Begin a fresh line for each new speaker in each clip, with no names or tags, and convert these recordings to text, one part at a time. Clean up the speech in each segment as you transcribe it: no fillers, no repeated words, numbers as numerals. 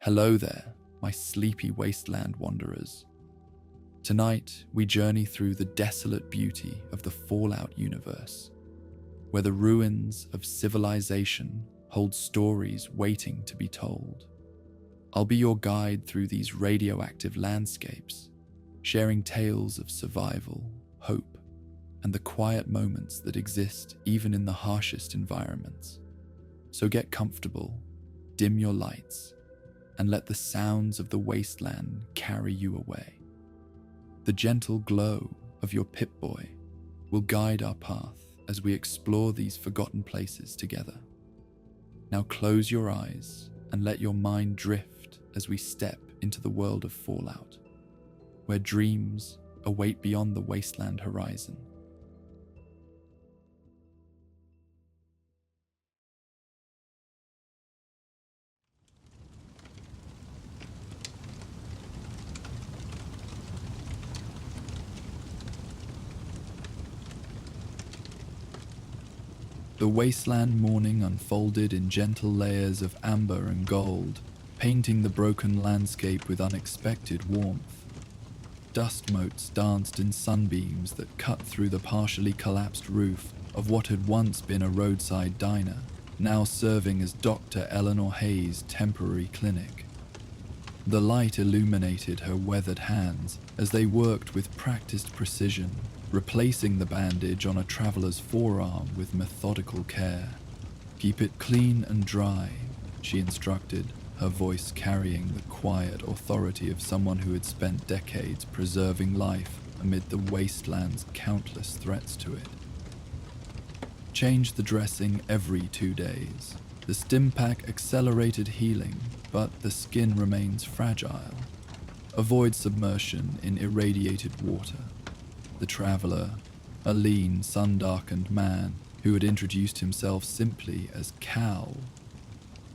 Hello there, my sleepy wasteland wanderers. Tonight, we journey through the desolate beauty of the Fallout universe, where the ruins of civilization hold stories waiting to be told. I'll be your guide through these radioactive landscapes, sharing tales of survival, hope, and the quiet moments that exist even in the harshest environments. So get comfortable, dim your lights, and let the sounds of the wasteland carry you away. The gentle glow of your Pip-Boy will guide our path as we explore these forgotten places together. Now close your eyes and let your mind drift as we step into the world of Fallout, where dreams await beyond the wasteland horizon. The wasteland morning unfolded in gentle layers of amber and gold, painting the broken landscape with unexpected warmth. Dust motes danced in sunbeams that cut through the partially collapsed roof of what had once been a roadside diner, now serving as Dr. Eleanor Hayes' temporary clinic. The light illuminated her weathered hands as they worked with practiced precision, replacing the bandage on a traveler's forearm with methodical care. "Keep it clean and dry," she instructed, her voice carrying the quiet authority of someone who had spent decades preserving life amid the wasteland's countless threats to it. "Change the dressing every 2 days. The stim pack accelerated healing, but the skin remains fragile. Avoid submersion in irradiated water." The traveler, a lean, sun-darkened man who had introduced himself simply as Cal,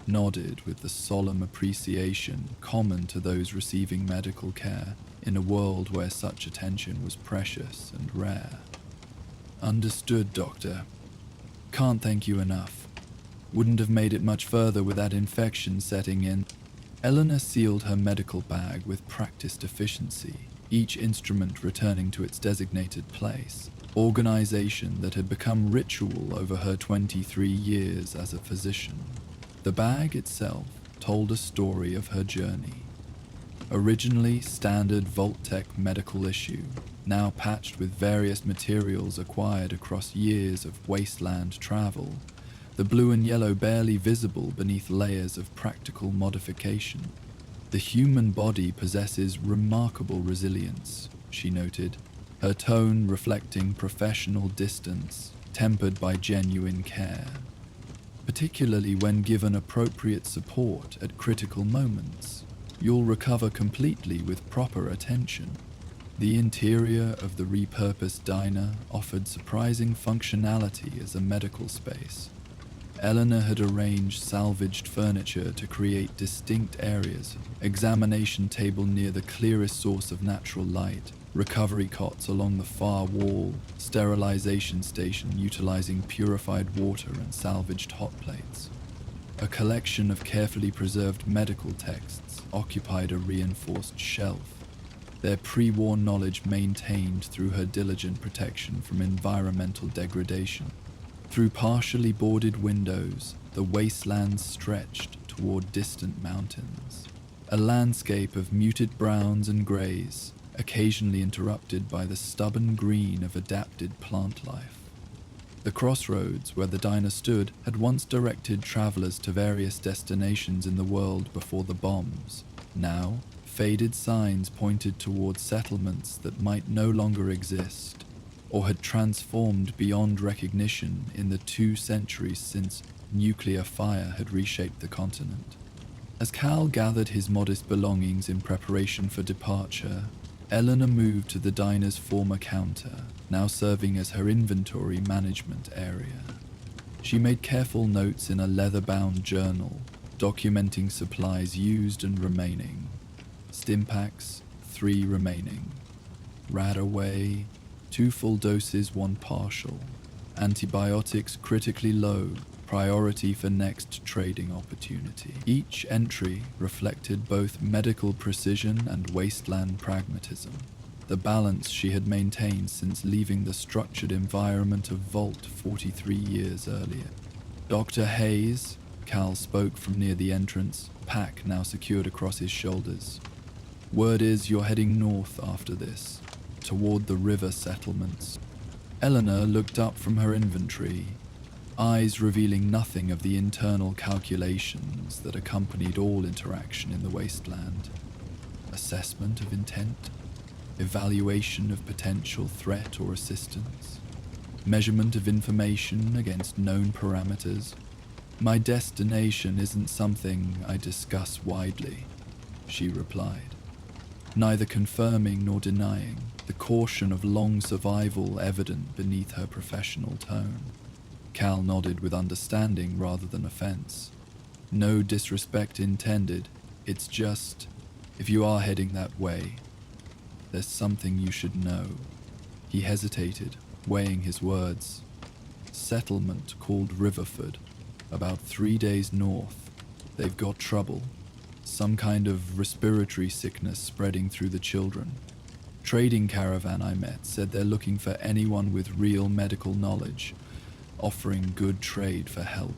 nodded with the solemn appreciation common to those receiving medical care in a world where such attention was precious and rare. "Understood, Doctor. Can't thank you enough. Wouldn't have made it much further with that infection setting in." Eleanor sealed her medical bag with practiced efficiency, each instrument returning to its designated place, organization that had become ritual over her 23 years as a physician. The bag itself told a story of her journey. Originally standard Vault-Tec medical issue, now patched with various materials acquired across years of wasteland travel, the blue and yellow barely visible beneath layers of practical modification. "The human body possesses remarkable resilience," she noted, her tone reflecting professional distance, tempered by genuine care. "Particularly when given appropriate support at critical moments, you'll recover completely with proper attention." The interior of the repurposed diner offered surprising functionality as a medical space. Eleanor had arranged salvaged furniture to create distinct areas, examination table near the clearest source of natural light, recovery cots along the far wall, sterilization station utilizing purified water and salvaged hot plates. A collection of carefully preserved medical texts occupied a reinforced shelf, their pre-war knowledge maintained through her diligent protection from environmental degradation. Through partially boarded windows, the wastelands stretched toward distant mountains, a landscape of muted browns and greys, occasionally interrupted by the stubborn green of adapted plant life. The crossroads where the diner stood had once directed travelers to various destinations in the world before the bombs. Now, faded signs pointed toward settlements that might no longer exist, or had transformed beyond recognition in the 2 centuries since nuclear fire had reshaped the continent. As Cal gathered his modest belongings in preparation for departure, Eleanor moved to the diner's former counter, now serving as her inventory management area. She made careful notes in a leather-bound journal, documenting supplies used and remaining. Stimpaks, 3 remaining. Radaway, 2 full doses, 1 partial. Antibiotics critically low, priority for next trading opportunity. Each entry reflected both medical precision and wasteland pragmatism, the balance she had maintained since leaving the structured environment of Vault 43 years earlier. Dr. Hayes, Cal spoke from near the entrance, pack now secured across his shoulders. Word is you're heading north after this, toward the river settlements. Eleanor looked up from her inventory, eyes revealing nothing of the internal calculations that accompanied all interaction in the wasteland. Assessment of intent, evaluation of potential threat or assistance, measurement of information against known parameters. My destination isn't something I discuss widely, she replied, neither confirming nor denying, the caution of long survival evident beneath her professional tone. Cal nodded with understanding rather than offense. No disrespect intended, it's just, if you are heading that way, there's something you should know. He hesitated, weighing his words. Settlement called Riverford, about 3 days north. They've got trouble. Some kind of respiratory sickness spreading through the children. Trading caravan I met said they're looking for anyone with real medical knowledge, offering good trade for help.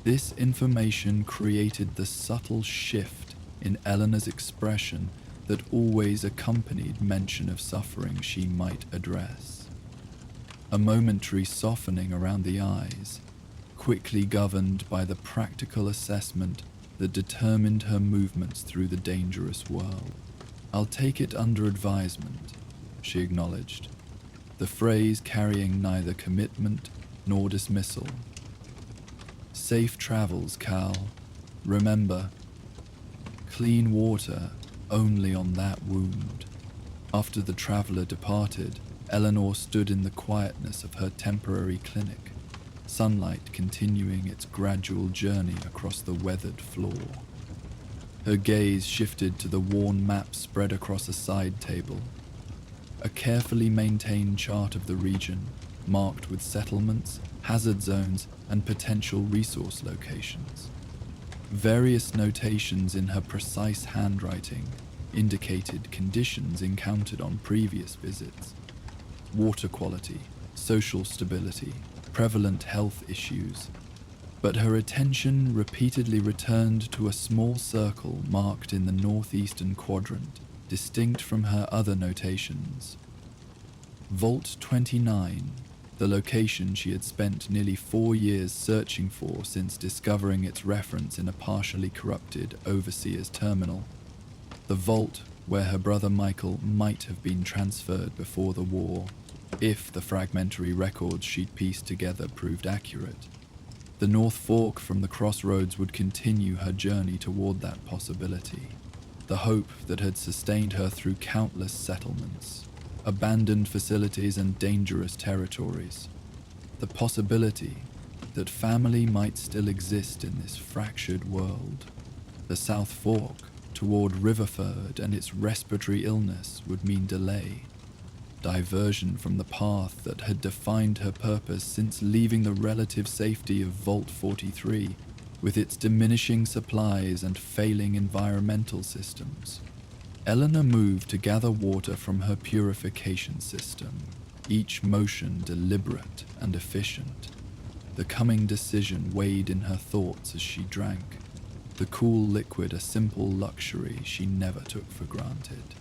This information created the subtle shift in Eleanor's expression that always accompanied mention of suffering she might address. A momentary softening around the eyes, quickly governed by the practical assessment that determined her movements through the dangerous world. I'll take it under advisement, she acknowledged, the phrase carrying neither commitment nor dismissal. Safe travels, Cal. Remember, clean water only on that wound. After the traveler departed, Eleanor stood in the quietness of her temporary clinic, sunlight continuing its gradual journey across the weathered floor. Her gaze shifted to the worn map spread across a side table, a carefully maintained chart of the region, marked with settlements, hazard zones, and potential resource locations. Various notations in her precise handwriting indicated conditions encountered on previous visits. Water quality, social stability, prevalent health issues. But her attention repeatedly returned to a small circle marked in the northeastern quadrant, distinct from her other notations. Vault 29, the location she had spent nearly 4 years searching for since discovering its reference in a partially corrupted overseer's terminal. The vault where her brother Michael might have been transferred before the war, if the fragmentary records she'd pieced together proved accurate. The North Fork from the crossroads would continue her journey toward that possibility, the hope that had sustained her through countless settlements, abandoned facilities and dangerous territories, the possibility that family might still exist in this fractured world. The South Fork toward Riverford and its respiratory illness would mean delay, diversion from the path that had defined her purpose since leaving the relative safety of Vault 43, with its diminishing supplies and failing environmental systems. Eleanor moved to gather water from her purification system, each motion deliberate and efficient. The coming decision weighed in her thoughts as she drank, the cool liquid a simple luxury she never took for granted.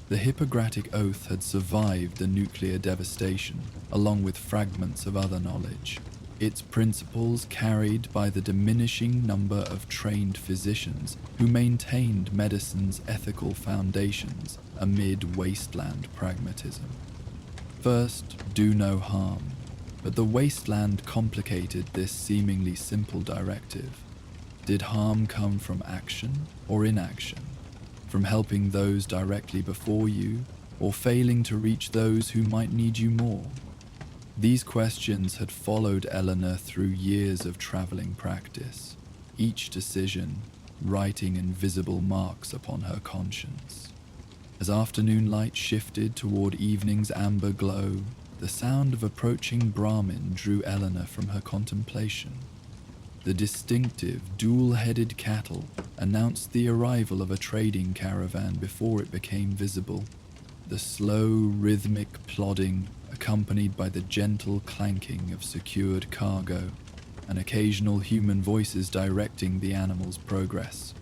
The Hippocratic Oath had survived the nuclear devastation, along with fragments of other knowledge, its principles carried by the diminishing number of trained physicians who maintained medicine's ethical foundations amid wasteland pragmatism. First, do no harm, but the wasteland complicated this seemingly simple directive. Did harm come from action or inaction? From helping those directly before you, or failing to reach those who might need you more? These questions had followed Eleanor through years of traveling practice, each decision writing invisible marks upon her conscience. As afternoon light shifted toward evening's amber glow, the sound of approaching Brahmin drew Eleanor from her contemplation. The distinctive, dual-headed cattle announced the arrival of a trading caravan before it became visible. The slow, rhythmic plodding, accompanied by the gentle clanking of secured cargo, and occasional human voices directing the animal's progress.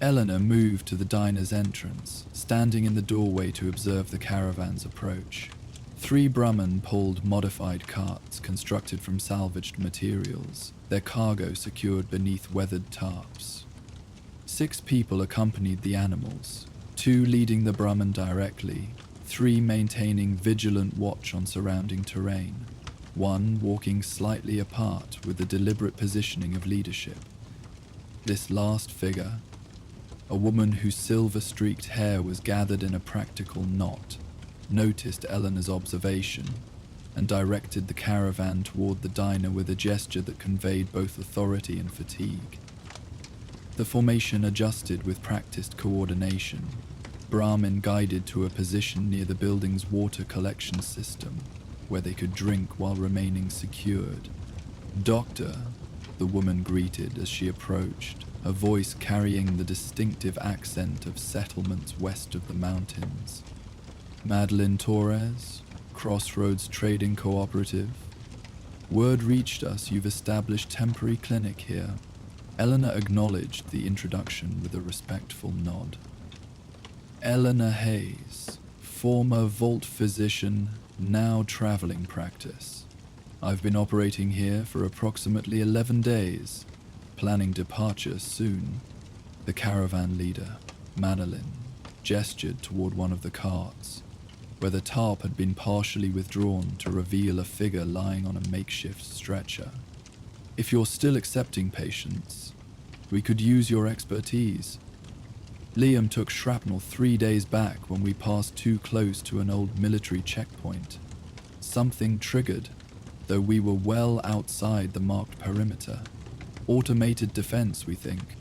Eleanor moved to the diner's entrance, standing in the doorway to observe the caravan's approach. 3 Brahmin pulled modified carts constructed from salvaged materials, their cargo secured beneath weathered tarps. 6 people accompanied the animals, 2 leading the Brahmin directly, 3 maintaining vigilant watch on surrounding terrain, 1 walking slightly apart with the deliberate positioning of leadership. This last figure, a woman whose silver-streaked hair was gathered in a practical knot, noticed Eleanor's observation and directed the caravan toward the diner with a gesture that conveyed both authority and fatigue. The formation adjusted with practiced coordination, Brahmin guided to a position near the building's water collection system, where they could drink while remaining secured. "Doctor," the woman greeted as she approached, her voice carrying the distinctive accent of settlements west of the mountains. "Madeline Torres, Crossroads Trading Cooperative. Word reached us you've established temporary clinic here." Eleanor acknowledged the introduction with a respectful nod. "Eleanor Hayes, former vault physician, now traveling practice. I've been operating here for approximately 11 days, planning departure soon." The caravan leader, Madeline, gestured toward one of the carts, where the tarp had been partially withdrawn to reveal a figure lying on a makeshift stretcher. "If you're still accepting patients, we could use your expertise. Liam took shrapnel 3 days back when we passed too close to an old military checkpoint. Something triggered, though we were well outside the marked perimeter. Automated defense, we think."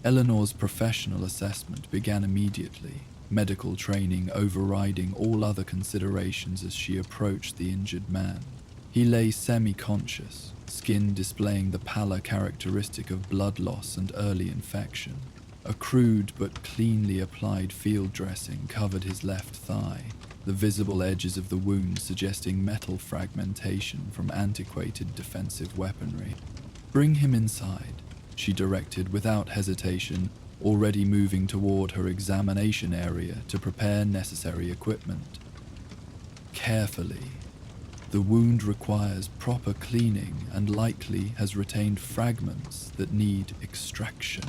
Eleanor's professional assessment began immediately, medical training overriding all other considerations as she approached the injured man. He lay semi-conscious, skin displaying the pallor characteristic of blood loss and early infection. A crude but cleanly applied field dressing covered his left thigh, the visible edges of the wound suggesting metal fragmentation from antiquated defensive weaponry. "Bring him inside," she directed without hesitation, already moving toward her examination area to prepare necessary equipment. "Carefully. The wound requires proper cleaning and likely has retained fragments that need extraction."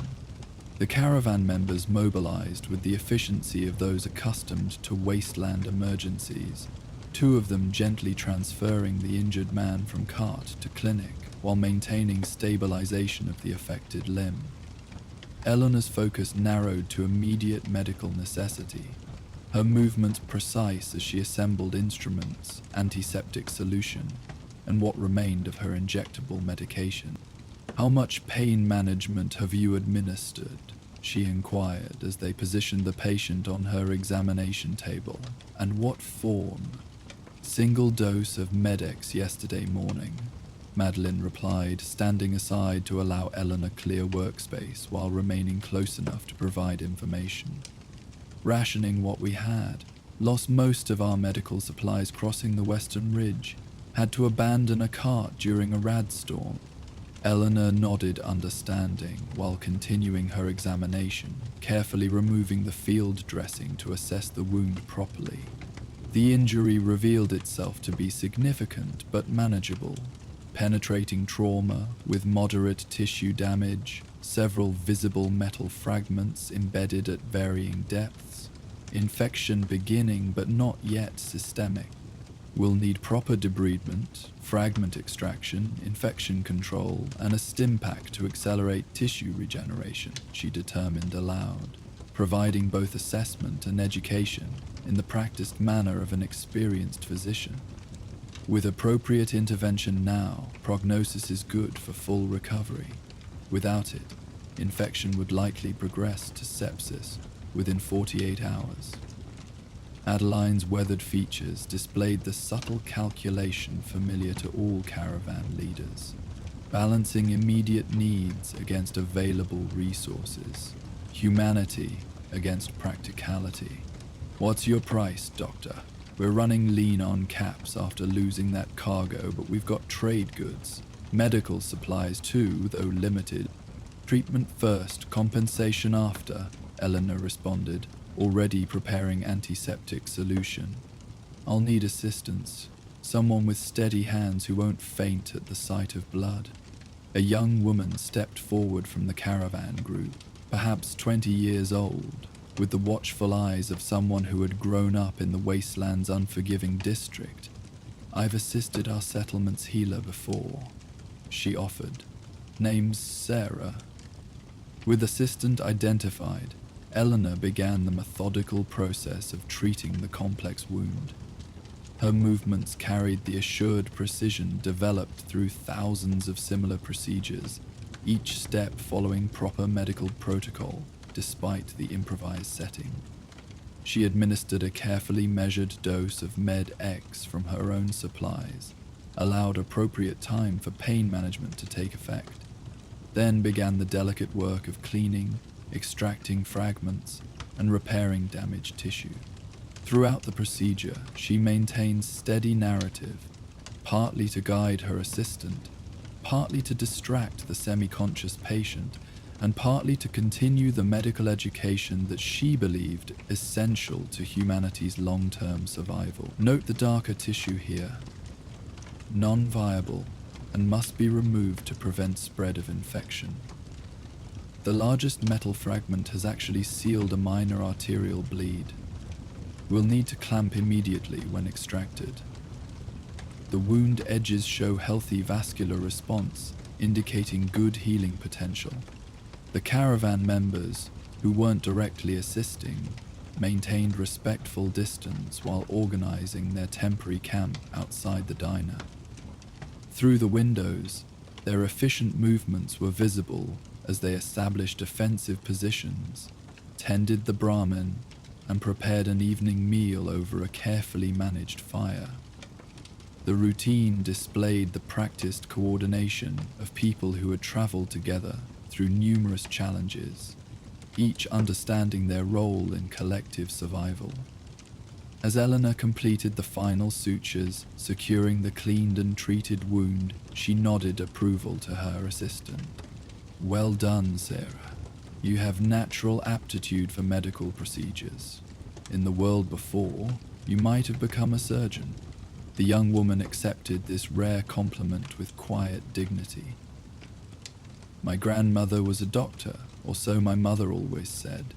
The caravan members mobilized with the efficiency of those accustomed to wasteland emergencies, 2 of them gently transferring the injured man from cart to clinic while maintaining stabilization of the affected limb. Eleanor's focus narrowed to immediate medical necessity, her movements precise as she assembled instruments, antiseptic solution, and what remained of her injectable medication. "How much pain management have you administered?" she inquired as they positioned the patient on her examination table. "And what form?" "Single dose of Medex yesterday morning," Madeline replied, standing aside to allow Eleanor clear workspace while remaining close enough to provide information. "Rationing what we had. Lost most of our medical supplies crossing the western ridge. Had to abandon a cart during a radstorm." Eleanor nodded understanding while continuing her examination, carefully removing the field dressing to assess the wound properly. The injury revealed itself to be significant but manageable. Penetrating trauma with moderate tissue damage, several visible metal fragments embedded at varying depths, infection beginning but not yet systemic. "Will need proper debridement, fragment extraction, infection control, and a stim pack to accelerate tissue regeneration," she determined aloud, providing both assessment and education in the practiced manner of an experienced physician. "With appropriate intervention now, prognosis is good for full recovery. Without it, infection would likely progress to sepsis within 48 hours. Adeline's weathered features displayed the subtle calculation familiar to all caravan leaders. balancing immediate needs against available resources, humanity against practicality. What's your price, Doctor? We're running lean on caps after losing that cargo, but we've got trade goods. Medical supplies too, though limited. Treatment first, compensation after, Eleanor responded, already preparing antiseptic solution. I'll need assistance. Someone with steady hands who won't faint at the sight of blood. A young woman stepped forward from the caravan group, perhaps 20 years old, with the watchful eyes of someone who had grown up in the Wasteland's unforgiving district. I've assisted our settlement's healer before, she offered. Name's Sarah. With assistant identified, Eleanor began the methodical process of treating the complex wound. Her movements carried the assured precision developed through thousands of similar procedures, each step following proper medical protocol, despite the improvised setting. She administered a carefully measured dose of Med X from her own supplies, allowed appropriate time for pain management to take effect, then began the delicate work of cleaning, extracting fragments, and repairing damaged tissue. Throughout the procedure, she maintained steady narrative, partly to guide her assistant, partly to distract the semi-conscious patient, and partly to continue the medical education that she believed essential to humanity's long-term survival. Note the darker tissue here. Non-viable and must be removed to prevent spread of infection. The largest metal fragment has actually sealed a minor arterial bleed. We'll need to clamp immediately when extracted. The wound edges show healthy vascular response, indicating good healing potential. The caravan members, who weren't directly assisting, maintained respectful distance while organizing their temporary camp outside the diner. Through the windows, their efficient movements were visible as they established defensive positions, tended the Brahmin, and prepared an evening meal over a carefully managed fire. The routine displayed the practiced coordination of people who had traveled together through numerous challenges, each understanding their role in collective survival. As Eleanor completed the final sutures, securing the cleaned and treated wound, she nodded approval to her assistant. Well done, Sarah. You have natural aptitude for medical procedures. In the world before, you might have become a surgeon. The young woman accepted this rare compliment with quiet dignity. My grandmother was a doctor, or so my mother always said.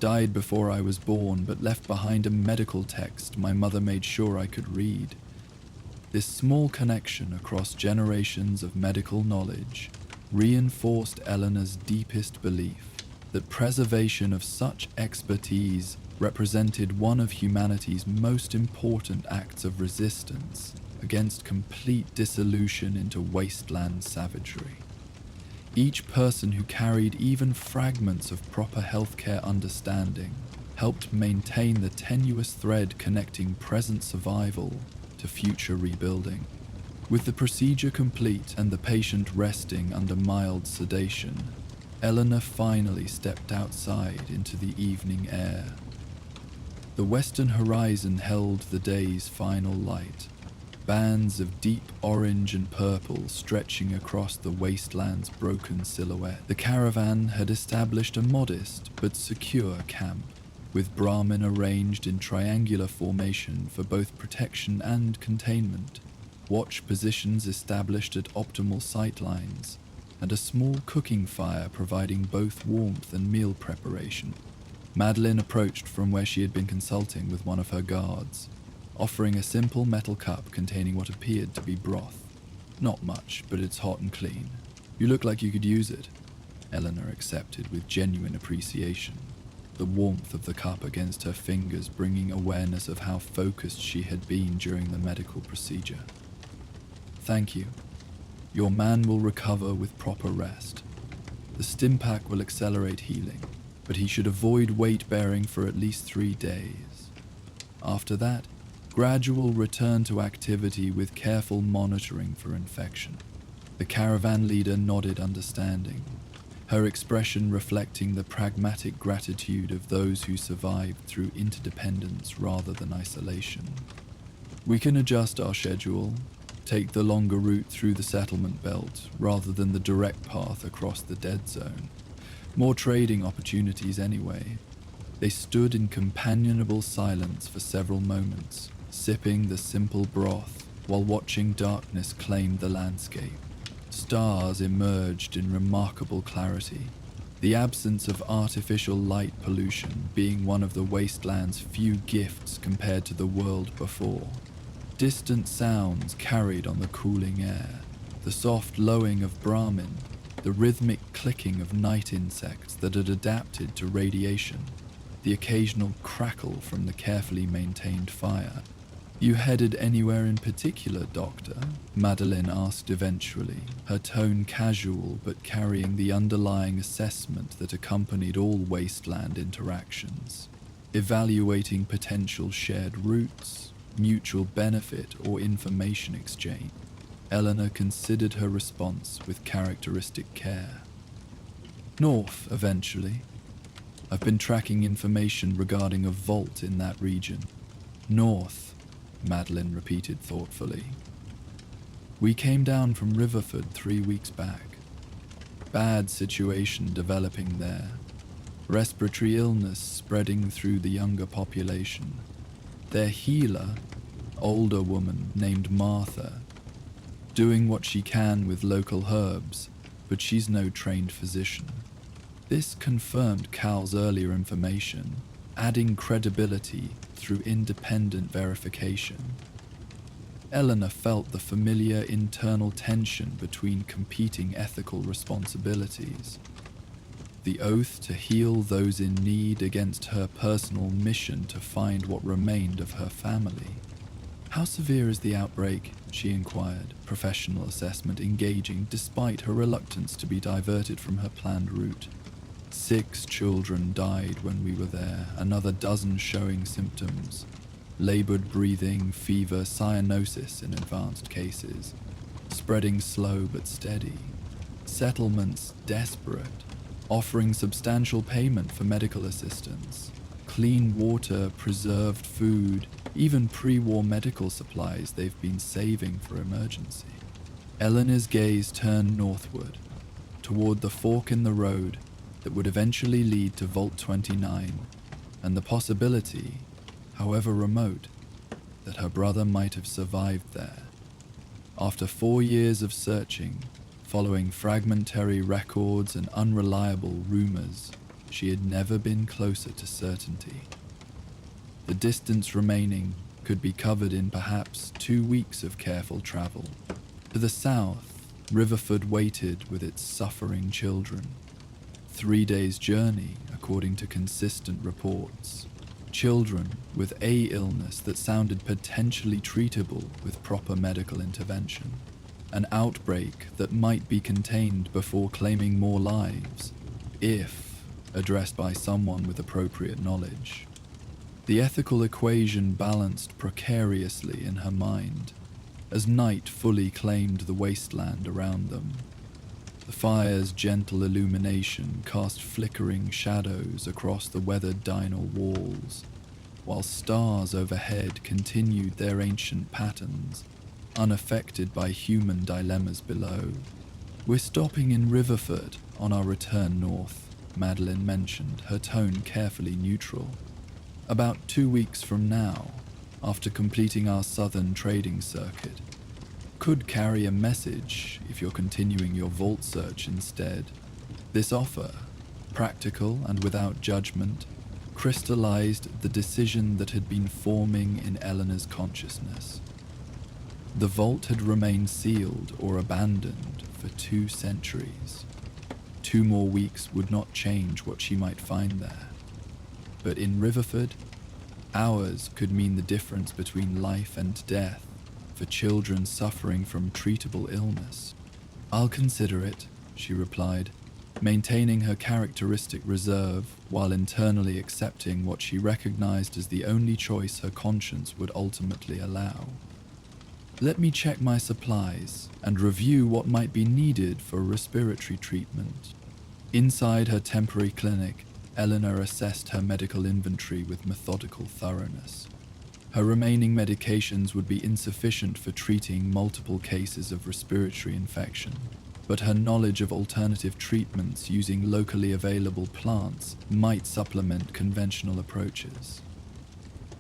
Died before I was born, but left behind a medical text my mother made sure I could read. This small connection across generations of medical knowledge reinforced Eleanor's deepest belief that preservation of such expertise represented one of humanity's most important acts of resistance against complete dissolution into wasteland savagery. Each person who carried even fragments of proper healthcare understanding helped maintain the tenuous thread connecting present survival to future rebuilding. With the procedure complete and the patient resting under mild sedation, Eleanor finally stepped outside into the evening air. The western horizon held the day's final light, bands of deep orange and purple stretching across the wasteland's broken silhouette. The caravan had established a modest but secure camp, with Brahmin arranged in triangular formation for both protection and containment, watch positions established at optimal sightlines, and a small cooking fire providing both warmth and meal preparation. Madeline approached from where she had been consulting with one of her guards, offering a simple metal cup containing what appeared to be broth. Not much, but it's hot and clean. You look like you could use it. Eleanor accepted with genuine appreciation, the warmth of the cup against her fingers bringing awareness of how focused she had been during the medical procedure. Thank you. Your man will recover with proper rest. The stim pack will accelerate healing, but he should avoid weight bearing for at least 3 days. After that, gradual return to activity with careful monitoring for infection. The caravan leader nodded understanding, her expression reflecting the pragmatic gratitude of those who survived through interdependence rather than isolation. We can adjust our schedule, take the longer route through the settlement belt rather than the direct path across the dead zone. More trading opportunities anyway. They stood in companionable silence for several moments, sipping the simple broth while watching darkness claim the landscape. Stars emerged in remarkable clarity, the absence of artificial light pollution being one of the wasteland's few gifts compared to the world before. Distant sounds carried on the cooling air, the soft lowing of Brahmin, the rhythmic clicking of night insects that had adapted to radiation, the occasional crackle from the carefully maintained fire. "You headed anywhere in particular, Doctor?" Madeline asked eventually, her tone casual but carrying the underlying assessment that accompanied all wasteland interactions. Evaluating potential shared routes, mutual benefit, or information exchange. Eleanor considered her response with characteristic care. "North, eventually. I've been tracking information regarding a vault in that region." "North," Madeline repeated thoughtfully. "We came down from Riverford 3 weeks back. Bad situation developing there. Respiratory illness spreading through the younger population. Their healer, older woman named Martha, doing what she can with local herbs, but she's no trained physician." This confirmed Cal's earlier information, adding credibility through independent verification. Eleanor felt the familiar internal tension between competing ethical responsibilities. The oath to heal those in need against her personal mission to find what remained of her family. "How severe is the outbreak?" she inquired, professional assessment engaging despite her reluctance to be diverted from her planned route. 6 children died when we were there, another dozen showing symptoms. Labored breathing, fever, cyanosis in advanced cases. Spreading slow but steady. Settlements desperate, offering substantial payment for medical assistance. Clean water, preserved food, even pre-war medical supplies they've been saving for emergency. Eleanor's gaze turned northward, toward the fork in the road that would eventually lead to Vault 29, and the possibility, however remote, that her brother might have survived there. After 4 years of searching, following fragmentary records and unreliable rumors, she had never been closer to certainty. The distance remaining could be covered in perhaps 2 weeks of careful travel. To the south, Riverford waited with its suffering children. 3 days' journey, according to consistent reports. Children with a illness that sounded potentially treatable with proper medical intervention. An outbreak that might be contained before claiming more lives, if addressed by someone with appropriate knowledge. The ethical equation balanced precariously in her mind, as night fully claimed the wasteland around them. The fire's gentle illumination cast flickering shadows across the weathered diner walls, while stars overhead continued their ancient patterns, unaffected by human dilemmas below. "We're stopping in Riverford on our return north," Madeline mentioned, her tone carefully neutral. "About 2 weeks from now, after completing our southern trading circuit. Could carry a message if you're continuing your vault search instead." This offer, practical and without judgment, crystallized the decision that had been forming in Eleanor's consciousness. The vault had remained sealed or abandoned for 2 centuries. 2 more weeks would not change what she might find there. But in Riverford, hours could mean the difference between life and death for children suffering from treatable illness. "I'll consider it," she replied, maintaining her characteristic reserve while internally accepting what she recognized as the only choice her conscience would ultimately allow. Let me check my supplies and review what might be needed for respiratory treatment. Inside her temporary clinic, Eleanor assessed her medical inventory with methodical thoroughness. Her remaining medications would be insufficient for treating multiple cases of respiratory infection, but her knowledge of alternative treatments using locally available plants might supplement conventional approaches.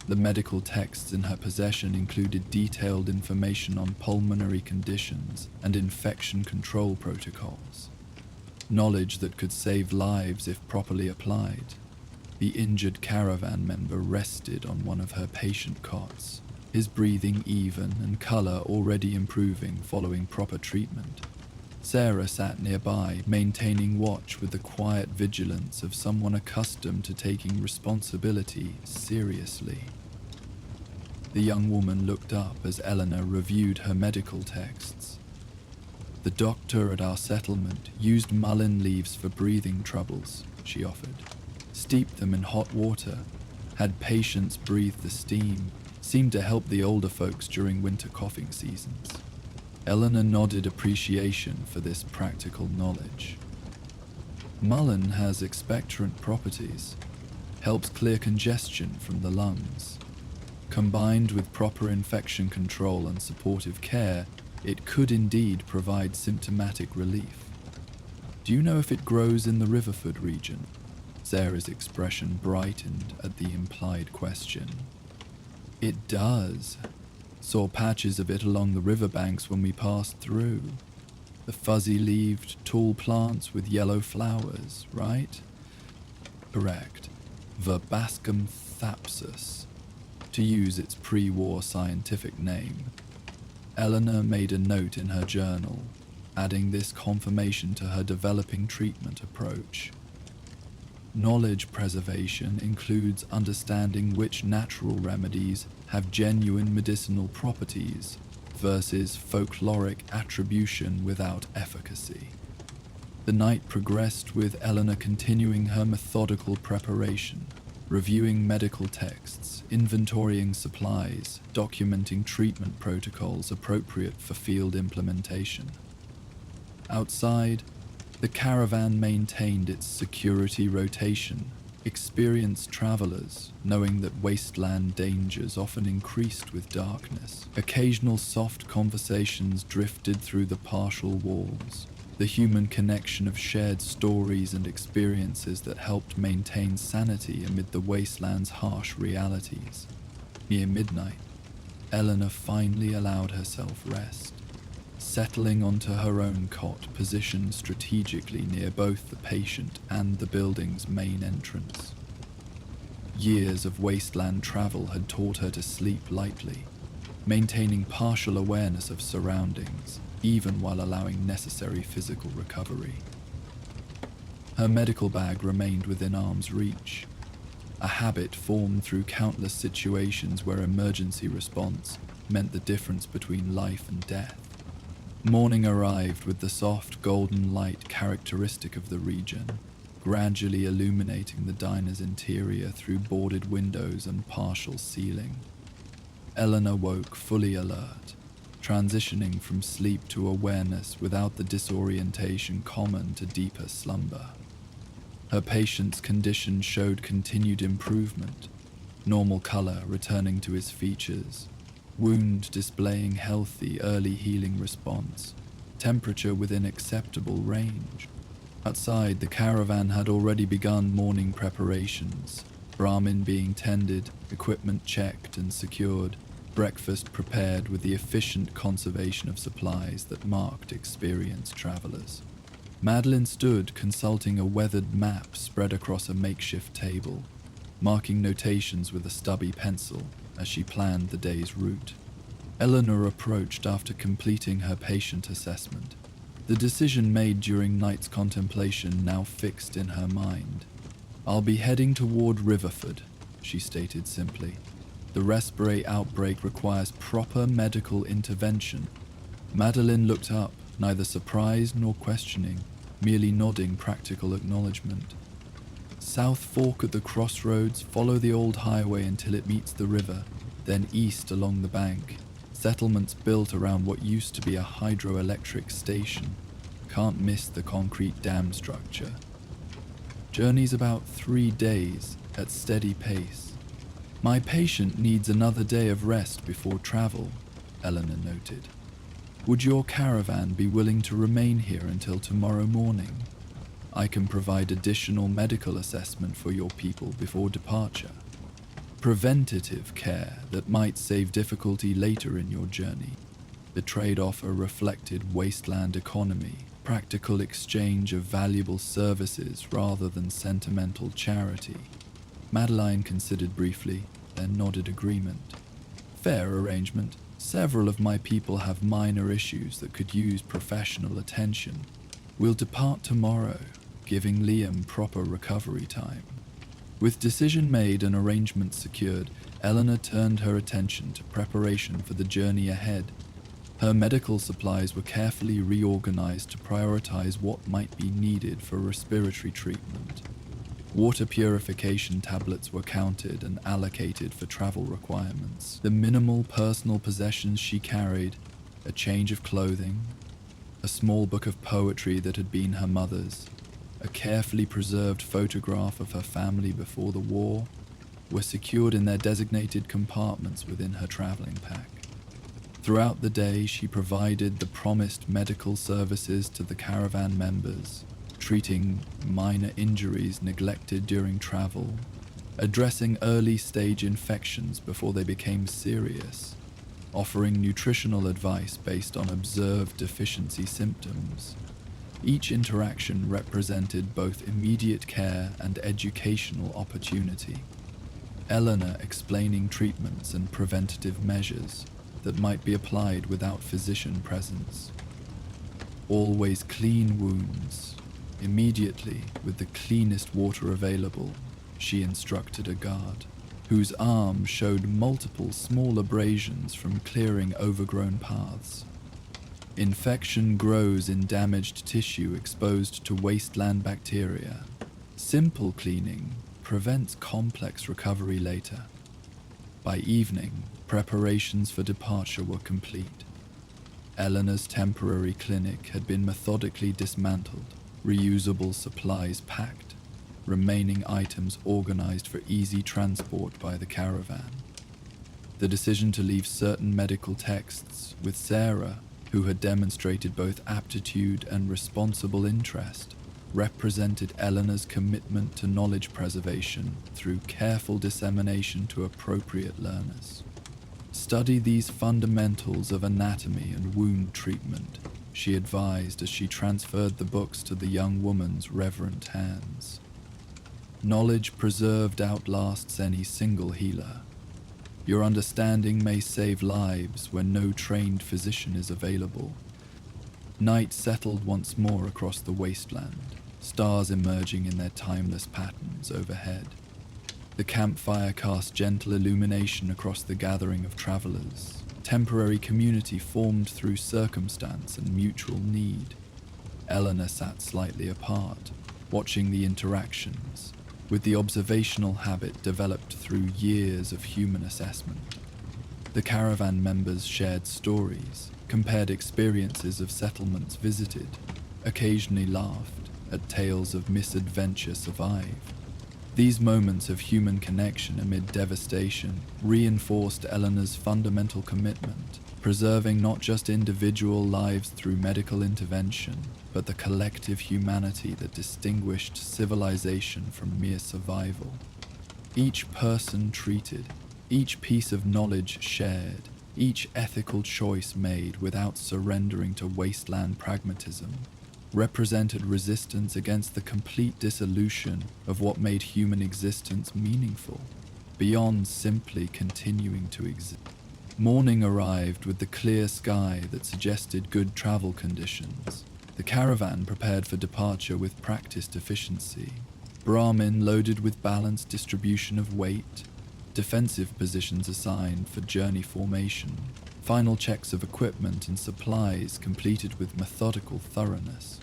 The medical texts in her possession included detailed information on pulmonary conditions and infection control protocols. Knowledge that could save lives if properly applied. The injured caravan member rested on one of her patient cots, his breathing even and color already improving following proper treatment. Sarah sat nearby, maintaining watch with the quiet vigilance of someone accustomed to taking responsibility seriously. The young woman looked up as Eleanor reviewed her medical texts. The doctor at our settlement used mullein leaves for breathing troubles, she offered. Steeped them in hot water, had patients breathe the steam, seemed to help the older folks during winter coughing seasons. Eleanor nodded appreciation for this practical knowledge. Mullein has expectorant properties, helps clear congestion from the lungs. Combined with proper infection control and supportive care, it could indeed provide symptomatic relief. Do you know if it grows in the Riverford region? Sarah's expression brightened at the implied question. It does. Saw patches of it along the riverbanks when we passed through. The fuzzy-leaved, tall plants with yellow flowers, right? Correct. Verbascum thapsus, to use its pre-war scientific name. Eleanor made a note in her journal, adding this confirmation to her developing treatment approach. Knowledge preservation includes understanding which natural remedies have genuine medicinal properties versus folkloric attribution without efficacy. The night progressed with Eleanor continuing her methodical preparation, reviewing medical texts, inventorying supplies, documenting treatment protocols appropriate for field implementation. Outside, the caravan maintained its security rotation. Experienced travelers, knowing that wasteland dangers often increased with darkness. Occasional soft conversations drifted through the partial walls, the human connection of shared stories and experiences that helped maintain sanity amid the wasteland's harsh realities. Near midnight, Eleanor finally allowed herself rest, settling onto her own cot positioned strategically near both the patient and the building's main entrance. Years of wasteland travel had taught her to sleep lightly, maintaining partial awareness of surroundings, even while allowing necessary physical recovery. Her medical bag remained within arm's reach, a habit formed through countless situations where emergency response meant the difference between life and death. Morning arrived with the soft golden light characteristic of the region, gradually illuminating the diner's interior through boarded windows and partial ceiling. Eleanor woke fully alert, transitioning from sleep to awareness without the disorientation common to deeper slumber. Her patient's condition showed continued improvement, normal color returning to his features, wound displaying healthy early healing response, temperature within acceptable range. Outside, the caravan had already begun morning preparations, Brahmin being tended, equipment checked and secured, breakfast prepared with the efficient conservation of supplies that marked experienced travelers. Madeline stood consulting a weathered map spread across a makeshift table, marking notations with a stubby pencil as she planned the day's route. Eleanor approached after completing her patient assessment. The decision made during night's contemplation now fixed in her mind. "I'll be heading toward Riverford," she stated simply. "The respiratory outbreak requires proper medical intervention." Madeline looked up, neither surprised nor questioning, merely nodding practical acknowledgement. "South Fork at the crossroads, follow the old highway until it meets the river, then east along the bank. Settlements built around what used to be a hydroelectric station can't miss the concrete dam structure. Journey's about 3 days at steady pace. My patient needs another day of rest before travel, Eleanor noted. Would your caravan be willing to remain here until tomorrow morning? I can provide additional medical assessment for your people before departure. Preventative care that might save difficulty later in your journey. The trade-off a reflected wasteland economy, practical exchange of valuable services rather than sentimental charity. Madeline considered briefly, then nodded agreement. Fair arrangement. Several of my people have minor issues that could use professional attention. We'll depart tomorrow, giving Liam proper recovery time. With decision made and arrangements secured, Eleanor turned her attention to preparation for the journey ahead. Her medical supplies were carefully reorganized to prioritize what might be needed for respiratory treatment. Water purification tablets were counted and allocated for travel requirements. The minimal personal possessions she carried, a change of clothing, a small book of poetry that had been her mother's, a carefully preserved photograph of her family before the war, were secured in their designated compartments within her traveling pack. Throughout the day, she provided the promised medical services to the caravan members, treating minor injuries neglected during travel, addressing early-stage infections before they became serious, offering nutritional advice based on observed deficiency symptoms. Each interaction represented both immediate care and educational opportunity. Eleanor explaining treatments and preventative measures that might be applied without physician presence. Always clean wounds. Immediately, with the cleanest water available, she instructed a guard, whose arm showed multiple small abrasions from clearing overgrown paths. Infection grows in damaged tissue exposed to wasteland bacteria. Simple cleaning prevents complex recovery later. By evening, preparations for departure were complete. Eleanor's temporary clinic had been methodically dismantled, reusable supplies packed, remaining items organized for easy transport by the caravan. The decision to leave certain medical texts with Sarah, who had demonstrated both aptitude and responsible interest, represented Eleanor's commitment to knowledge preservation through careful dissemination to appropriate learners. Study these fundamentals of anatomy and wound treatment, she advised as she transferred the books to the young woman's reverent hands. Knowledge preserved outlasts any single healer. Your understanding may save lives when no trained physician is available. Night settled once more across the wasteland, stars emerging in their timeless patterns overhead. The campfire cast gentle illumination across the gathering of travelers. Temporary community formed through circumstance and mutual need. Eleanor sat slightly apart, watching the interactions, with the observational habit developed through years of human assessment. The caravan members shared stories, compared experiences of settlements visited, occasionally laughed at tales of misadventure survived. These moments of human connection amid devastation reinforced Eleanor's fundamental commitment, preserving not just individual lives through medical intervention, but the collective humanity that distinguished civilization from mere survival. Each person treated, each piece of knowledge shared, each ethical choice made without surrendering to wasteland pragmatism, represented resistance against the complete dissolution of what made human existence meaningful, beyond simply continuing to exist. Morning arrived with the clear sky that suggested good travel conditions. The caravan prepared for departure with practiced efficiency. Brahmin loaded with balanced distribution of weight, defensive positions assigned for journey formation, final checks of equipment and supplies completed with methodical thoroughness.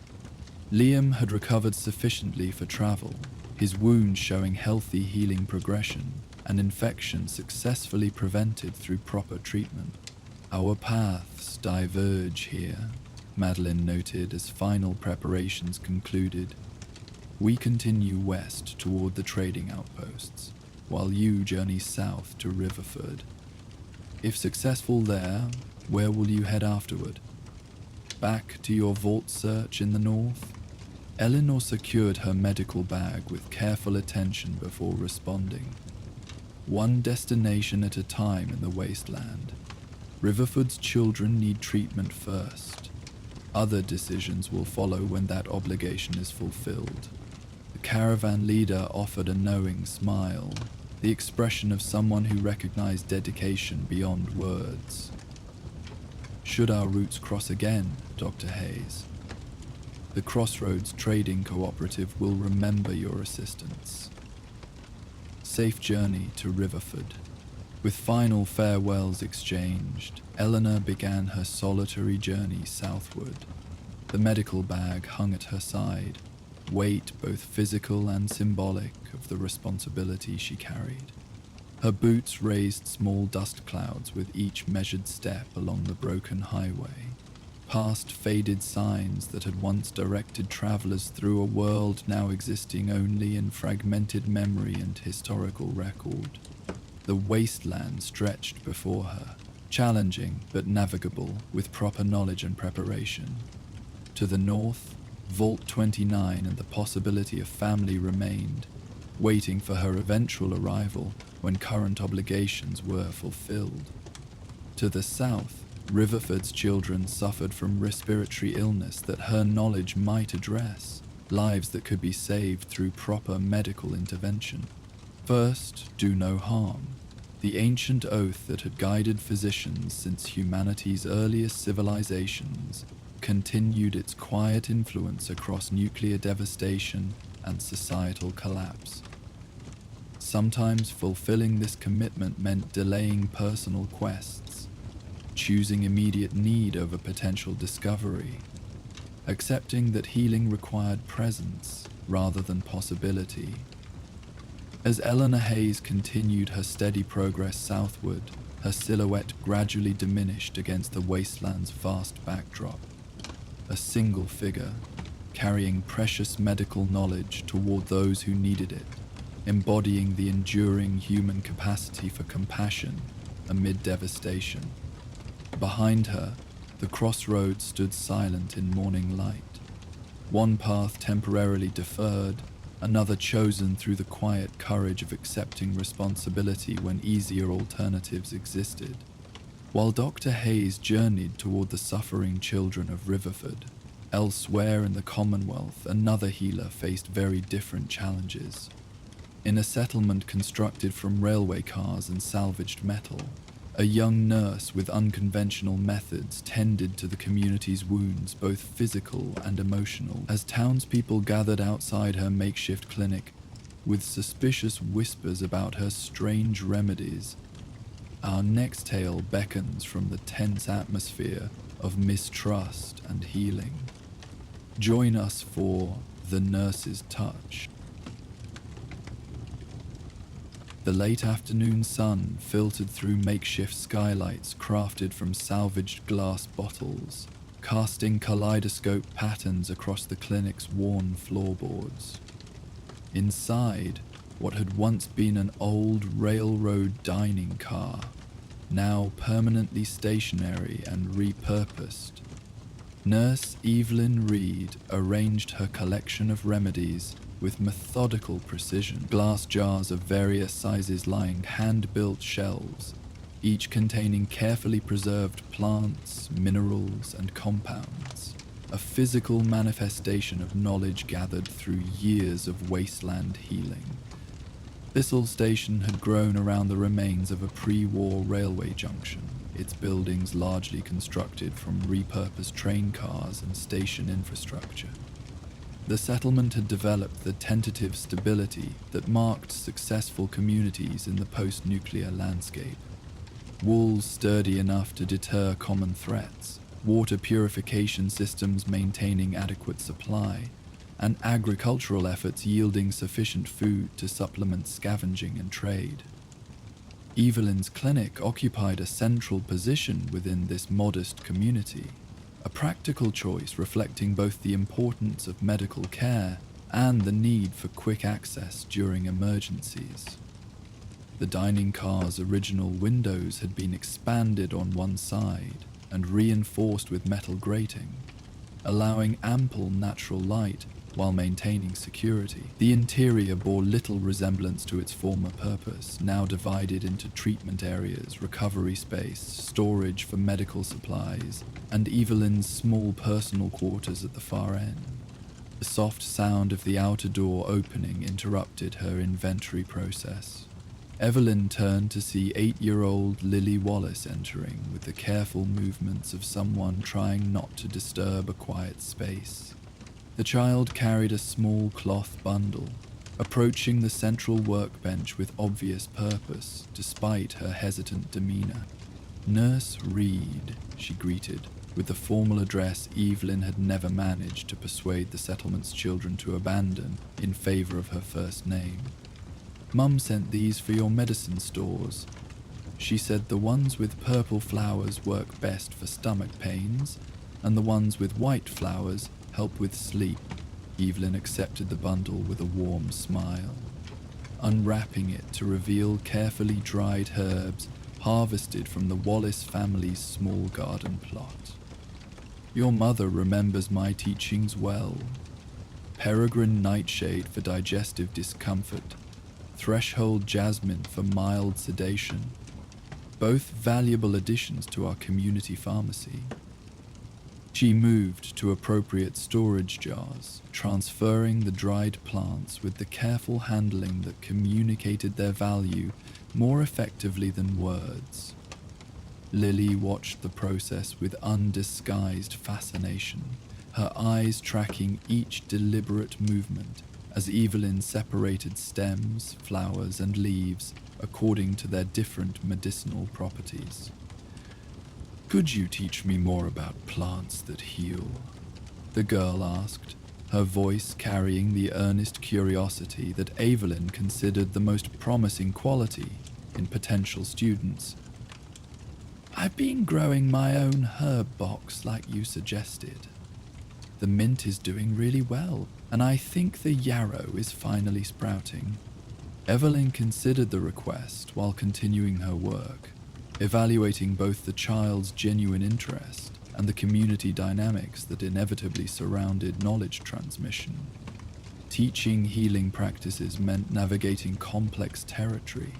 Liam had recovered sufficiently for travel, his wound showing healthy healing progression, and infection successfully prevented through proper treatment. Our paths diverge here, Madeline noted as final preparations concluded. We continue west toward the trading outposts, while you journey south to Riverford. If successful there, where will you head afterward? Back to your vault search in the north? Eleanor secured her medical bag with careful attention before responding. One destination at a time in the wasteland. Riverford's children need treatment first. Other decisions will follow when that obligation is fulfilled. The caravan leader offered a knowing smile, the expression of someone who recognized dedication beyond words. Should our routes cross again, Dr. Hayes? The Crossroads Trading Cooperative will remember your assistance. Safe journey to Riverford. With final farewells exchanged, Eleanor began her solitary journey southward. The medical bag hung at her side, weight both physical and symbolic of the responsibility she carried. Her boots raised small dust clouds with each measured step along the broken highway, past faded signs that had once directed travelers through a world now existing only in fragmented memory and historical record. The wasteland stretched before her, challenging but navigable with proper knowledge and preparation. To the north, Vault 29 and the possibility of family remained, waiting for her eventual arrival when current obligations were fulfilled. To the south, Riverford's children suffered from respiratory illness that her knowledge might address, lives that could be saved through proper medical intervention. First, do no harm. The ancient oath that had guided physicians since humanity's earliest civilizations continued its quiet influence across nuclear devastation and societal collapse. Sometimes fulfilling this commitment meant delaying personal quests, choosing immediate need over potential discovery, accepting that healing required presence rather than possibility. As Eleanor Hayes continued her steady progress southward, her silhouette gradually diminished against the wasteland's vast backdrop. A single figure, carrying precious medical knowledge toward those who needed it, embodying the enduring human capacity for compassion amid devastation. Behind her, the crossroads stood silent in morning light. One path temporarily deferred, another chosen through the quiet courage of accepting responsibility when easier alternatives existed. While Dr. Hayes journeyed toward the suffering children of Riverford, elsewhere in the Commonwealth, another healer faced very different challenges. In a settlement constructed from railway cars and salvaged metal, a young nurse with unconventional methods tended to the community's wounds, both physical and emotional, as townspeople gathered outside her makeshift clinic with suspicious whispers about her strange remedies. Our next tale beckons from the tense atmosphere of mistrust and healing. Join us for The Nurse's Touch. The late afternoon sun filtered through makeshift skylights crafted from salvaged glass bottles, casting kaleidoscope patterns across the clinic's worn floorboards. Inside, what had once been an old railroad dining car, now permanently stationary and repurposed. Nurse Evelyn Reed arranged her collection of remedies with methodical precision, glass jars of various sizes lining hand-built shelves, each containing carefully preserved plants, minerals, and compounds, a physical manifestation of knowledge gathered through years of wasteland healing. Thistle Station had grown around the remains of a pre-war railway junction, its buildings largely constructed from repurposed train cars and station infrastructure. The settlement had developed the tentative stability that marked successful communities in the post-nuclear landscape. Walls sturdy enough to deter common threats, water purification systems maintaining adequate supply, and agricultural efforts yielding sufficient food to supplement scavenging and trade. Evelyn's clinic occupied a central position within this modest community, a practical choice reflecting both the importance of medical care and the need for quick access during emergencies. The dining car's original windows had been expanded on one side and reinforced with metal grating, allowing ample natural light while maintaining security. The interior bore little resemblance to its former purpose, now divided into treatment areas, recovery space, storage for medical supplies, and Evelyn's small personal quarters at the far end. The soft sound of the outer door opening interrupted her inventory process. Evelyn turned to see 8-year-old Lily Wallace entering with the careful movements of someone trying not to disturb a quiet space. The child carried a small cloth bundle, approaching the central workbench with obvious purpose, despite her hesitant demeanor. "Nurse Reed," she greeted, with the formal address Evelyn had never managed to persuade the settlement's children to abandon in favor of her first name. "Mum sent these for your medicine stores. She said the ones with purple flowers work best for stomach pains, and the ones with white flowers help with sleep." Evelyn accepted the bundle with a warm smile, unwrapping it to reveal carefully dried herbs harvested from the Wallace family's small garden plot. "Your mother remembers my teachings well. Peregrine nightshade for digestive discomfort, threshold jasmine for mild sedation, both valuable additions to our community pharmacy." She moved to appropriate storage jars, transferring the dried plants with the careful handling that communicated their value more effectively than words. Lily watched the process with undisguised fascination, her eyes tracking each deliberate movement as Evelyn separated stems, flowers, and leaves according to their different medicinal properties. "Could you teach me more about plants that heal?" the girl asked, her voice carrying the earnest curiosity that Evelyn considered the most promising quality in potential students. "I've been growing my own herb box like you suggested. The mint is doing really well, and I think the yarrow is finally sprouting." Evelyn considered the request while continuing her work, evaluating both the child's genuine interest and the community dynamics that inevitably surrounded knowledge transmission. Teaching healing practices meant navigating complex territory,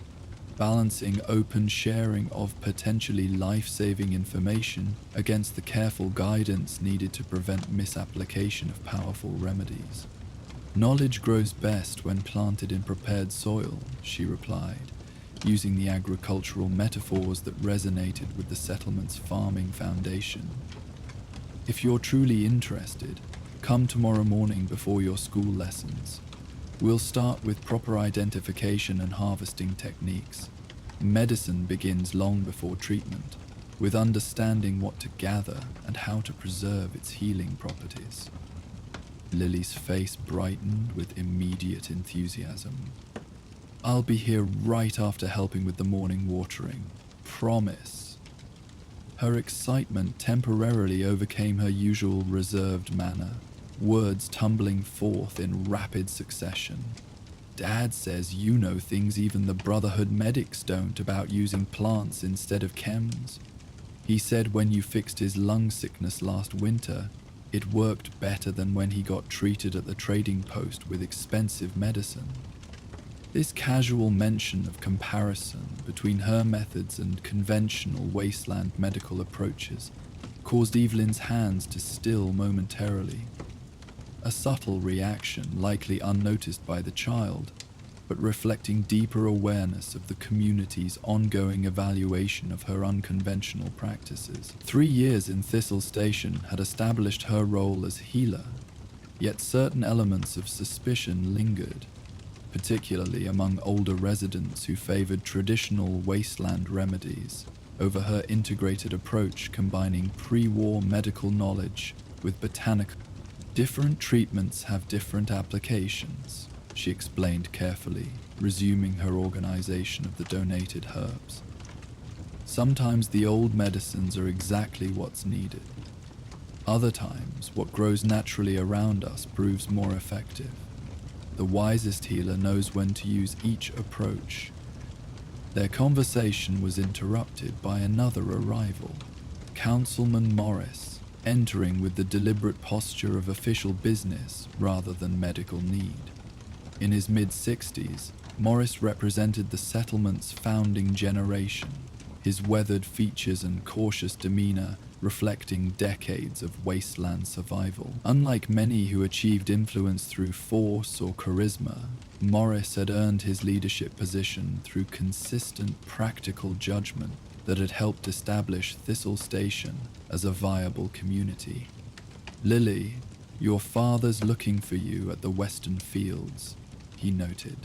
balancing open sharing of potentially life-saving information against the careful guidance needed to prevent misapplication of powerful remedies. "Knowledge grows best when planted in prepared soil," she replied, using the agricultural metaphors that resonated with the settlement's farming foundation. "If you're truly interested, come tomorrow morning before your school lessons. We'll start with proper identification and harvesting techniques. Medicine begins long before treatment, with understanding what to gather and how to preserve its healing properties." Lily's face brightened with immediate enthusiasm. "I'll be here right after helping with the morning watering. Promise." Her excitement temporarily overcame her usual reserved manner, words tumbling forth in rapid succession. "Dad says you know things even the Brotherhood medics don't about using plants instead of chems. He said when you fixed his lung sickness last winter, it worked better than when he got treated at the trading post with expensive medicine." This casual mention of comparison between her methods and conventional wasteland medical approaches caused Evelyn's hands to still momentarily. A subtle reaction, likely unnoticed by the child, but reflecting deeper awareness of the community's ongoing evaluation of her unconventional practices. 3 years in Thistle Station had established her role as healer, yet certain elements of suspicion lingered, particularly among older residents who favored traditional wasteland remedies over her integrated approach combining pre-war medical knowledge with botanical. "Different treatments have different applications," she explained carefully, resuming her organization of the donated herbs. Sometimes the old medicines are exactly what's needed. Other times, what grows naturally around us proves more effective. The wisest healer knows when to use each approach. Their conversation was interrupted by another arrival, Councilman Morris, entering with the deliberate posture of official business rather than medical need. In his mid-60s, Morris represented the settlement's founding generation, his weathered features and cautious demeanor reflecting decades of wasteland survival. Unlike many who achieved influence through force or charisma, Morris had earned his leadership position through consistent practical judgment that had helped establish Thistle Station as a viable community. "Lily, your father's looking for you at the western fields," he noted,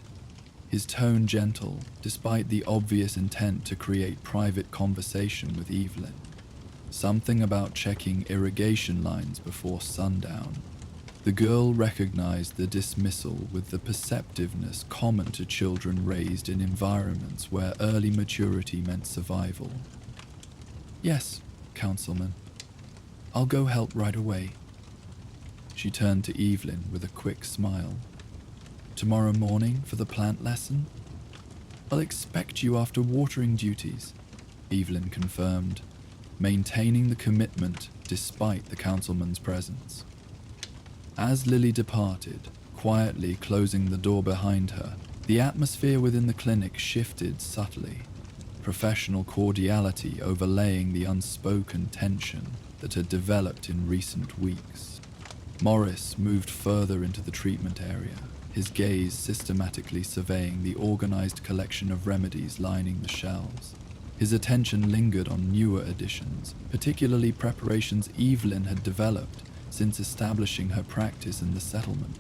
his tone gentle despite the obvious intent to create private conversation with Evelyn. Something about checking irrigation lines before sundown. The girl recognized the dismissal with the perceptiveness common to children raised in environments where early maturity meant survival. "Yes, Councilman. I'll go help right away." She turned to Evelyn with a quick smile. "Tomorrow morning for the plant lesson?" "I'll expect you after watering duties," Evelyn confirmed, maintaining the commitment despite the councilman's presence. As Lily departed, quietly closing the door behind her, the atmosphere within the clinic shifted subtly, professional cordiality overlaying the unspoken tension that had developed in recent weeks. Morris moved further into the treatment area, his gaze systematically surveying the organized collection of remedies lining the shelves. His attention lingered on newer additions, particularly preparations Evelyn had developed since establishing her practice in the settlement.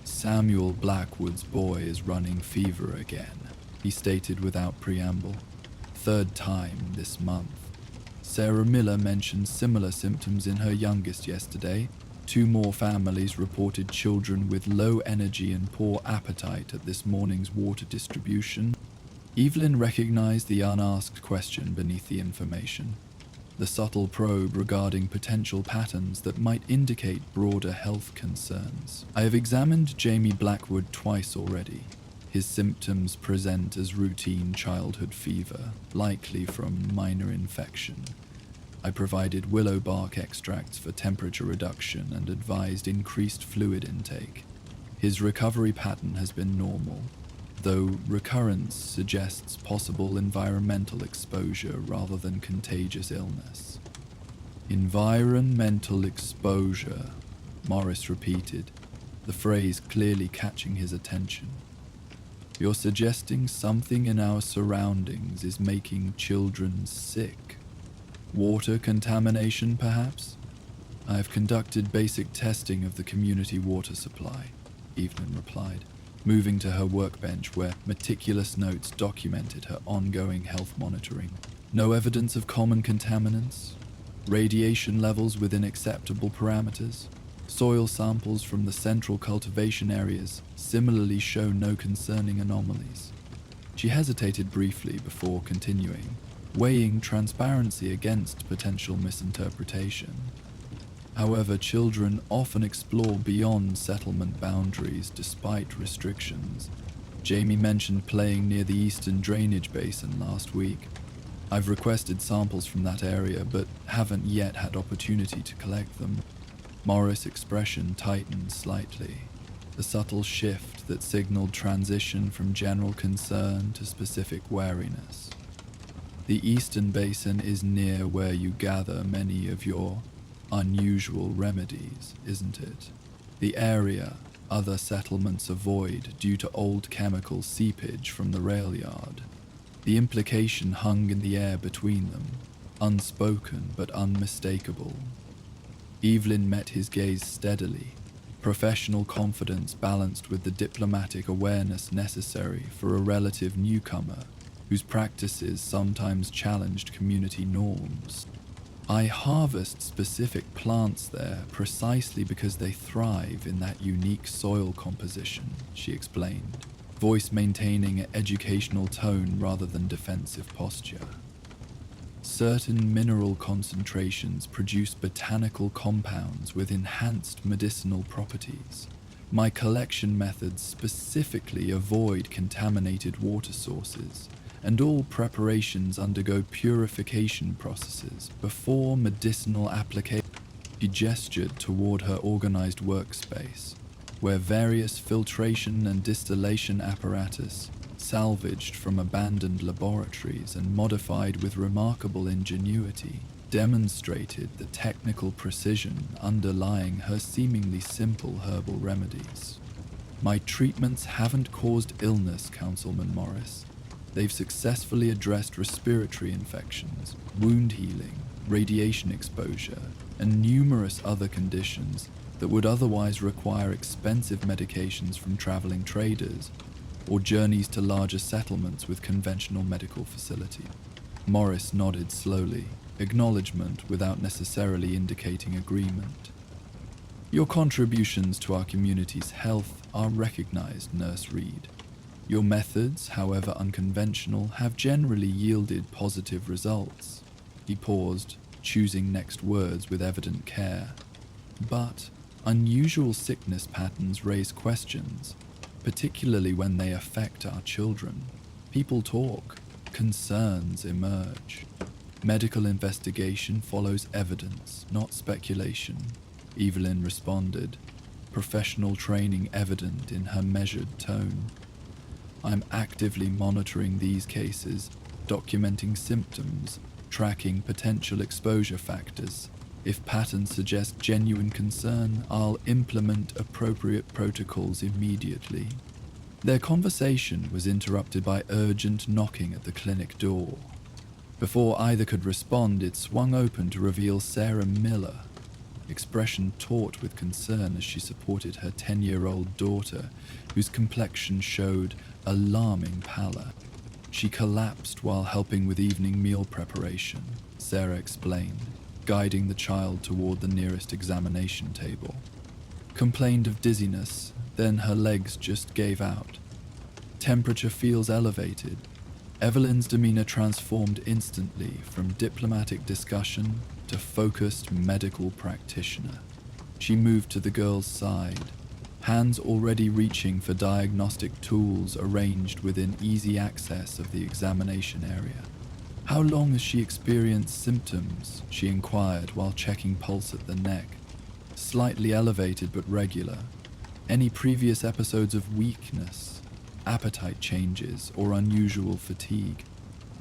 "Samuel Blackwood's boy is running fever again," he stated without preamble. "Third time this month. Sarah Miller mentioned similar symptoms in her youngest yesterday. 2 more families reported children with low energy and poor appetite at this morning's water distribution." Evelyn recognized the unasked question beneath the information, the subtle probe regarding potential patterns that might indicate broader health concerns. "I have examined Jamie Blackwood twice already. His symptoms present as routine childhood fever, likely from minor infection. I provided willow bark extracts for temperature reduction and advised increased fluid intake. His recovery pattern has been normal, though recurrence suggests possible environmental exposure rather than contagious illness." "Environmental exposure," Morris repeated, the phrase clearly catching his attention. "You're suggesting something in our surroundings is making children sick. Water contamination, perhaps? I have conducted basic testing of the community water supply," Evelyn replied, moving to her workbench where meticulous notes documented her ongoing health monitoring. "No evidence of common contaminants. Radiation levels within acceptable parameters. Soil samples from the central cultivation areas similarly show no concerning anomalies." She hesitated briefly before continuing, weighing transparency against potential misinterpretation. "However, children often explore beyond settlement boundaries despite restrictions. Jamie mentioned playing near the eastern drainage basin last week. I've requested samples from that area, but haven't yet had opportunity to collect them." Morris' expression tightened slightly, a subtle shift that signaled transition from general concern to specific wariness. "The eastern basin is near where you gather many of your unusual remedies, isn't it? The area other settlements avoid due to old chemical seepage from the rail yard." The implication hung in the air between them, unspoken but unmistakable. Evelyn met his gaze steadily, professional confidence balanced with the diplomatic awareness necessary for a relative newcomer whose practices sometimes challenged community norms. I harvest specific plants there precisely because they thrive in that unique soil composition, she explained, voice maintaining an educational tone rather than defensive posture. Certain mineral concentrations produce botanical compounds with enhanced medicinal properties. My collection methods specifically avoid contaminated water sources, and all preparations undergo purification processes before medicinal application. She gestured toward her organized workspace, where various filtration and distillation apparatus, salvaged from abandoned laboratories and modified with remarkable ingenuity, demonstrated the technical precision underlying her seemingly simple herbal remedies. My treatments haven't caused illness, Councilman Morris. They've successfully addressed respiratory infections, wound healing, radiation exposure, and numerous other conditions that would otherwise require expensive medications from traveling traders or journeys to larger settlements with conventional medical facilities. Morris nodded slowly, acknowledgement without necessarily indicating agreement. Your contributions to our community's health are recognized, Nurse Reed. Your methods, however unconventional, have generally yielded positive results. He paused, choosing next words with evident care. But unusual sickness patterns raise questions, particularly when they affect our children. People talk, concerns emerge. Medical investigation follows evidence, not speculation, Evelyn responded, professional training evident in her measured tone. I'm actively monitoring these cases, documenting symptoms, tracking potential exposure factors. If patterns suggest genuine concern, I'll implement appropriate protocols immediately. Their conversation was interrupted by urgent knocking at the clinic door. Before either could respond, it swung open to reveal Sarah Miller, expression taut with concern as she supported her 10-year-old daughter, whose complexion showed alarming pallor. She collapsed while helping with evening meal preparation, Sarah explained, guiding the child toward the nearest examination table. Complained of dizziness, then her legs just gave out. Temperature feels elevated. Evelyn's demeanor transformed instantly from diplomatic discussion to focused medical practitioner. She moved to the girl's side, hands already reaching for diagnostic tools arranged within easy access of the examination area. How long has she experienced symptoms? She inquired while checking pulse at the neck. Slightly elevated but regular. Any previous episodes of weakness, appetite changes, or unusual fatigue?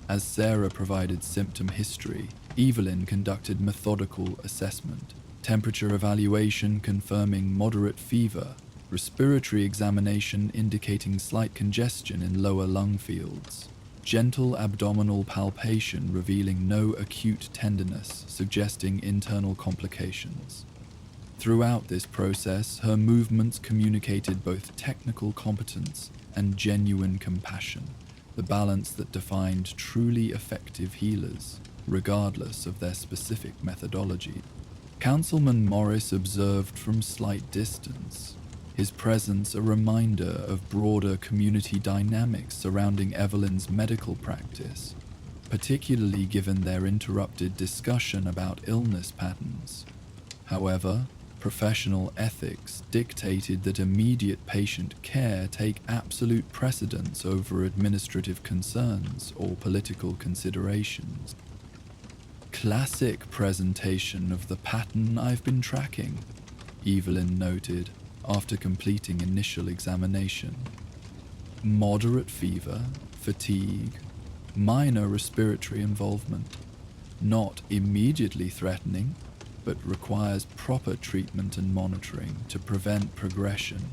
As Sarah provided symptom history, Evelyn conducted methodical assessment. Temperature evaluation confirming moderate fever, respiratory examination indicating slight congestion in lower lung fields. Gentle abdominal palpation revealing no acute tenderness, suggesting internal complications. Throughout this process, her movements communicated both technical competence and genuine compassion, the balance that defined truly effective healers, regardless of their specific methodology. Councilman Morris observed from slight distance, his presence a reminder of broader community dynamics surrounding Evelyn's medical practice, particularly given their interrupted discussion about illness patterns. However, professional ethics dictated that immediate patient care take absolute precedence over administrative concerns or political considerations. Classic presentation of the pattern I've been tracking, Evelyn noted after completing initial examination. Moderate fever, fatigue, minor respiratory involvement, not immediately threatening, but requires proper treatment and monitoring to prevent progression.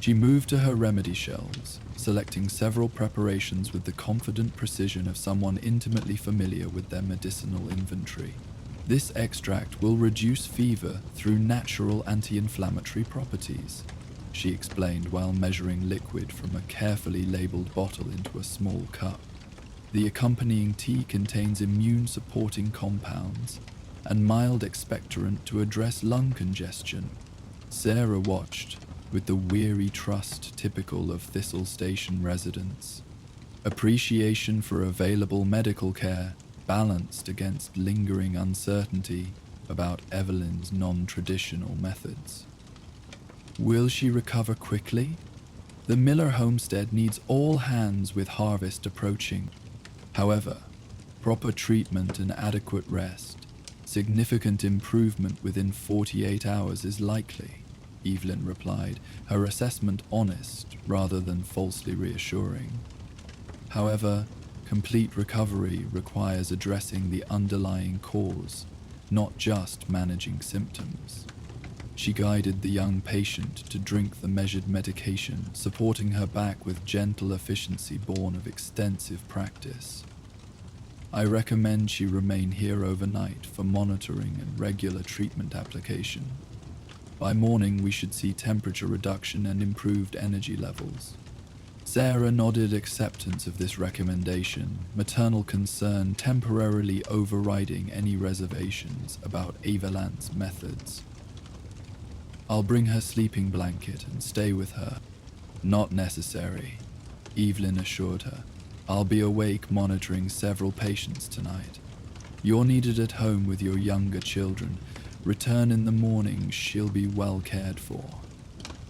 She moved to her remedy shelves, selecting several preparations with the confident precision of someone intimately familiar with their medicinal inventory. This extract will reduce fever through natural anti-inflammatory properties, she explained while measuring liquid from a carefully labeled bottle into a small cup. The accompanying tea contains immune-supporting compounds, and mild expectorant to address lung congestion. Sarah watched, with the weary trust typical of Thistle Station residents. Appreciation for available medical care balanced against lingering uncertainty about Evelyn's non-traditional methods. Will she recover quickly? The Miller homestead needs all hands with harvest approaching. However, proper treatment and adequate rest, significant improvement within 48 hours is likely, Evelyn replied, her assessment honest rather than falsely reassuring. However, complete recovery requires addressing the underlying cause, not just managing symptoms. She guided the young patient to drink the measured medication, supporting her back with gentle efficiency born of extensive practice. I recommend she remain here overnight for monitoring and regular treatment application. By morning, we should see temperature reduction and improved energy levels. Sarah nodded acceptance of this recommendation, maternal concern temporarily overriding any reservations about Avalanche's methods. I'll bring her sleeping blanket and stay with her. Not necessary, Evelyn assured her. I'll be awake monitoring several patients tonight. You're needed at home with your younger children. Return in the morning, she'll be well cared for.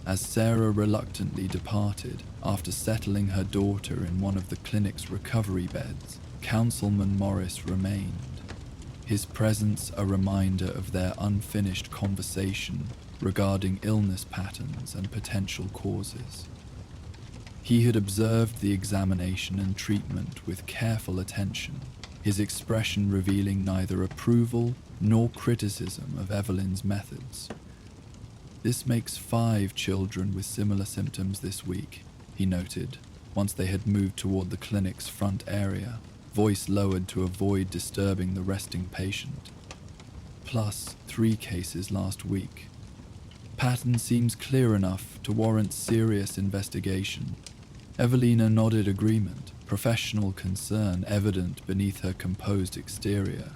As Sarah reluctantly departed, after settling her daughter in one of the clinic's recovery beds, Councilman Morris remained, his presence a reminder of their unfinished conversation regarding illness patterns and potential causes. He had observed the examination and treatment with careful attention, his expression revealing neither approval nor criticism of Evelyn's methods. This makes 5 children with similar symptoms this week, he noted, once they had moved toward the clinic's front area, voice lowered to avoid disturbing the resting patient. Plus 3 cases last week. Pattern seems clear enough to warrant serious investigation. Evelina nodded agreement, professional concern evident beneath her composed exterior.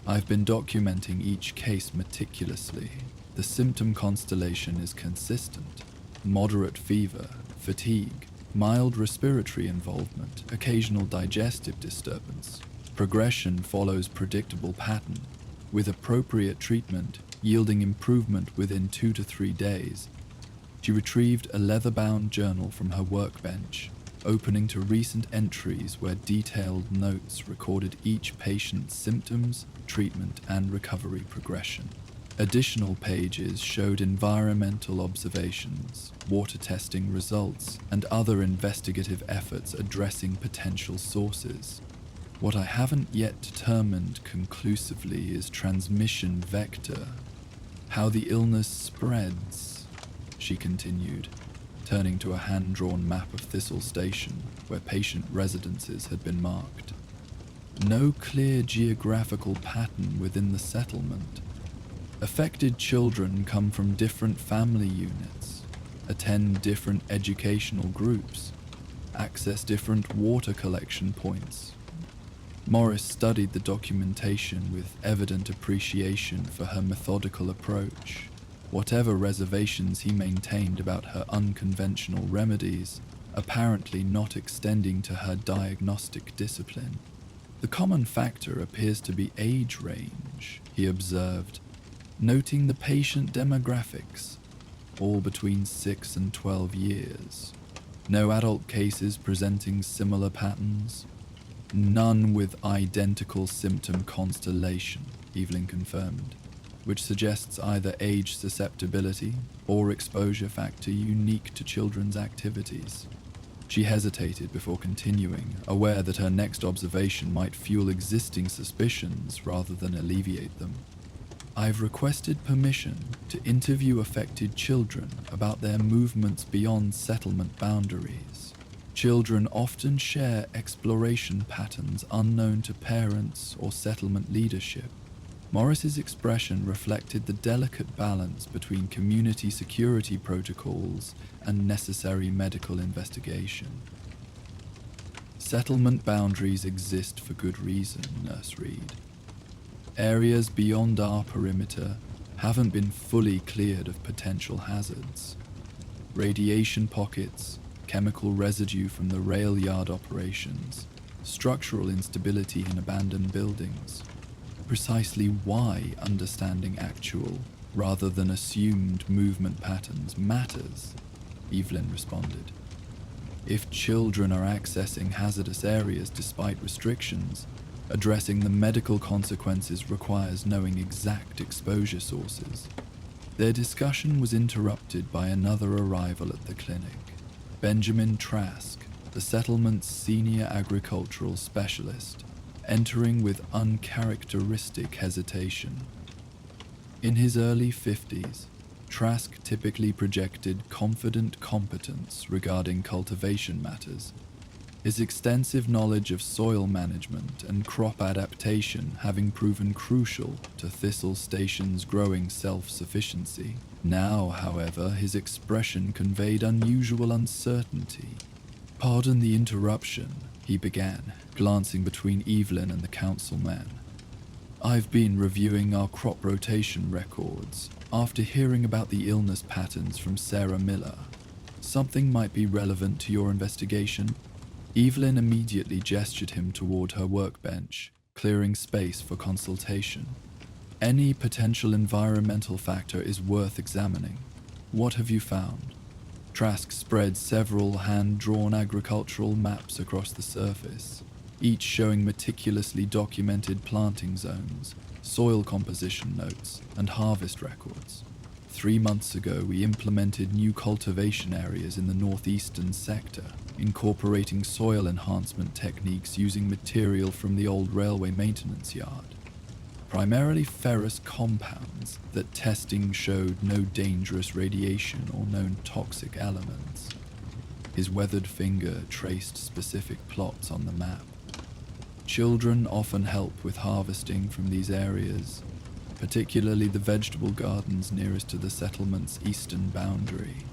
I've been documenting each case meticulously. The symptom constellation is consistent. Moderate fever, fatigue, mild respiratory involvement, occasional digestive disturbance. Progression follows predictable pattern, with appropriate treatment yielding improvement within 2 to 3 days. She retrieved a leather-bound journal from her workbench, opening to recent entries where detailed notes recorded each patient's symptoms, treatment, and recovery progression. Additional pages showed environmental observations, water testing results, and other investigative efforts addressing potential sources. What I haven't yet determined conclusively is transmission vector, how the illness spreads, she continued, turning to a hand-drawn map of Thistle Station, where patient residences had been marked. No clear geographical pattern within the settlement. Affected children come from different family units, attend different educational groups, access different water collection points. Morris studied the documentation with evident appreciation for her methodical approach. Whatever reservations he maintained about her unconventional remedies, apparently not extending to her diagnostic discipline. The common factor appears to be age range, he observed, noting the patient demographics, all between 6 and 12 years. No adult cases presenting similar patterns. None with identical symptom constellation, Evelyn confirmed, which suggests either age susceptibility or exposure factor unique to children's activities. She hesitated before continuing, aware that her next observation might fuel existing suspicions rather than alleviate them. I've requested permission to interview affected children about their movements beyond settlement boundaries. Children often share exploration patterns unknown to parents or settlement leadership. Morris's expression reflected the delicate balance between community security protocols and necessary medical investigation. Settlement boundaries exist for good reason, Nurse Reed. Areas beyond our perimeter haven't been fully cleared of potential hazards. Radiation pockets, chemical residue from the rail yard operations, structural instability in abandoned buildings. Precisely why understanding actual, rather than assumed movement patterns matters, Evelyn responded. If children are accessing hazardous areas despite restrictions, addressing the medical consequences requires knowing exact exposure sources. Their discussion was interrupted by another arrival at the clinic. Benjamin Trask, the settlement's senior agricultural specialist, entering with uncharacteristic hesitation. In his early 50s, Trask typically projected confident competence regarding cultivation matters, his extensive knowledge of soil management and crop adaptation having proven crucial to Thistle Station's growing self-sufficiency. Now, however, his expression conveyed unusual uncertainty. "Pardon the interruption," he began, glancing between Evelyn and the councilman. "I've been reviewing our crop rotation records after hearing about the illness patterns from Sarah Miller. Something might be relevant to your investigation." Evelyn immediately gestured him toward her workbench, clearing space for consultation. "Any potential environmental factor is worth examining. What have you found?" Trask spread several hand-drawn agricultural maps across the surface, each showing meticulously documented planting zones, soil composition notes, and harvest records. 3 months ago, we implemented new cultivation areas in the northeastern sector, incorporating soil enhancement techniques using material from the old railway maintenance yard. Primarily ferrous compounds that testing showed no dangerous radiation or known toxic elements. His weathered finger traced specific plots on the map. Children often help with harvesting from these areas, particularly the vegetable gardens nearest to the settlement's eastern boundary.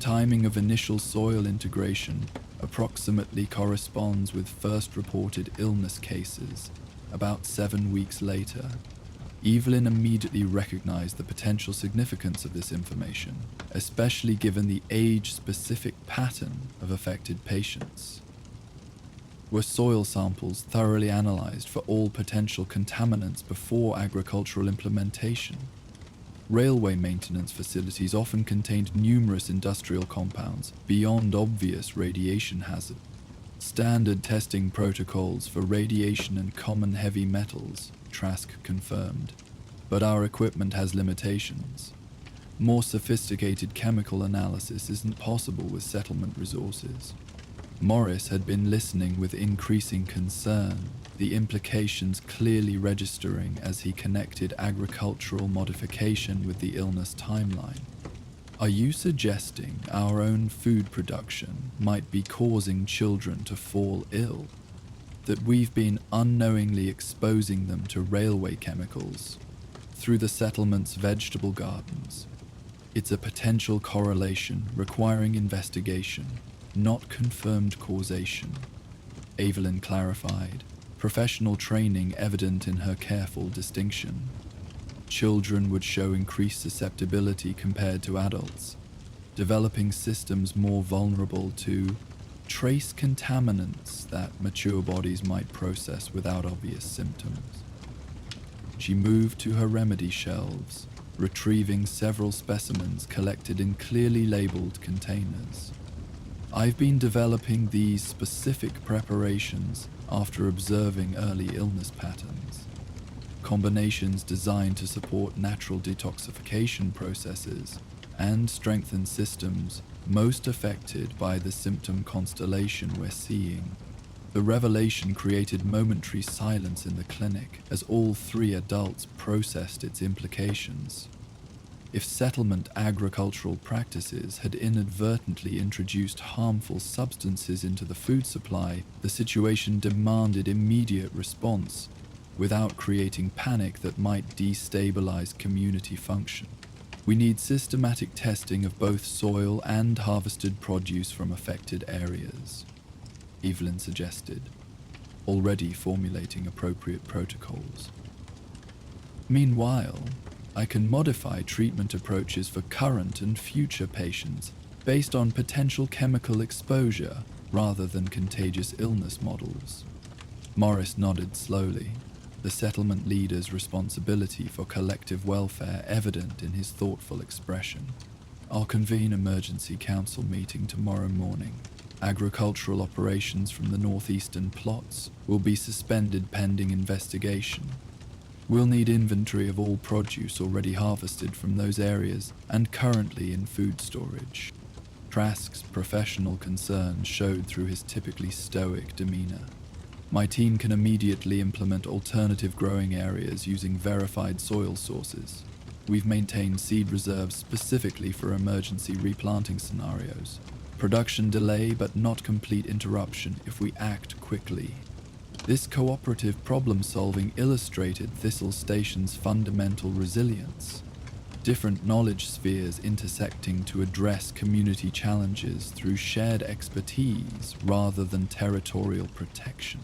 Timing of initial soil integration approximately corresponds with first reported illness cases, about 7 weeks later. Evelyn immediately recognized the potential significance of this information, especially given the age-specific pattern of affected patients. Were soil samples thoroughly analyzed for all potential contaminants before agricultural implementation? Railway maintenance facilities often contained numerous industrial compounds beyond obvious radiation hazard. Standard testing protocols for radiation and common heavy metals, Trask confirmed, but our equipment has limitations. More sophisticated chemical analysis isn't possible with settlement resources. Morris had been listening with increasing concern, the implications clearly registering as he connected agricultural modification with the illness timeline. "Are you suggesting our own food production might be causing children to fall ill? That we've been unknowingly exposing them to railway chemicals through the settlement's vegetable gardens? It's a potential correlation requiring investigation, not confirmed causation," Evelyn clarified, professional training evident in her careful distinction. Children would show increased susceptibility compared to adults, developing systems more vulnerable to trace contaminants that mature bodies might process without obvious symptoms. She moved to her remedy shelves, retrieving several specimens collected in clearly labeled containers. "I've been developing these specific preparations after observing early illness patterns. Combinations designed to support natural detoxification processes and strengthen systems most affected by the symptom constellation we're seeing." The revelation created momentary silence in the clinic as all 3 adults processed its implications. If settlement agricultural practices had inadvertently introduced harmful substances into the food supply, the situation demanded immediate response, without creating panic that might destabilize community function. "We need systematic testing of both soil and harvested produce from affected areas," Evelyn suggested, already formulating appropriate protocols. Meanwhile, I can modify treatment approaches for current and future patients based on potential chemical exposure rather than contagious illness models. Morris nodded slowly, the settlement leader's responsibility for collective welfare evident in his thoughtful expression. I'll convene emergency council meeting tomorrow morning. Agricultural operations from the northeastern plots will be suspended pending investigation. We'll need inventory of all produce already harvested from those areas and currently in food storage. Trask's professional concern showed through his typically stoic demeanor. My team can immediately implement alternative growing areas using verified soil sources. We've maintained seed reserves specifically for emergency replanting scenarios. Production delay but not complete interruption if we act quickly. This cooperative problem-solving illustrated Thistle Station's fundamental resilience. Different knowledge spheres intersecting to address community challenges through shared expertise rather than territorial protection.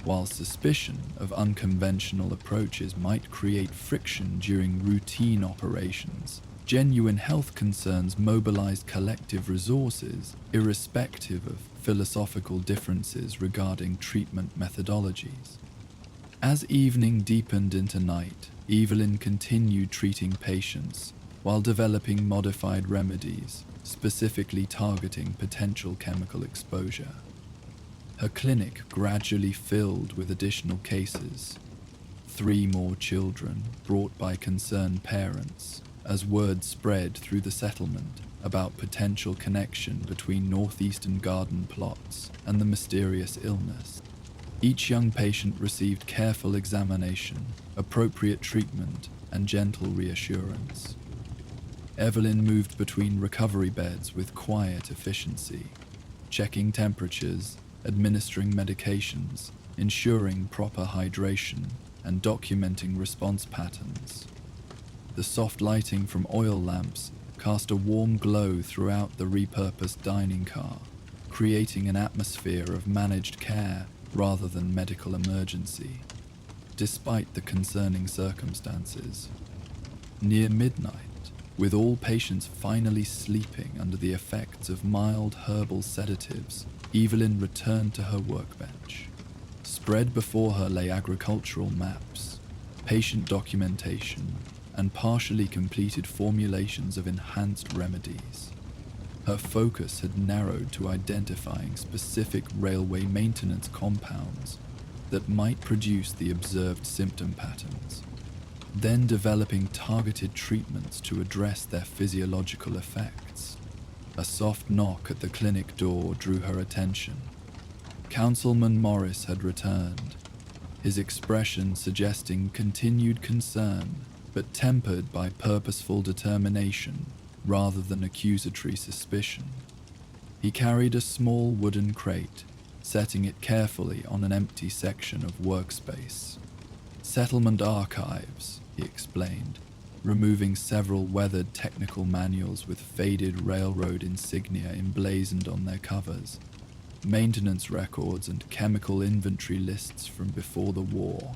While suspicion of unconventional approaches might create friction during routine operations, genuine health concerns mobilized collective resources, irrespective of philosophical differences regarding treatment methodologies. As evening deepened into night, Evelyn continued treating patients while developing modified remedies, specifically targeting potential chemical exposure. Her clinic gradually filled with additional cases. 3 more children brought by concerned parents, as word spread through the settlement about potential connection between northeastern garden plots and the mysterious illness. Each young patient received careful examination, appropriate treatment, and gentle reassurance. Evelyn moved between recovery beds with quiet efficiency, checking temperatures, administering medications, ensuring proper hydration, and documenting response patterns. The soft lighting from oil lamps cast a warm glow throughout the repurposed dining car, creating an atmosphere of managed care rather than medical emergency, despite the concerning circumstances. Near midnight, with all patients finally sleeping under the effects of mild herbal sedatives, Evelyn returned to her workbench. Spread before her lay agricultural maps, patient documentation, and partially completed formulations of enhanced remedies. Her focus had narrowed to identifying specific railway maintenance compounds that might produce the observed symptom patterns, then developing targeted treatments to address their physiological effects. A soft knock at the clinic door drew her attention. Councilman Morris had returned, his expression suggesting continued concern, but tempered by purposeful determination rather than accusatory suspicion. He carried a small wooden crate, setting it carefully on an empty section of workspace. Settlement archives, he explained, removing several weathered technical manuals with faded railroad insignia emblazoned on their covers, maintenance records and chemical inventory lists from before the war.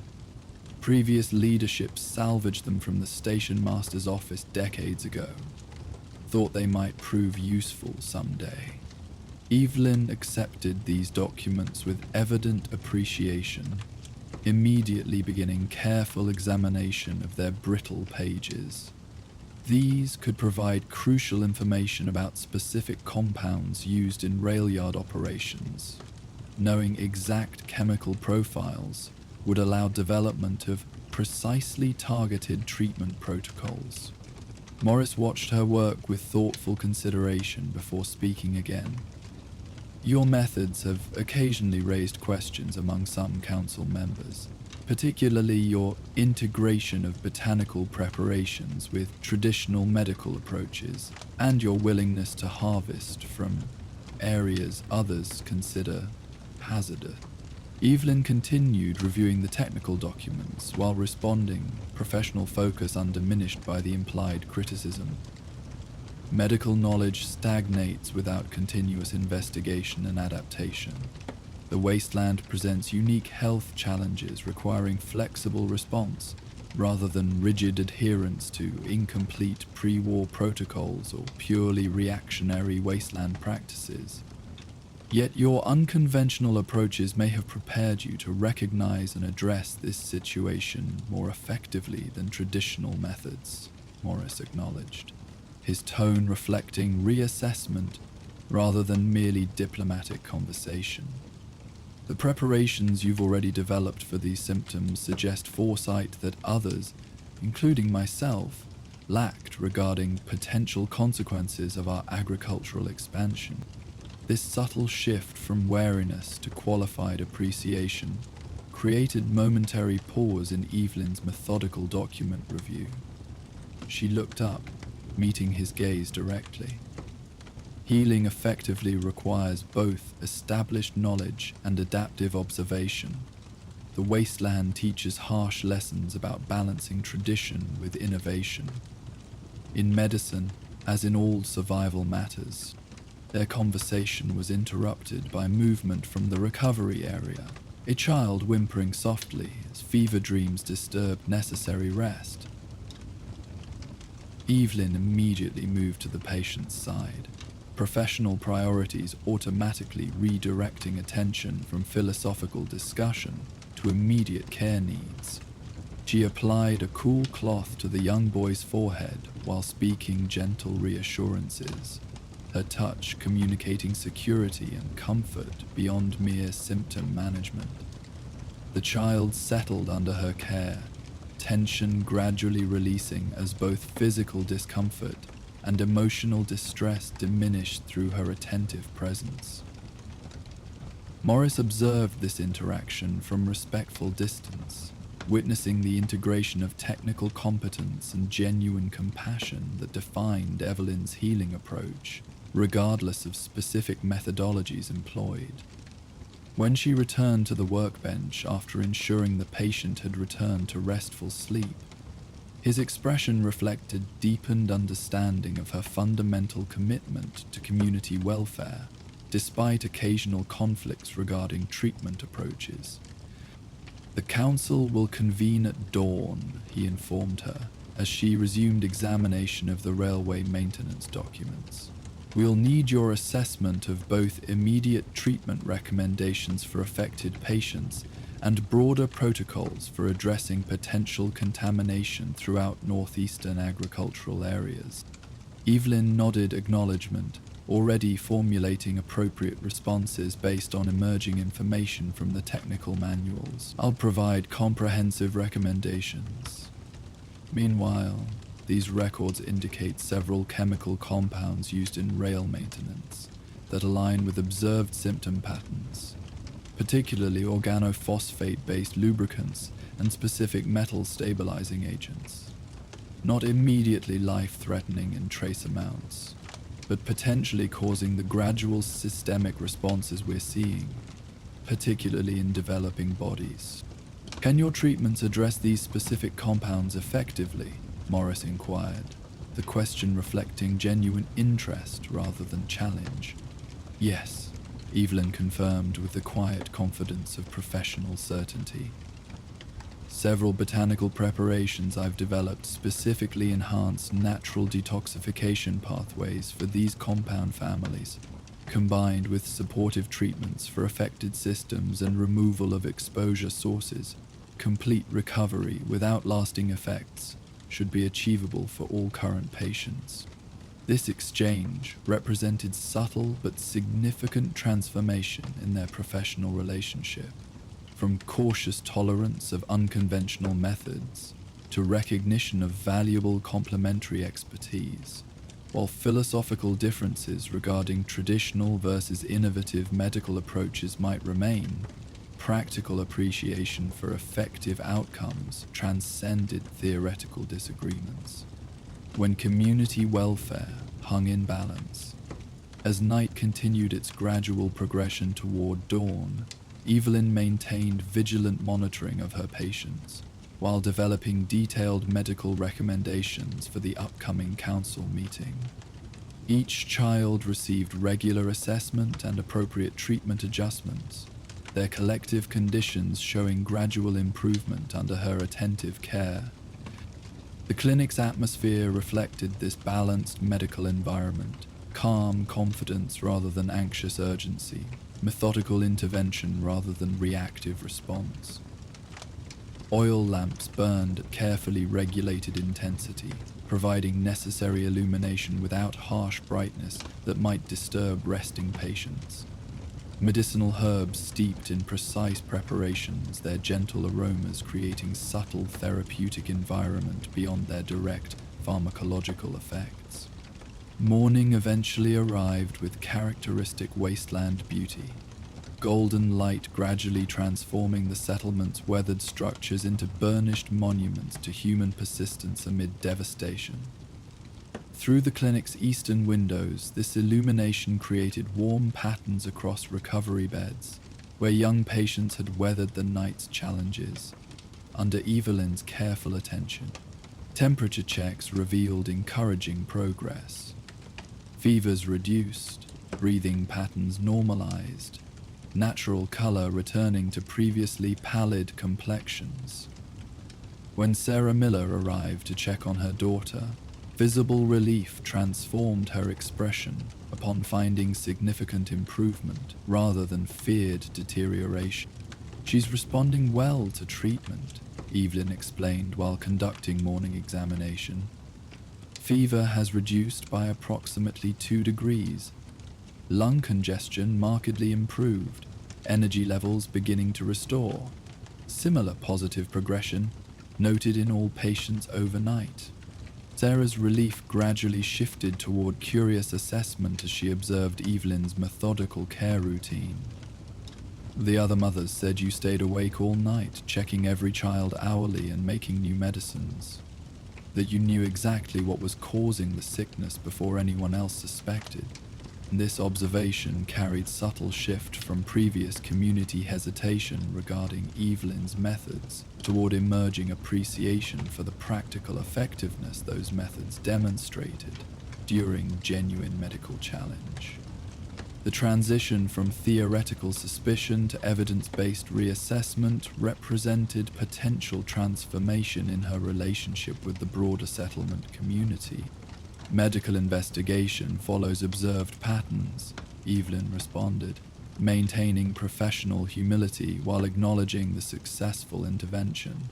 Previous leadership salvaged them from the station master's office decades ago, thought they might prove useful someday. Evelyn accepted these documents with evident appreciation, immediately beginning careful examination of their brittle pages. These could provide crucial information about specific compounds used in rail yard operations. Knowing exact chemical profiles would allow development of precisely targeted treatment protocols. Morris watched her work with thoughtful consideration before speaking again. Your methods have occasionally raised questions among some council members, particularly your integration of botanical preparations with traditional medical approaches and your willingness to harvest from areas others consider hazardous. Evelyn continued reviewing the technical documents while responding, professional focus undiminished by the implied criticism. Medical knowledge stagnates without continuous investigation and adaptation. The Wasteland presents unique health challenges requiring flexible response, rather than rigid adherence to incomplete pre-war protocols or purely reactionary wasteland practices. Yet your unconventional approaches may have prepared you to recognize and address this situation more effectively than traditional methods, Morris acknowledged, his tone reflecting reassessment rather than merely diplomatic conversation. The preparations you've already developed for these symptoms suggest foresight that others, including myself, lacked regarding potential consequences of our agricultural expansion. This subtle shift from wariness to qualified appreciation created momentary pause in Evelyn's methodical document review. She looked up, meeting his gaze directly. Healing effectively requires both established knowledge and adaptive observation. The wasteland teaches harsh lessons about balancing tradition with innovation. In medicine, as in all survival matters, their conversation was interrupted by movement from the recovery area, a child whimpering softly as fever dreams disturbed necessary rest. Evelyn immediately moved to the patient's side, professional priorities automatically redirecting attention from philosophical discussion to immediate care needs. She applied a cool cloth to the young boy's forehead while speaking gentle reassurances, her touch communicating security and comfort beyond mere symptom management. The child settled under her care, tension gradually releasing as both physical discomfort and emotional distress diminished through her attentive presence. Morris observed this interaction from respectful distance, witnessing the integration of technical competence and genuine compassion that defined Evelyn's healing approach, regardless of specific methodologies employed. When she returned to the workbench after ensuring the patient had returned to restful sleep, his expression reflected deepened understanding of her fundamental commitment to community welfare, despite occasional conflicts regarding treatment approaches. "The council will convene at dawn," he informed her, as she resumed examination of the railway maintenance documents. "We'll need your assessment of both immediate treatment recommendations for affected patients and broader protocols for addressing potential contamination throughout northeastern agricultural areas." Evelyn nodded acknowledgement, already formulating appropriate responses based on emerging information from the technical manuals. "I'll provide comprehensive recommendations." Meanwhile, these records indicate several chemical compounds used in rail maintenance that align with observed symptom patterns, particularly organophosphate-based lubricants and specific metal stabilizing agents. Not immediately life-threatening in trace amounts, but potentially causing the gradual systemic responses we're seeing, particularly in developing bodies. "Can your treatments address these specific compounds effectively?" Morris inquired, the question reflecting genuine interest rather than challenge. "Yes," Evelyn confirmed with the quiet confidence of professional certainty. "Several botanical preparations I've developed specifically enhance natural detoxification pathways for these compound families, combined with supportive treatments for affected systems and removal of exposure sources. Complete recovery without lasting effects should be achievable for all current patients." This exchange represented subtle but significant transformation in their professional relationship, from cautious tolerance of unconventional methods to recognition of valuable complementary expertise. While philosophical differences regarding traditional versus innovative medical approaches might remain, practical appreciation for effective outcomes transcended theoretical disagreements. When community welfare hung in balance, as night continued its gradual progression toward dawn, Evelyn maintained vigilant monitoring of her patients, while developing detailed medical recommendations for the upcoming council meeting. Each child received regular assessment and appropriate treatment adjustments, their collective conditions showing gradual improvement under her attentive care. The clinic's atmosphere reflected this balanced medical environment, calm confidence rather than anxious urgency, methodical intervention rather than reactive response. Oil lamps burned at carefully regulated intensity, providing necessary illumination without harsh brightness that might disturb resting patients. Medicinal herbs steeped in precise preparations, their gentle aromas creating subtle therapeutic environment beyond their direct pharmacological effects. Morning eventually arrived with characteristic wasteland beauty. Golden light gradually transforming the settlement's weathered structures into burnished monuments to human persistence amid devastation. Through the clinic's eastern windows, this illumination created warm patterns across recovery beds, where young patients had weathered the night's challenges. Under Evelyn's careful attention, temperature checks revealed encouraging progress. Fevers reduced, breathing patterns normalized, natural color returning to previously pallid complexions. When Sarah Miller arrived to check on her daughter, visible relief transformed her expression upon finding significant improvement rather than feared deterioration. "She's responding well to treatment," Evelyn explained while conducting morning examination. "Fever has reduced by approximately 2 degrees. Lung congestion markedly improved, energy levels beginning to restore. Similar positive progression noted in all patients overnight." Sarah's relief gradually shifted toward curious assessment as she observed Evelyn's methodical care routine. "The other mothers said you stayed awake all night, checking every child hourly and making new medicines. That you knew exactly what was causing the sickness before anyone else suspected." This observation carried subtle shift from previous community hesitation regarding Evelyn's methods toward emerging appreciation for the practical effectiveness those methods demonstrated during genuine medical challenge. The transition from theoretical suspicion to evidence-based reassessment represented potential transformation in her relationship with the broader settlement community. "Medical investigation follows observed patterns," Evelyn responded, maintaining professional humility while acknowledging the successful intervention.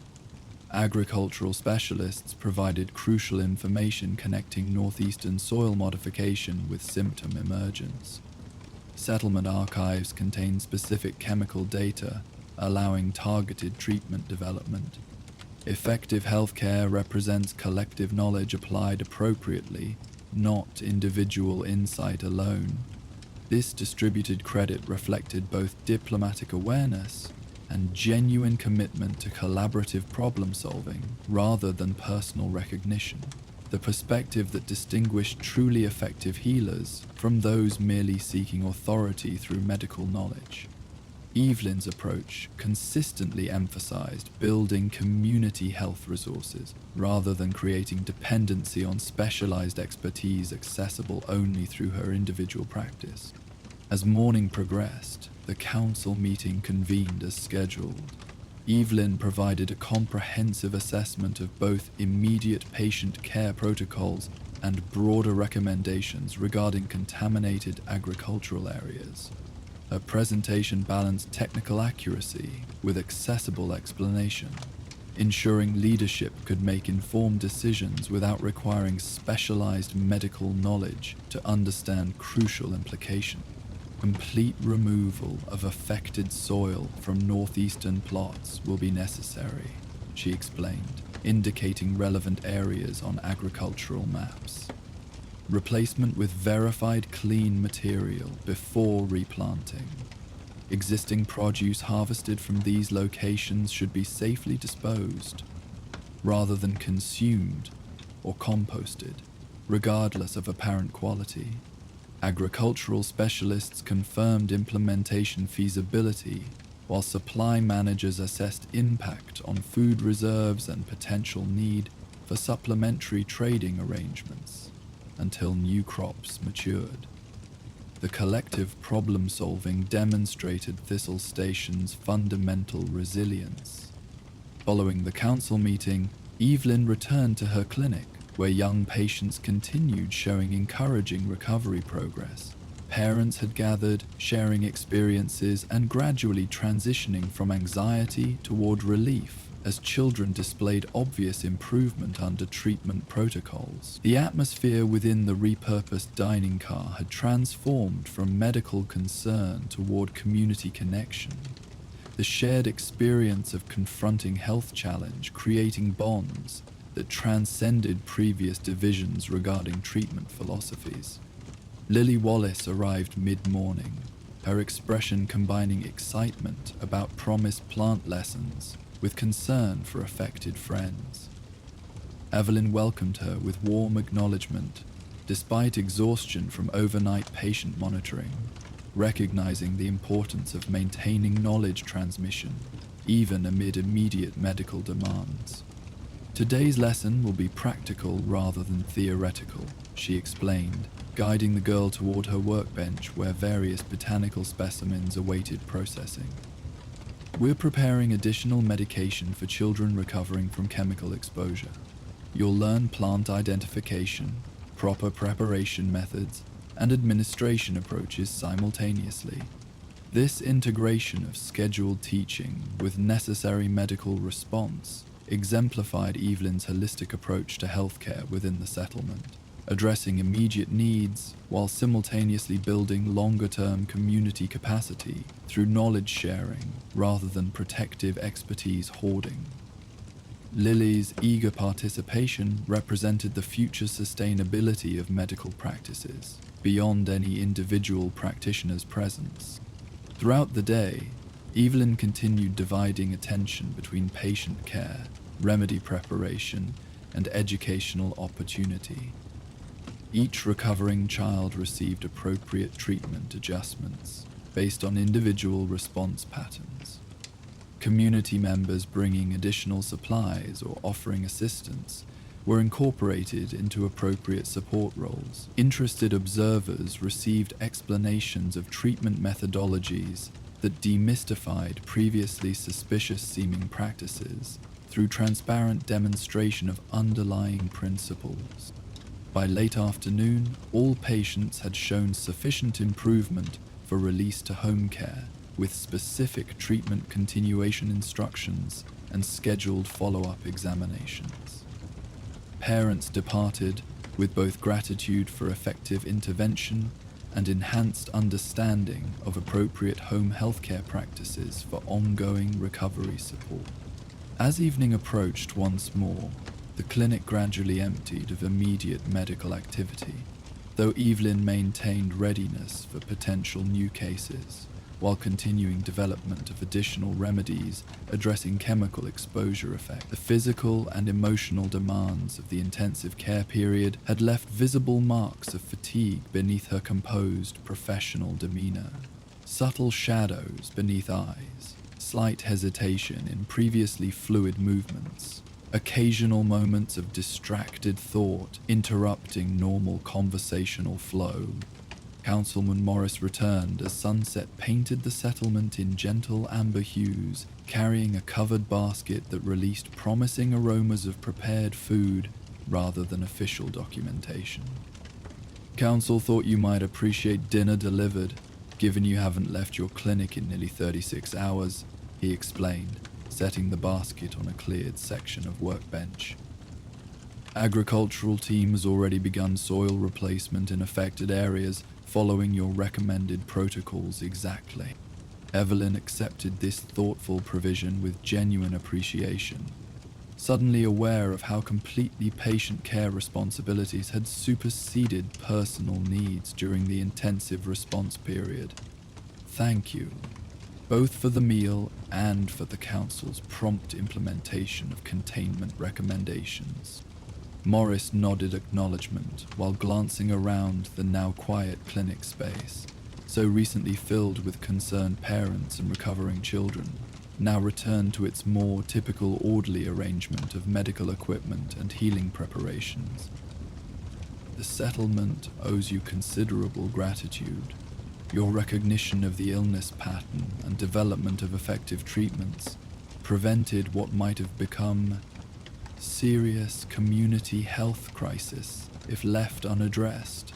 Agricultural specialists provided crucial information connecting northeastern soil modification with symptom emergence. Settlement archives contain specific chemical data, allowing targeted treatment development. Effective healthcare represents collective knowledge applied appropriately, not individual insight alone. This distributed credit reflected both diplomatic awareness and genuine commitment to collaborative problem solving rather than personal recognition, the perspective that distinguished truly effective healers from those merely seeking authority through medical knowledge. Evelyn's approach consistently emphasized building community health resources rather than creating dependency on specialized expertise accessible only through her individual practice. As morning progressed, the council meeting convened as scheduled. Evelyn provided a comprehensive assessment of both immediate patient care protocols and broader recommendations regarding contaminated agricultural areas. Her presentation balanced technical accuracy with accessible explanation, ensuring leadership could make informed decisions without requiring specialized medical knowledge to understand crucial implications. Complete removal of affected soil from northeastern plots will be necessary, she explained, indicating relevant areas on agricultural maps. Replacement with verified clean material before replanting. Existing produce harvested from these locations should be safely disposed, rather than consumed or composted, regardless of apparent quality. Agricultural specialists confirmed implementation feasibility, while supply managers assessed impact on food reserves and potential need for supplementary trading arrangements until new crops matured. The collective problem-solving demonstrated Thistle Station's fundamental resilience. Following the council meeting, Evelyn returned to her clinic, where young patients continued showing encouraging recovery progress. Parents had gathered, sharing experiences and gradually transitioning from anxiety toward relief as children displayed obvious improvement under treatment protocols. The atmosphere within the repurposed dining car had transformed from medical concern toward community connection. The shared experience of confronting health challenge, creating bonds that transcended previous divisions regarding treatment philosophies. Lily Wallace arrived mid-morning, her expression combining excitement about promised plant lessons with concern for affected friends. Evelyn welcomed her with warm acknowledgement, despite exhaustion from overnight patient monitoring, recognizing the importance of maintaining knowledge transmission, even amid immediate medical demands. Today's lesson will be practical rather than theoretical, she explained, guiding the girl toward her workbench where various botanical specimens awaited processing. We're preparing additional medication for children recovering from chemical exposure. You'll learn plant identification, proper preparation methods, and administration approaches simultaneously. This integration of scheduled teaching with necessary medical response exemplified Evelyn's holistic approach to healthcare within the settlement, addressing immediate needs while simultaneously building longer-term community capacity through knowledge sharing rather than protective expertise hoarding. Lily's eager participation represented the future sustainability of medical practices, beyond any individual practitioner's presence. Throughout the day, Evelyn continued dividing attention between patient care, remedy preparation, and educational opportunity. Each recovering child received appropriate treatment adjustments based on individual response patterns. Community members bringing additional supplies or offering assistance were incorporated into appropriate support roles. Interested observers received explanations of treatment methodologies that demystified previously suspicious-seeming practices through transparent demonstration of underlying principles. By late afternoon, all patients had shown sufficient improvement for release to home care, with specific treatment continuation instructions and scheduled follow-up examinations. Parents departed with both gratitude for effective intervention and enhanced understanding of appropriate home healthcare practices for ongoing recovery support. As evening approached once more, the clinic gradually emptied of immediate medical activity, though Evelyn maintained readiness for potential new cases, while continuing development of additional remedies addressing chemical exposure effects. The physical and emotional demands of the intensive care period had left visible marks of fatigue beneath her composed, professional demeanor. Subtle shadows beneath eyes, slight hesitation in previously fluid movements, occasional moments of distracted thought interrupting normal conversational flow. Councilman Morris returned as sunset painted the settlement in gentle amber hues, carrying a covered basket that released promising aromas of prepared food rather than official documentation. Council thought you might appreciate dinner delivered, given you haven't left your clinic in nearly 36 hours, he explained, setting the basket on a cleared section of workbench. Agricultural team has already begun soil replacement in affected areas, following your recommended protocols exactly. Evelyn accepted this thoughtful provision with genuine appreciation, suddenly aware of how completely patient care responsibilities had superseded personal needs during the intensive response period. Thank you, both for the meal and for the Council's prompt implementation of containment recommendations. Morris nodded acknowledgement while glancing around the now quiet clinic space, so recently filled with concerned parents and recovering children, now returned to its more typical orderly arrangement of medical equipment and healing preparations. The settlement owes you considerable gratitude. Your recognition of the illness pattern and development of effective treatments prevented what might have become serious community health crisis if left unaddressed.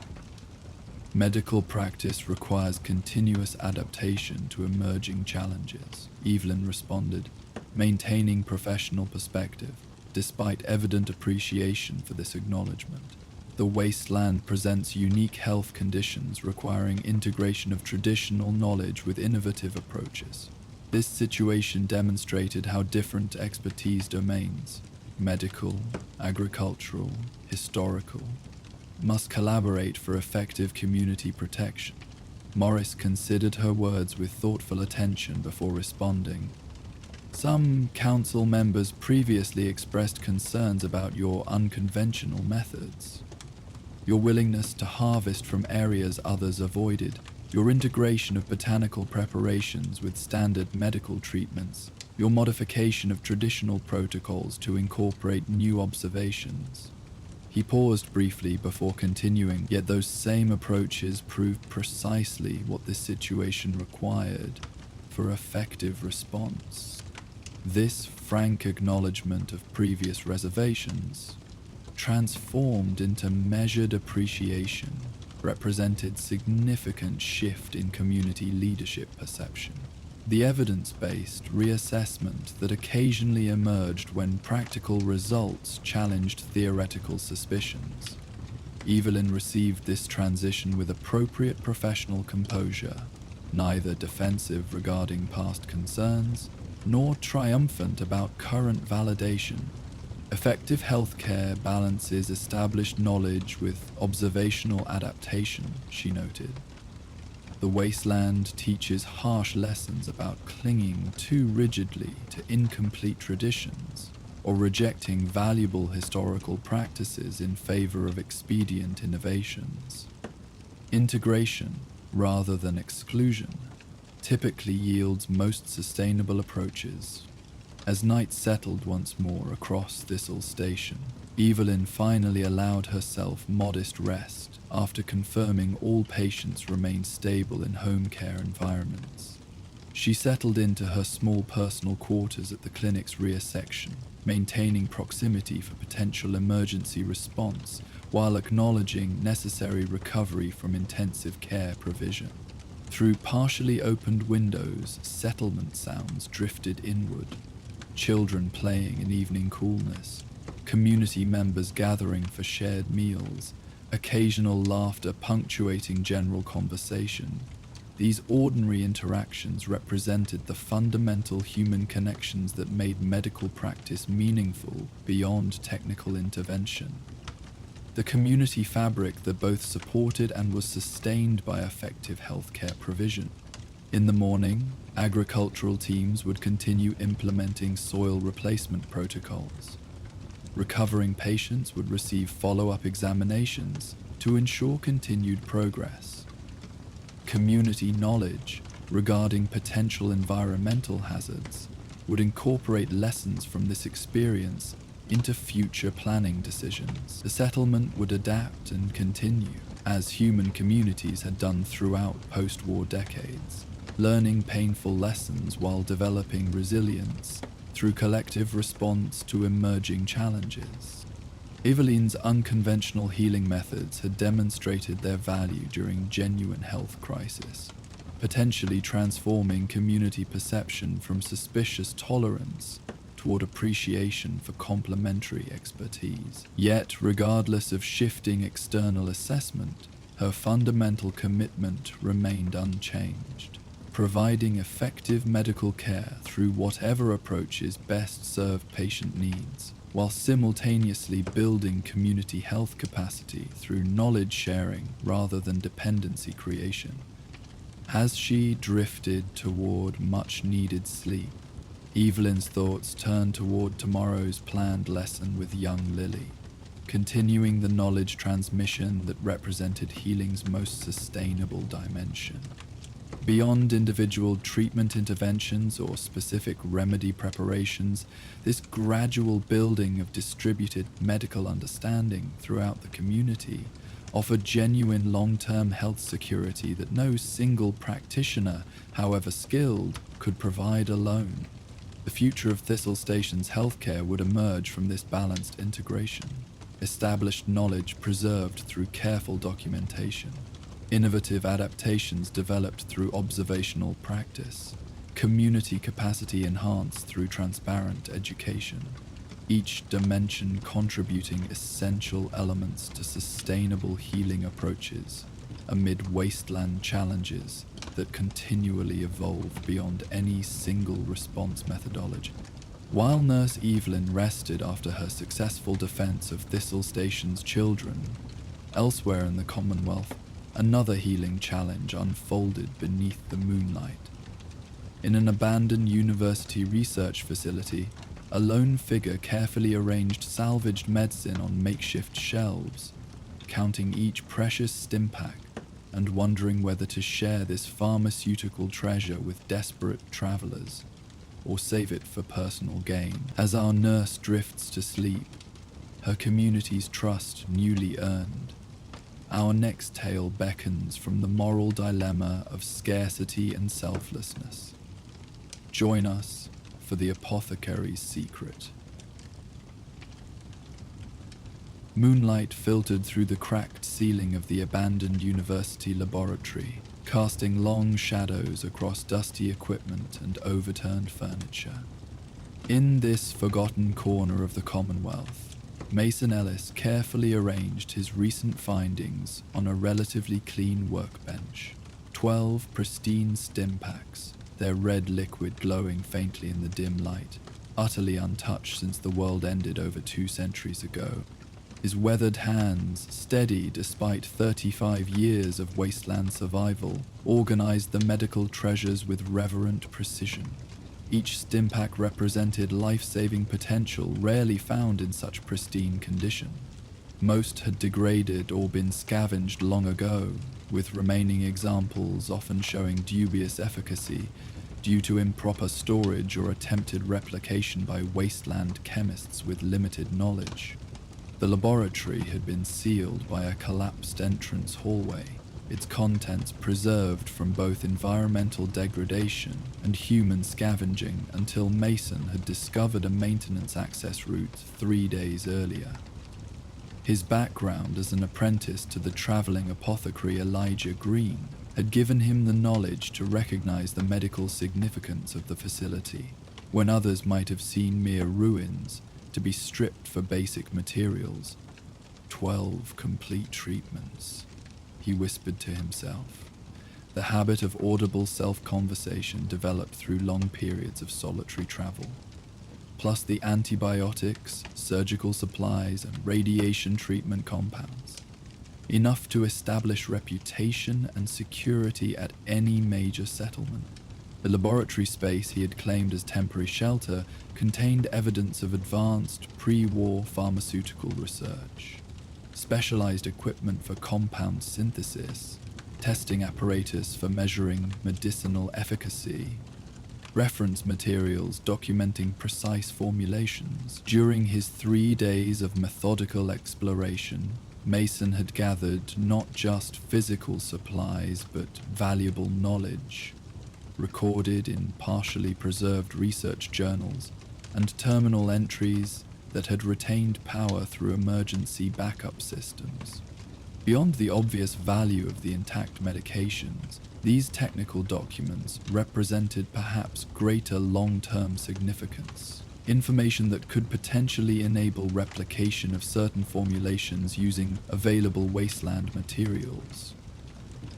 Medical practice requires continuous adaptation to emerging challenges, Evelyn responded, maintaining professional perspective, despite evident appreciation for this acknowledgement. The Wasteland presents unique health conditions requiring integration of traditional knowledge with innovative approaches. This situation demonstrated how different expertise domains, medical, agricultural, historical, must collaborate for effective community protection. Morris considered her words with thoughtful attention before responding. Some council members previously expressed concerns about your unconventional methods, your willingness to harvest from areas others avoided, your integration of botanical preparations with standard medical treatments, your modification of traditional protocols to incorporate new observations. He paused briefly before continuing, yet those same approaches proved precisely what this situation required for effective response. This frank acknowledgement of previous reservations, transformed into measured appreciation, represented significant shift in community leadership perception. The evidence-based reassessment that occasionally emerged when practical results challenged theoretical suspicions. Evelyn received this transition with appropriate professional composure, neither defensive regarding past concerns, nor triumphant about current validation. Effective healthcare balances established knowledge with observational adaptation, she noted. The Wasteland teaches harsh lessons about clinging too rigidly to incomplete traditions or rejecting valuable historical practices in favor of expedient innovations. Integration, rather than exclusion, typically yields most sustainable approaches. As night settled once more across Thistle Station, Evelyn finally allowed herself modest rest after confirming all patients remained stable in home care environments. She settled into her small personal quarters at the clinic's rear section, maintaining proximity for potential emergency response while acknowledging necessary recovery from intensive care provision. Through partially opened windows, settlement sounds drifted inward. Children playing in evening coolness, community members gathering for shared meals, occasional laughter punctuating general conversation. These ordinary interactions represented the fundamental human connections that made medical practice meaningful beyond technical intervention. The community fabric that both supported and was sustained by effective healthcare provision. In the morning, agricultural teams would continue implementing soil replacement protocols. Recovering patients would receive follow-up examinations to ensure continued progress. Community knowledge regarding potential environmental hazards would incorporate lessons from this experience into future planning decisions. The settlement would adapt and continue, as human communities had done throughout post-war decades, learning painful lessons while developing resilience through collective response to emerging challenges. Evelyn's unconventional healing methods had demonstrated their value during genuine health crisis, potentially transforming community perception from suspicious tolerance toward appreciation for complementary expertise. Yet, regardless of shifting external assessment, her fundamental commitment remained unchanged, providing effective medical care through whatever approaches best serve patient needs, while simultaneously building community health capacity through knowledge sharing rather than dependency creation. As she drifted toward much-needed sleep, Evelyn's thoughts turned toward tomorrow's planned lesson with young Lily, continuing the knowledge transmission that represented healing's most sustainable dimension. Beyond individual treatment interventions or specific remedy preparations, this gradual building of distributed medical understanding throughout the community offered genuine long-term health security that no single practitioner, however skilled, could provide alone. The future of Thistle Station's healthcare would emerge from this balanced integration. Established knowledge preserved through careful documentation. Innovative adaptations developed through observational practice. Community capacity enhanced through transparent education. Each dimension contributing essential elements to sustainable healing approaches amid wasteland challenges that continually evolve beyond any single response methodology. While Nurse Evelyn rested after her successful defense of Thistle Station's children, elsewhere in the Commonwealth, another healing challenge unfolded beneath the moonlight. In an abandoned university research facility, a lone figure carefully arranged salvaged medicine on makeshift shelves, counting each precious stimpack and wondering whether to share this pharmaceutical treasure with desperate travelers or save it for personal gain. As our nurse drifts to sleep, her community's trust newly earned, our next tale beckons from the moral dilemma of scarcity and selflessness. Join us for the apothecary's secret. Moonlight filtered through the cracked ceiling of the abandoned university laboratory, casting long shadows across dusty equipment and overturned furniture. In this forgotten corner of the Commonwealth, Mason Ellis carefully arranged his recent findings on a relatively clean workbench. 12 pristine stimpaks, their red liquid glowing faintly in the dim light, utterly untouched since the world ended over 2 centuries ago. His weathered hands, steady despite 35 years of wasteland survival, organized the medical treasures with reverent precision. Each stimpak represented life-saving potential rarely found in such pristine condition. Most had degraded or been scavenged long ago, with remaining examples often showing dubious efficacy due to improper storage or attempted replication by wasteland chemists with limited knowledge. The laboratory had been sealed by a collapsed entrance hallway, its contents preserved from both environmental degradation and human scavenging until Mason had discovered a maintenance access route 3 days earlier. His background as an apprentice to the traveling apothecary Elijah Green had given him the knowledge to recognize the medical significance of the facility, when others might have seen mere ruins to be stripped for basic materials. 12 complete treatments, he whispered to himself. The habit of audible self-conversation developed through long periods of solitary travel, plus the antibiotics, surgical supplies, and radiation treatment compounds. Enough to establish reputation and security at any major settlement. The laboratory space he had claimed as temporary shelter contained evidence of advanced pre-war pharmaceutical research, specialized equipment for compound synthesis, testing apparatus for measuring medicinal efficacy, reference materials documenting precise formulations. During his 3 days of methodical exploration, Mason had gathered not just physical supplies but valuable knowledge, recorded in partially preserved research journals and terminal entries that had retained power through emergency backup systems. Beyond the obvious value of the intact medications, these technical documents represented perhaps greater long-term significance. Information that could potentially enable replication of certain formulations using available wasteland materials.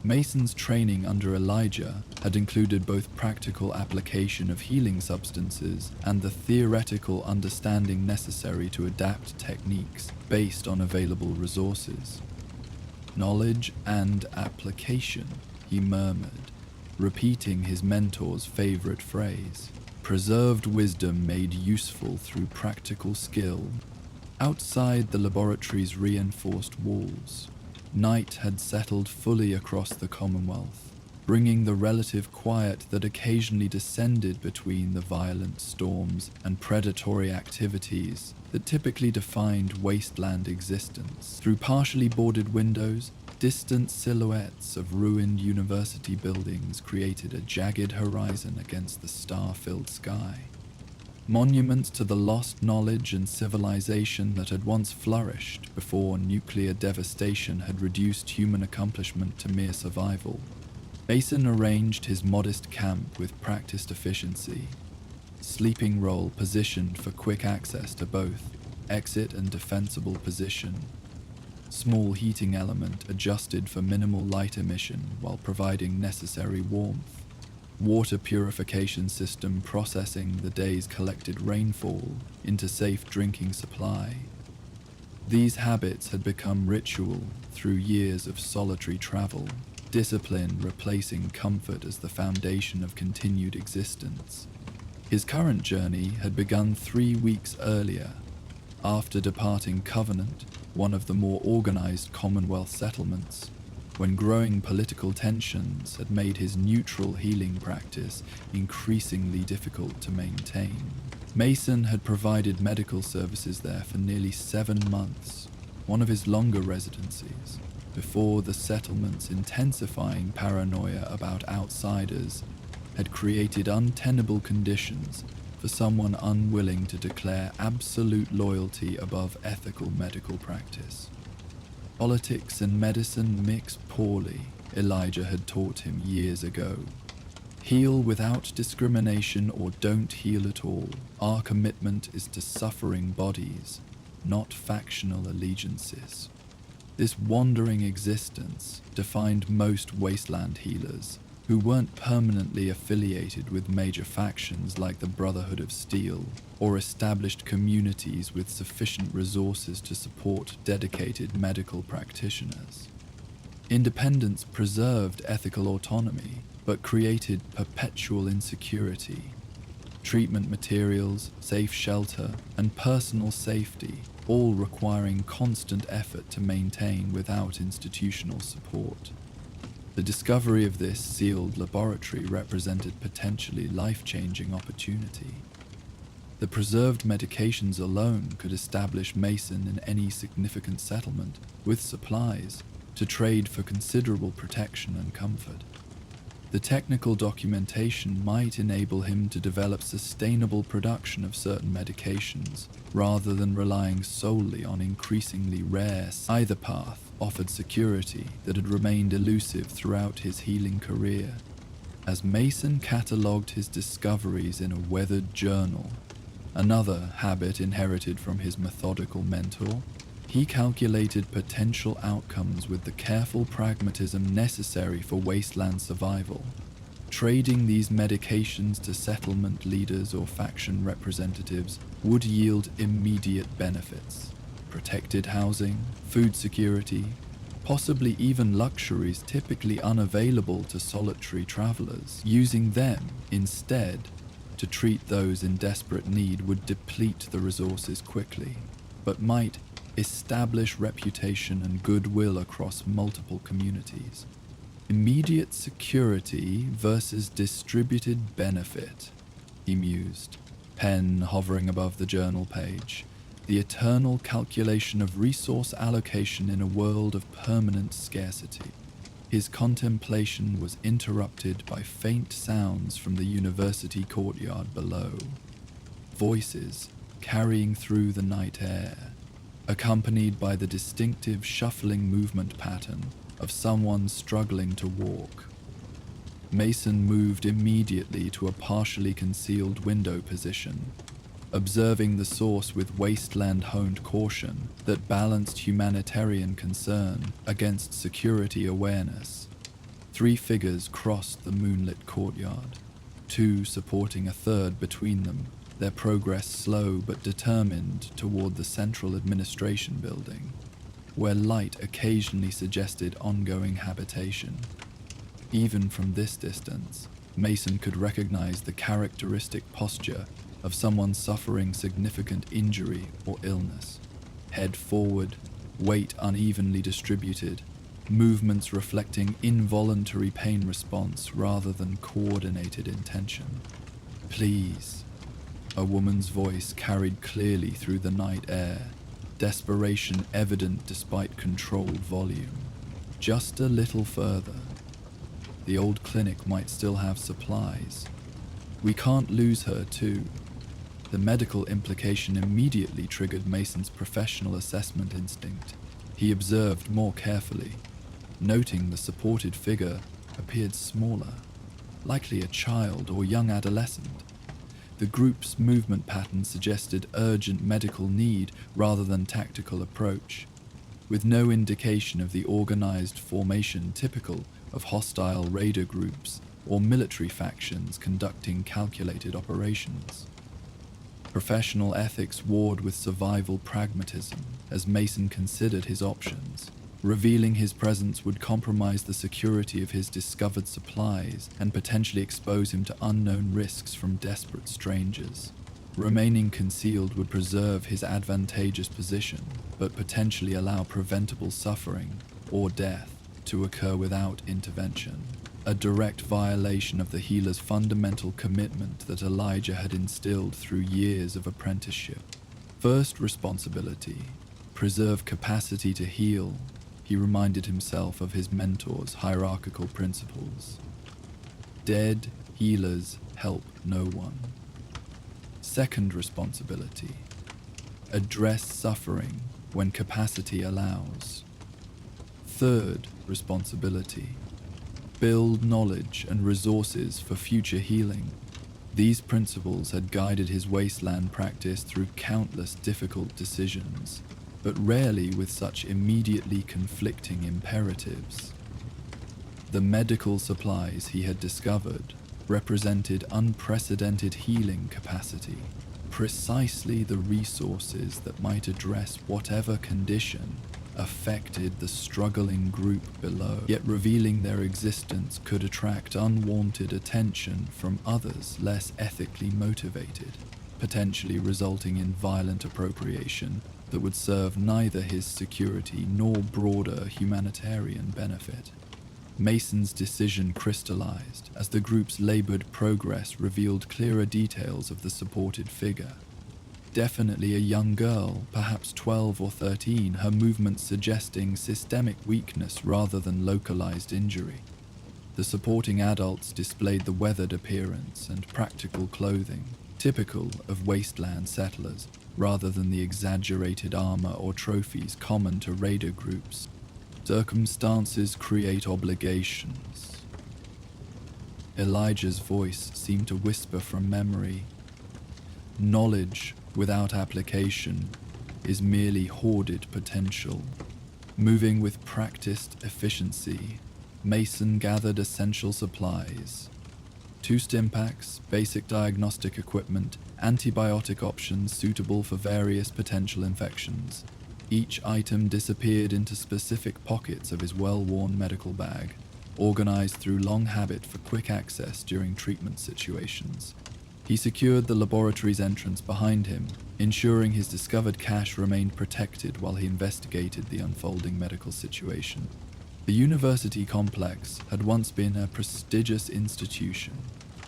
Mason's training under Elijah had included both practical application of healing substances and the theoretical understanding necessary to adapt techniques based on available resources. Knowledge and application, he murmured, repeating his mentor's favorite phrase. Preserved wisdom made useful through practical skill. Outside the laboratory's reinforced walls, night had settled fully across the Commonwealth, bringing the relative quiet that occasionally descended between the violent storms and predatory activities that typically defined wasteland existence. Through partially boarded windows, distant silhouettes of ruined university buildings created a jagged horizon against the star-filled sky. monuments to the lost knowledge and civilization that had once flourished before nuclear devastation had reduced human accomplishment to mere survival. Mason arranged his modest camp with practiced efficiency, sleeping roll positioned for quick access to both exit and defensible position, small heating element adjusted for minimal light emission while providing necessary warmth, water purification system processing the day's collected rainfall into safe drinking supply. These habits had become ritual through years of solitary travel, discipline replacing comfort as the foundation of continued existence. His current journey had begun 3 weeks earlier, after departing Covenant, one of the more organized Commonwealth settlements, when growing political tensions had made his neutral healing practice increasingly difficult to maintain. Mason had provided medical services there for nearly 7 months, one of his longer residencies, before the settlement's intensifying paranoia about outsiders had created untenable conditions for someone unwilling to declare absolute loyalty above ethical medical practice. Politics and medicine mix poorly, Elijah had taught him years ago. Heal without discrimination or don't heal at all. Our commitment is to suffering bodies, not factional allegiances. This wandering existence defined most wasteland healers, who weren't permanently affiliated with major factions like the Brotherhood of Steel, or established communities with sufficient resources to support dedicated medical practitioners. Independence preserved ethical autonomy, but created perpetual insecurity. Treatment materials, safe shelter, and personal safety, all requiring constant effort to maintain without institutional support. The discovery of this sealed laboratory represented potentially life-changing opportunity. The preserved medications alone could establish Mason in any significant settlement, with supplies, to trade for considerable protection and comfort. The technical documentation might enable him to develop sustainable production of certain medications, rather than relying solely on increasingly rare. Either path offered security that had remained elusive throughout his healing career. As Mason catalogued his discoveries in a weathered journal, another habit inherited from his methodical mentor, he calculated potential outcomes with the careful pragmatism necessary for wasteland survival. Trading these medications to settlement leaders or faction representatives would yield immediate benefits: protected housing, food security, possibly even luxuries typically unavailable to solitary travelers. Using them, instead, to treat those in desperate need would deplete the resources quickly, but might establish reputation and goodwill across multiple communities. Immediate security versus distributed benefit, he mused, pen hovering above the journal page. The eternal calculation of resource allocation in a world of permanent scarcity. His contemplation was interrupted by faint sounds from the university courtyard below. Voices carrying through the night air, accompanied by the distinctive shuffling movement pattern of someone struggling to walk. Mason moved immediately to a partially concealed window position, observing the source with wasteland-honed caution that balanced humanitarian concern against security awareness. 3 figures crossed the moonlit courtyard, 2 supporting a third between them, their progress slow but determined toward the central administration building, where light occasionally suggested ongoing habitation. Even from this distance, Mason could recognize the characteristic posture of someone suffering significant injury or illness. Head forward, weight unevenly distributed, movements reflecting involuntary pain response rather than coordinated intention. "Please," a woman's voice carried clearly through the night air, desperation evident despite controlled volume. "Just a little further. The old clinic might still have supplies. We can't lose her too." The medical implication immediately triggered Mason's professional assessment instinct. He observed more carefully, noting the supported figure appeared smaller, likely a child or young adolescent. The group's movement pattern suggested urgent medical need rather than tactical approach, with no indication of the organized formation typical of hostile raider groups or military factions conducting calculated operations. Professional ethics warred with survival pragmatism as Mason considered his options. Revealing his presence would compromise the security of his discovered supplies and potentially expose him to unknown risks from desperate strangers. Remaining concealed would preserve his advantageous position, but potentially allow preventable suffering or death to occur without intervention. A direct violation of the healer's fundamental commitment that Elijah had instilled through years of apprenticeship. First responsibility: preserve capacity to heal. He reminded himself of his mentor's hierarchical principles. Dead healers help no one. Second responsibility: address suffering when capacity allows. Third responsibility: build knowledge and resources for future healing. These principles had guided his wasteland practice through countless difficult decisions, but rarely with such immediately conflicting imperatives. The medical supplies he had discovered represented unprecedented healing capacity, precisely the resources that might address whatever condition affected the struggling group below, yet revealing their existence could attract unwanted attention from others less ethically motivated, potentially resulting in violent appropriation that would serve neither his security nor broader humanitarian benefit. Mason's decision crystallized as the group's labored progress revealed clearer details of the supported figure. Definitely a young girl, perhaps 12 or 13, her movements suggesting systemic weakness rather than localized injury. The supporting adults displayed the weathered appearance and practical clothing, typical of wasteland settlers, rather than the exaggerated armor or trophies common to raider groups. Circumstances create obligations. Elijah's voice seemed to whisper from memory. Knowledge without application is merely hoarded potential. Moving with practiced efficiency, Mason gathered essential supplies. 2 stimpaks, basic diagnostic equipment, antibiotic options suitable for various potential infections. Each item disappeared into specific pockets of his well-worn medical bag, organized through long habit for quick access during treatment situations. He secured the laboratory's entrance behind him, ensuring his discovered cache remained protected while he investigated the unfolding medical situation. The university complex had once been a prestigious institution,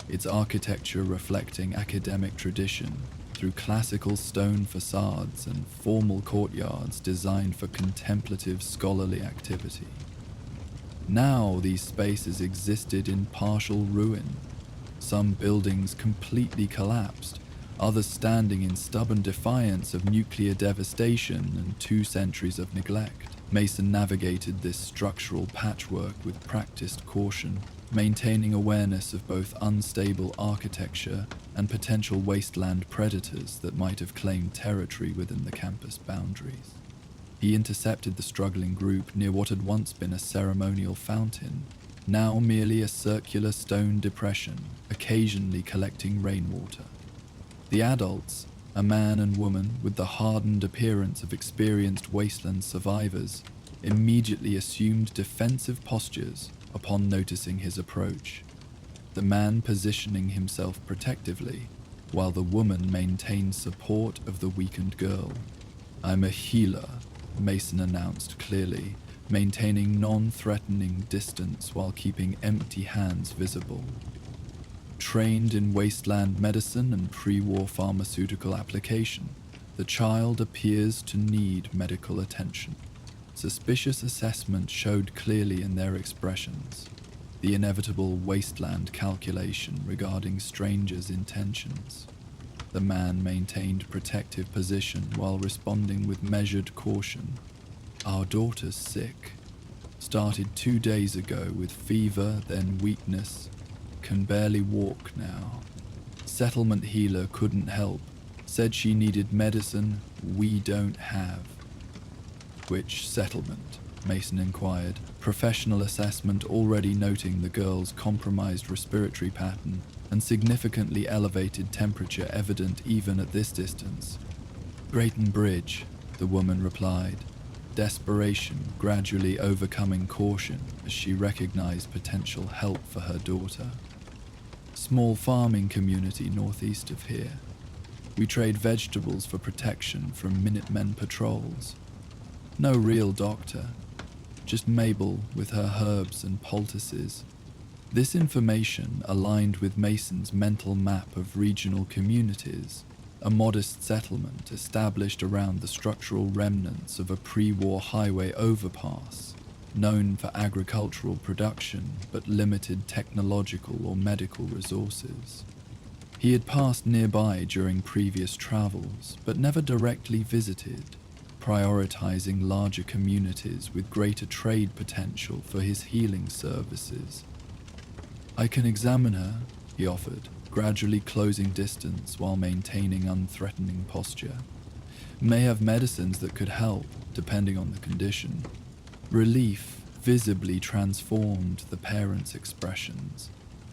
its architecture reflecting academic tradition through classical stone facades and formal courtyards designed for contemplative scholarly activity. Now these spaces existed in partial ruin, some buildings completely collapsed, others standing in stubborn defiance of nuclear devastation and 2 centuries of neglect. Mason navigated this structural patchwork with practiced caution, maintaining awareness of both unstable architecture and potential wasteland predators that might have claimed territory within the campus boundaries. He intercepted the struggling group near what had once been a ceremonial fountain, now merely a circular stone depression, occasionally collecting rainwater. The adults, a man and woman with the hardened appearance of experienced wasteland survivors, immediately assumed defensive postures upon noticing his approach, the man positioning himself protectively, while the woman maintained support of the weakened girl. "I'm a healer," Mason announced clearly, maintaining non-threatening distance while keeping empty hands visible. Trained in wasteland medicine and pre-war pharmaceutical application, the child appears to need medical attention. Suspicious assessment showed clearly in their expressions, the inevitable wasteland calculation regarding strangers' intentions. The man maintained protective position while responding with measured caution. "Our daughter's sick. Started 2 days ago with fever, then weakness. Can barely walk now. Settlement healer couldn't help. Said she needed medicine we don't have." "Which settlement?" Mason inquired, professional assessment already noting the girl's compromised respiratory pattern and significantly elevated temperature evident even at this distance. "Grayton Bridge," the woman replied, desperation gradually overcoming caution as she recognized potential help for her daughter. "Small farming community northeast of here. We trade vegetables for protection from Minutemen patrols. No real doctor, just Mabel with her herbs and poultices." This information aligned with Mason's mental map of regional communities, a modest settlement established around the structural remnants of a pre-war highway overpass, known for agricultural production but limited technological or medical resources. He had passed nearby during previous travels, but never directly visited, prioritizing larger communities with greater trade potential for his healing services. "I can examine her," he offered, gradually closing distance while maintaining unthreatening posture. "May have medicines that could help, depending on the condition." Relief visibly transformed the parents' expressions.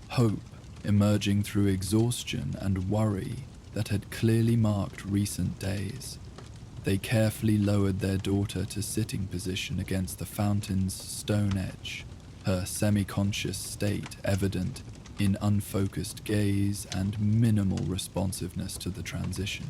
Hope emerging through exhaustion and worry that had clearly marked recent days. They carefully lowered their daughter to sitting position against the fountain's stone edge, her semi-conscious state evident in unfocused gaze and minimal responsiveness to the transition.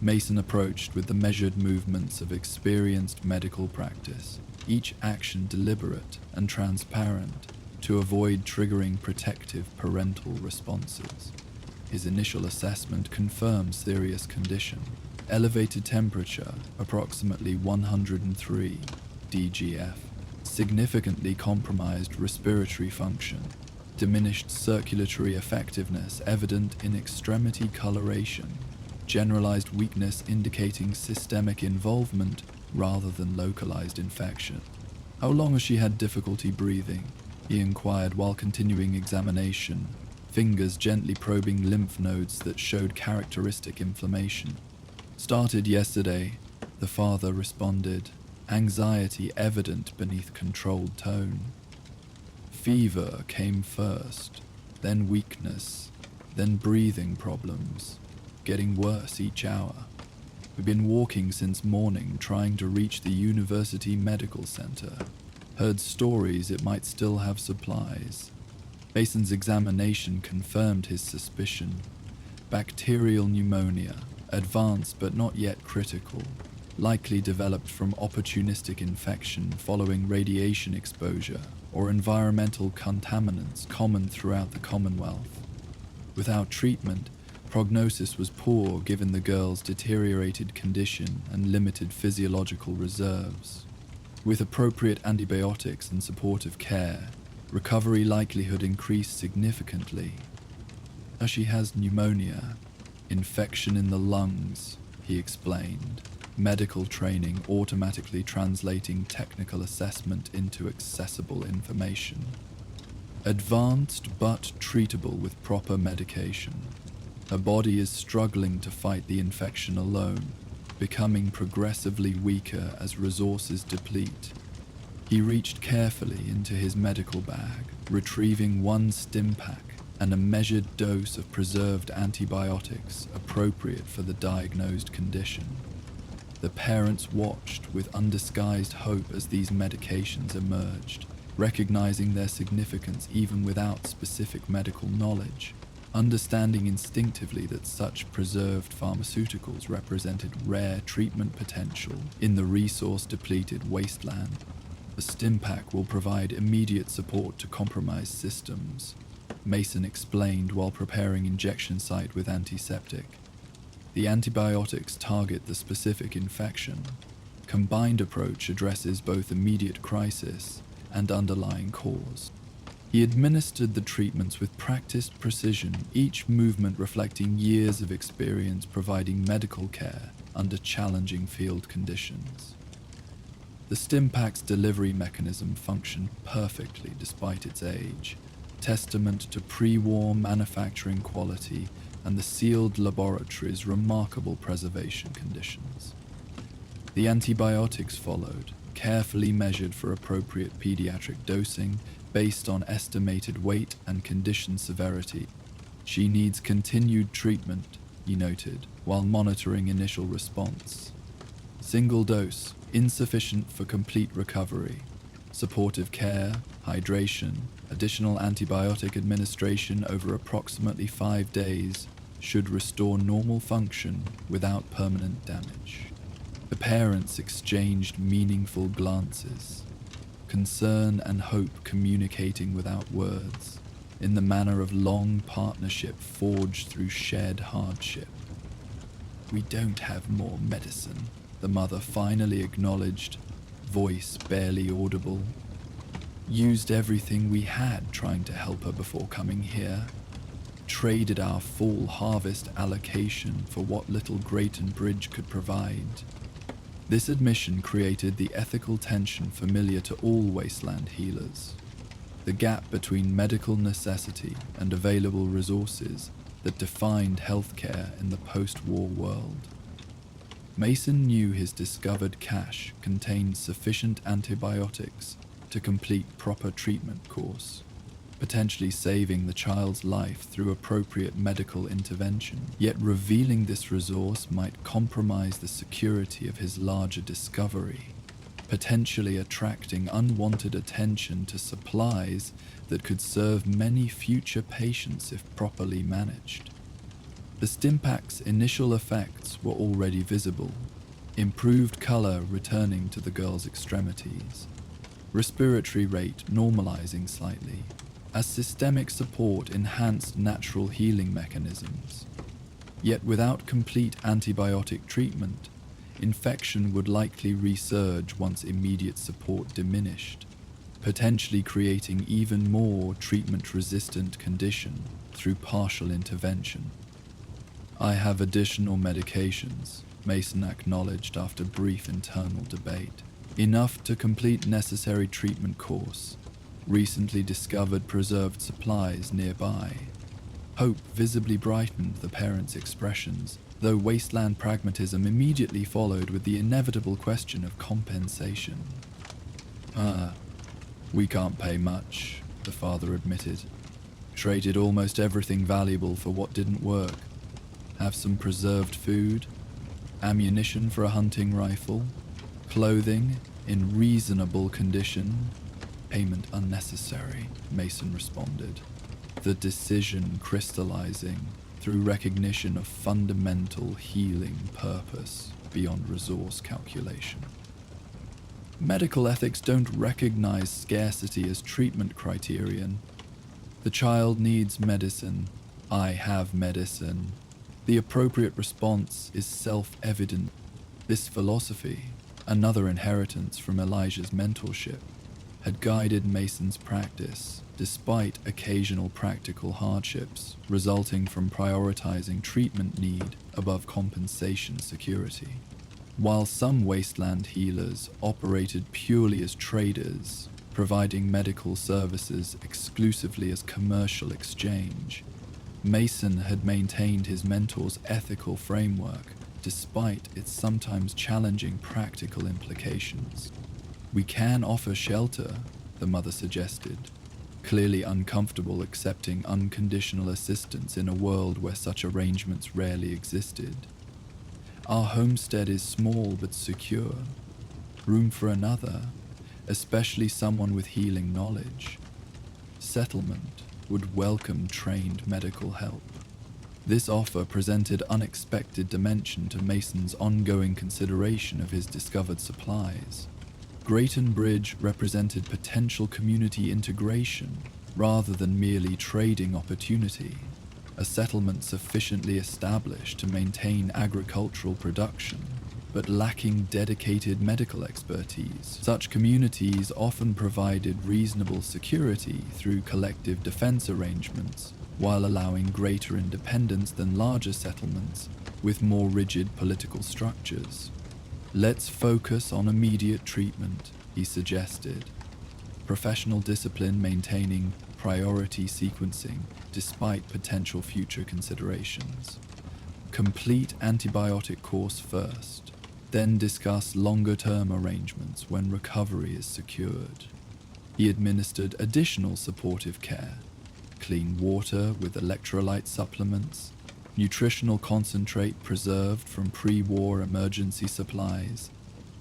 Mason approached with the measured movements of experienced medical practice, each action deliberate and transparent to avoid triggering protective parental responses. His initial assessment confirmed serious condition: elevated temperature, approximately 103 DGF, significantly compromised respiratory function, diminished circulatory effectiveness evident in extremity coloration, generalized weakness indicating systemic involvement rather than localized infection. "How long has she had difficulty breathing?" he inquired while continuing examination, fingers gently probing lymph nodes that showed characteristic inflammation. "Started yesterday," the father responded, anxiety evident beneath controlled tone. "Fever came first, then weakness, then breathing problems, getting worse each hour. We've been walking since morning trying to reach the University Medical Center. Heard stories it might still have supplies." Mason's examination confirmed his suspicion. Bacterial pneumonia, advanced but not yet critical, likely developed from opportunistic infection following radiation exposure or environmental contaminants common throughout the Commonwealth. Without treatment, prognosis was poor given the girl's deteriorated condition and limited physiological reserves. With appropriate antibiotics and supportive care, recovery likelihood increased significantly. "As she has pneumonia, infection in the lungs," he explained, medical training automatically translating technical assessment into accessible information. "Advanced but treatable with proper medication. Her body is struggling to fight the infection alone, becoming progressively weaker as resources deplete." He reached carefully into his medical bag, retrieving one stim pack and a measured dose of preserved antibiotics appropriate for the diagnosed condition. The parents watched with undisguised hope as these medications emerged, recognizing their significance even without specific medical knowledge, understanding instinctively that such preserved pharmaceuticals represented rare treatment potential in the resource-depleted wasteland. "The stim pack will provide immediate support to compromised systems," Mason explained while preparing injection site with antiseptic. "The antibiotics target the specific infection. Combined approach addresses both immediate crisis and underlying cause." He administered the treatments with practiced precision, each movement reflecting years of experience providing medical care under challenging field conditions. The Stimpak's delivery mechanism functioned perfectly despite its age, testament to pre-war manufacturing quality and the sealed laboratory's remarkable preservation conditions. The antibiotics followed, carefully measured for appropriate pediatric dosing based on estimated weight and condition severity. She needs continued treatment, he noted, while monitoring initial response. Single dose, insufficient for complete recovery. Supportive care, hydration, additional antibiotic administration over approximately 5 days should restore normal function without permanent damage. The parents exchanged meaningful glances, concern and hope communicating without words, in the manner of long partnership forged through shared hardship. "We don't have more medicine," the mother finally acknowledged, voice barely audible. "Used everything we had trying to help her before coming here. Traded our full harvest allocation for what little Grayton Bridge could provide." This admission created the ethical tension familiar to all Wasteland healers, the gap between medical necessity and available resources that defined healthcare in the post-war world. Mason knew his discovered cache contained sufficient antibiotics to complete proper treatment course, potentially saving the child's life through appropriate medical intervention. Yet revealing this resource might compromise the security of his larger discovery, potentially attracting unwanted attention to supplies that could serve many future patients if properly managed. The Stimpak's initial effects were already visible, improved color returning to the girl's extremities, respiratory rate normalizing slightly, as systemic support enhanced natural healing mechanisms. Yet without complete antibiotic treatment, infection would likely resurge once immediate support diminished, potentially creating even more treatment-resistant condition through partial intervention. "I have additional medications," Mason acknowledged after brief internal debate. "Enough to complete necessary treatment course. Recently discovered preserved supplies nearby." Hope visibly brightened the parents' expressions, though Wasteland pragmatism immediately followed with the inevitable question of compensation. We can't pay much," the father admitted. "Traded almost everything valuable for what didn't work. Have some preserved food, ammunition for a hunting rifle, clothing in reasonable condition." "Payment unnecessary," Mason responded, the decision crystallizing through recognition of fundamental healing purpose beyond resource calculation. Medical ethics don't recognize scarcity as treatment criterion. The child needs medicine. I have medicine. The appropriate response is self-evident. This philosophy, another inheritance from Elijah's mentorship, had guided Mason's practice, despite occasional practical hardships resulting from prioritizing treatment need above compensation security. While some Wasteland healers operated purely as traders, providing medical services exclusively as commercial exchange, Mason had maintained his mentor's ethical framework despite its sometimes challenging practical implications. "We can offer shelter," the mother suggested, clearly uncomfortable accepting unconditional assistance in a world where such arrangements rarely existed. "Our homestead is small but secure. Room for another, especially someone with healing knowledge. Settlement would welcome trained medical help." This offer presented unexpected dimension to Mason's ongoing consideration of his discovered supplies. Grayton Bridge represented potential community integration rather than merely trading opportunity, a settlement sufficiently established to maintain agricultural production, but lacking dedicated medical expertise. Such communities often provided reasonable security through collective defense arrangements, while allowing greater independence than larger settlements with more rigid political structures. "Let's focus on immediate treatment," he suggested. Professional discipline maintaining priority sequencing despite potential future considerations. Complete antibiotic course first, then discuss longer-term arrangements when recovery is secured. He administered additional supportive care: clean water with electrolyte supplements, nutritional concentrate preserved from pre-war emergency supplies,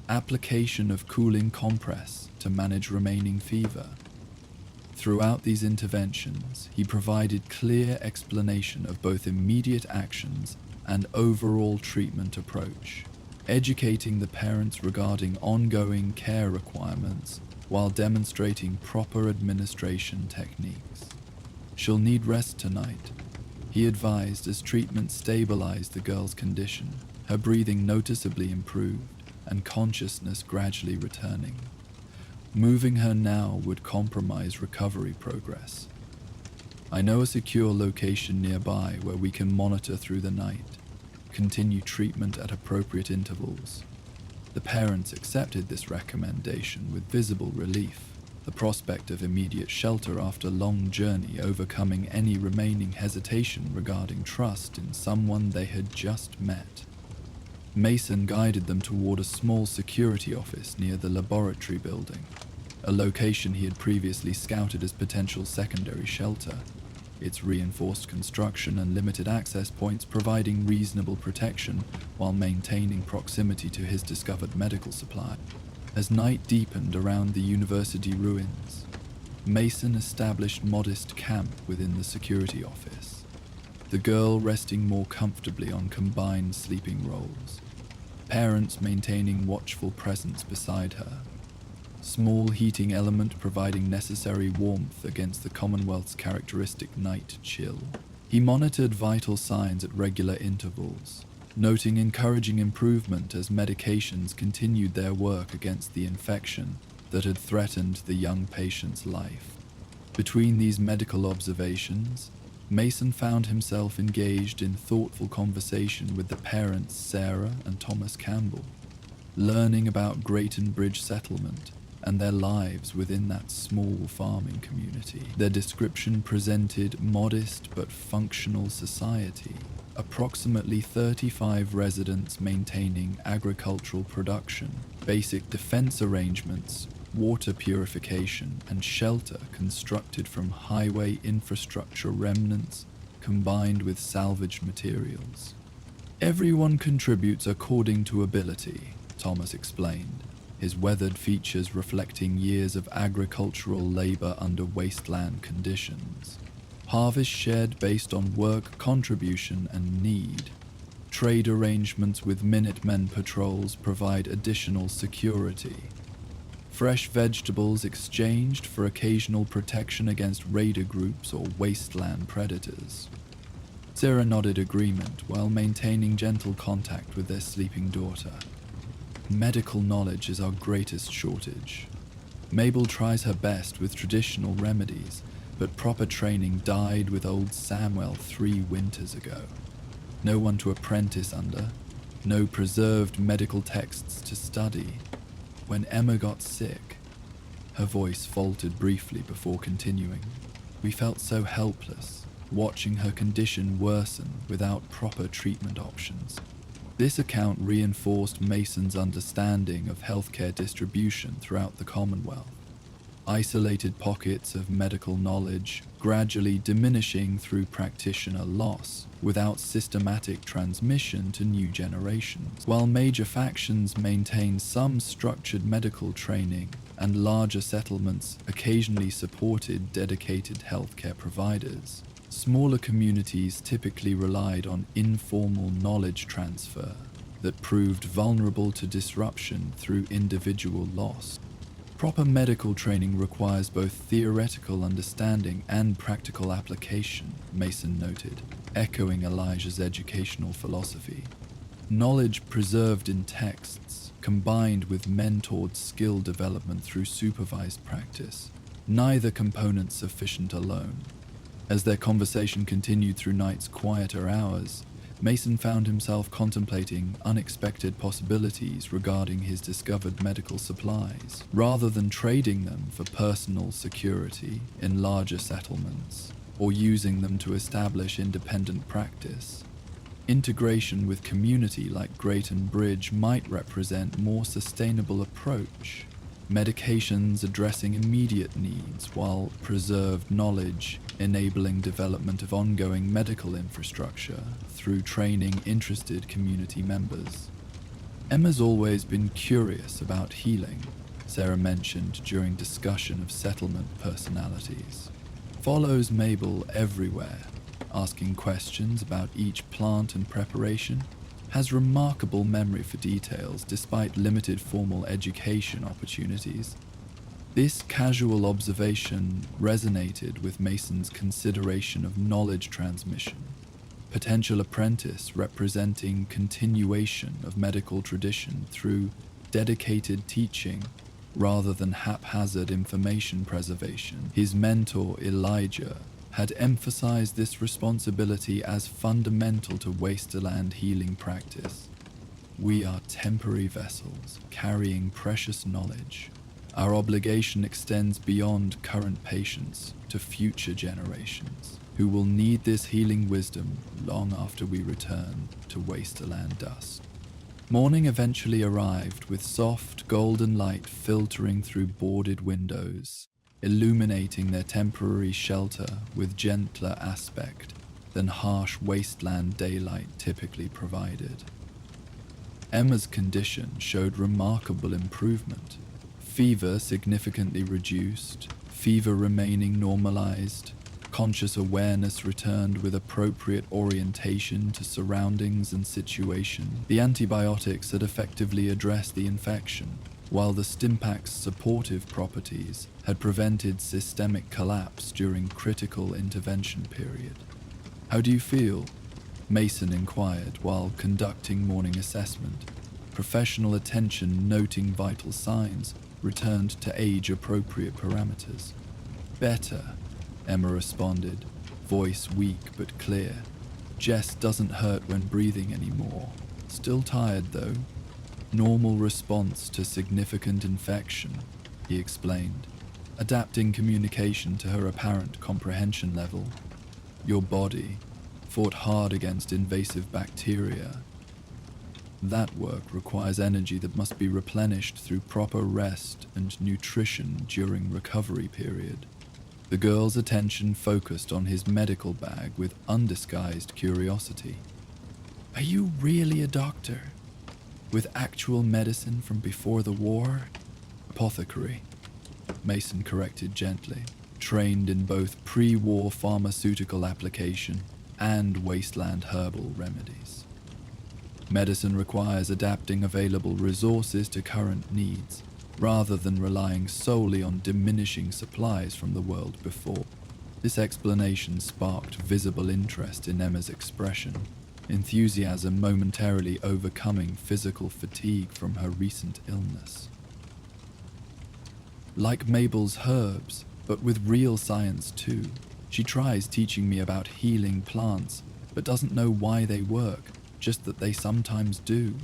application of cooling compress to manage remaining fever. Throughout these interventions, he provided clear explanation of both immediate actions and overall treatment approach, educating the parents regarding ongoing care requirements while demonstrating proper administration techniques. "She'll need rest tonight," he advised as treatment stabilized the girl's condition, her breathing noticeably improved and consciousness gradually returning. Moving her now would compromise recovery progress. "I know a secure location nearby where we can monitor through the night. Continue treatment at appropriate intervals." The parents accepted this recommendation with visible relief, the prospect of immediate shelter after a long journey overcoming any remaining hesitation regarding trust in someone they had just met. Mason guided them toward a small security office near the laboratory building, a location he had previously scouted as potential secondary shelter, its reinforced construction and limited access points providing reasonable protection while maintaining proximity to his discovered medical supply. As night deepened around the university ruins, Mason established modest camp within the security office, the girl resting more comfortably on combined sleeping rolls, parents maintaining watchful presence beside her, small heating element providing necessary warmth against the Commonwealth's characteristic night chill. He monitored vital signs at regular intervals, noting encouraging improvement as medications continued their work against the infection that had threatened the young patient's life. Between these medical observations, Mason found himself engaged in thoughtful conversation with the parents Sarah and Thomas Campbell, learning about Grayton Bridge settlement and their lives within that small farming community. Their description presented modest but functional society, approximately 35 residents maintaining agricultural production, basic defense arrangements, water purification, and shelter constructed from highway infrastructure remnants combined with salvaged materials. "Everyone contributes according to ability," Thomas explained, his weathered features reflecting years of agricultural labor under wasteland conditions. "Harvest shared based on work, contribution, and need. Trade arrangements with Minutemen patrols provide additional security. Fresh vegetables exchanged for occasional protection against raider groups or wasteland predators." Sarah nodded agreement while maintaining gentle contact with their sleeping daughter. "Medical knowledge is our greatest shortage. Mabel tries her best with traditional remedies, but proper training died with old Samuel 3 winters ago. No one to apprentice under, no preserved medical texts to study. When Emma got sick," her voice faltered briefly before continuing, "we felt so helpless, watching her condition worsen without proper treatment options." This account reinforced Mason's understanding of healthcare distribution throughout the Commonwealth. Isolated pockets of medical knowledge gradually diminishing through practitioner loss without systematic transmission to new generations. While major factions maintained some structured medical training and larger settlements occasionally supported dedicated healthcare providers, smaller communities typically relied on informal knowledge transfer that proved vulnerable to disruption through individual loss. Proper medical training requires both theoretical understanding and practical application, Mason noted, echoing Elijah's educational philosophy. Knowledge preserved in texts, combined with mentored skill development through supervised practice, neither component sufficient alone. As their conversation continued through night's quieter hours, Mason found himself contemplating unexpected possibilities regarding his discovered medical supplies, rather than trading them for personal security in larger settlements, or using them to establish independent practice. Integration with community like Grayton Bridge might represent more sustainable approach, medications addressing immediate needs while preserved knowledge enabling development of ongoing medical infrastructure through training interested community members. Emma's always been curious about healing, Sarah mentioned during discussion of settlement personalities. Follows Mabel everywhere, asking questions about each plant and preparation, has remarkable memory for details despite limited formal education opportunities. This casual observation resonated with Mason's consideration of knowledge transmission, potential apprentice representing continuation of medical tradition through dedicated teaching rather than haphazard information preservation. His mentor, Elijah, had emphasized this responsibility as fundamental to Wasteland healing practice. We are temporary vessels carrying precious knowledge. Our obligation extends beyond current patients to future generations, who will need this healing wisdom long after we return to Wasteland dust. Morning eventually arrived with soft golden light filtering through boarded windows, illuminating their temporary shelter with gentler aspect than harsh wasteland daylight typically provided. Emma's condition showed remarkable improvement. Fever significantly reduced, fever remaining normalized, conscious awareness returned with appropriate orientation to surroundings and situation. The antibiotics had effectively addressed the infection, while the Stimpak's supportive properties had prevented systemic collapse during critical intervention period. "How do you feel?" Mason inquired while conducting morning assessment. Professional attention noting vital signs returned to age-appropriate parameters. "Better," Emma responded, voice weak but clear. "Jess doesn't hurt when breathing anymore. Still tired though. Normal response to significant infection," he explained, adapting communication to her apparent comprehension level. "Your body fought hard against invasive bacteria. That work requires energy that must be replenished through proper rest and nutrition during recovery period." The girl's attention focused on his medical bag with undisguised curiosity. "Are you really a doctor? With actual medicine from before the war?" "Apothecary," Mason corrected gently, trained in both pre-war pharmaceutical application and wasteland herbal remedies. Medicine requires adapting available resources to current needs, rather than relying solely on diminishing supplies from the world before. This explanation sparked visible interest in Emma's expression, enthusiasm momentarily overcoming physical fatigue from her recent illness. "Like Mabel's herbs, but with real science too. She tries teaching me about healing plants, but doesn't know why they work, just that they sometimes do."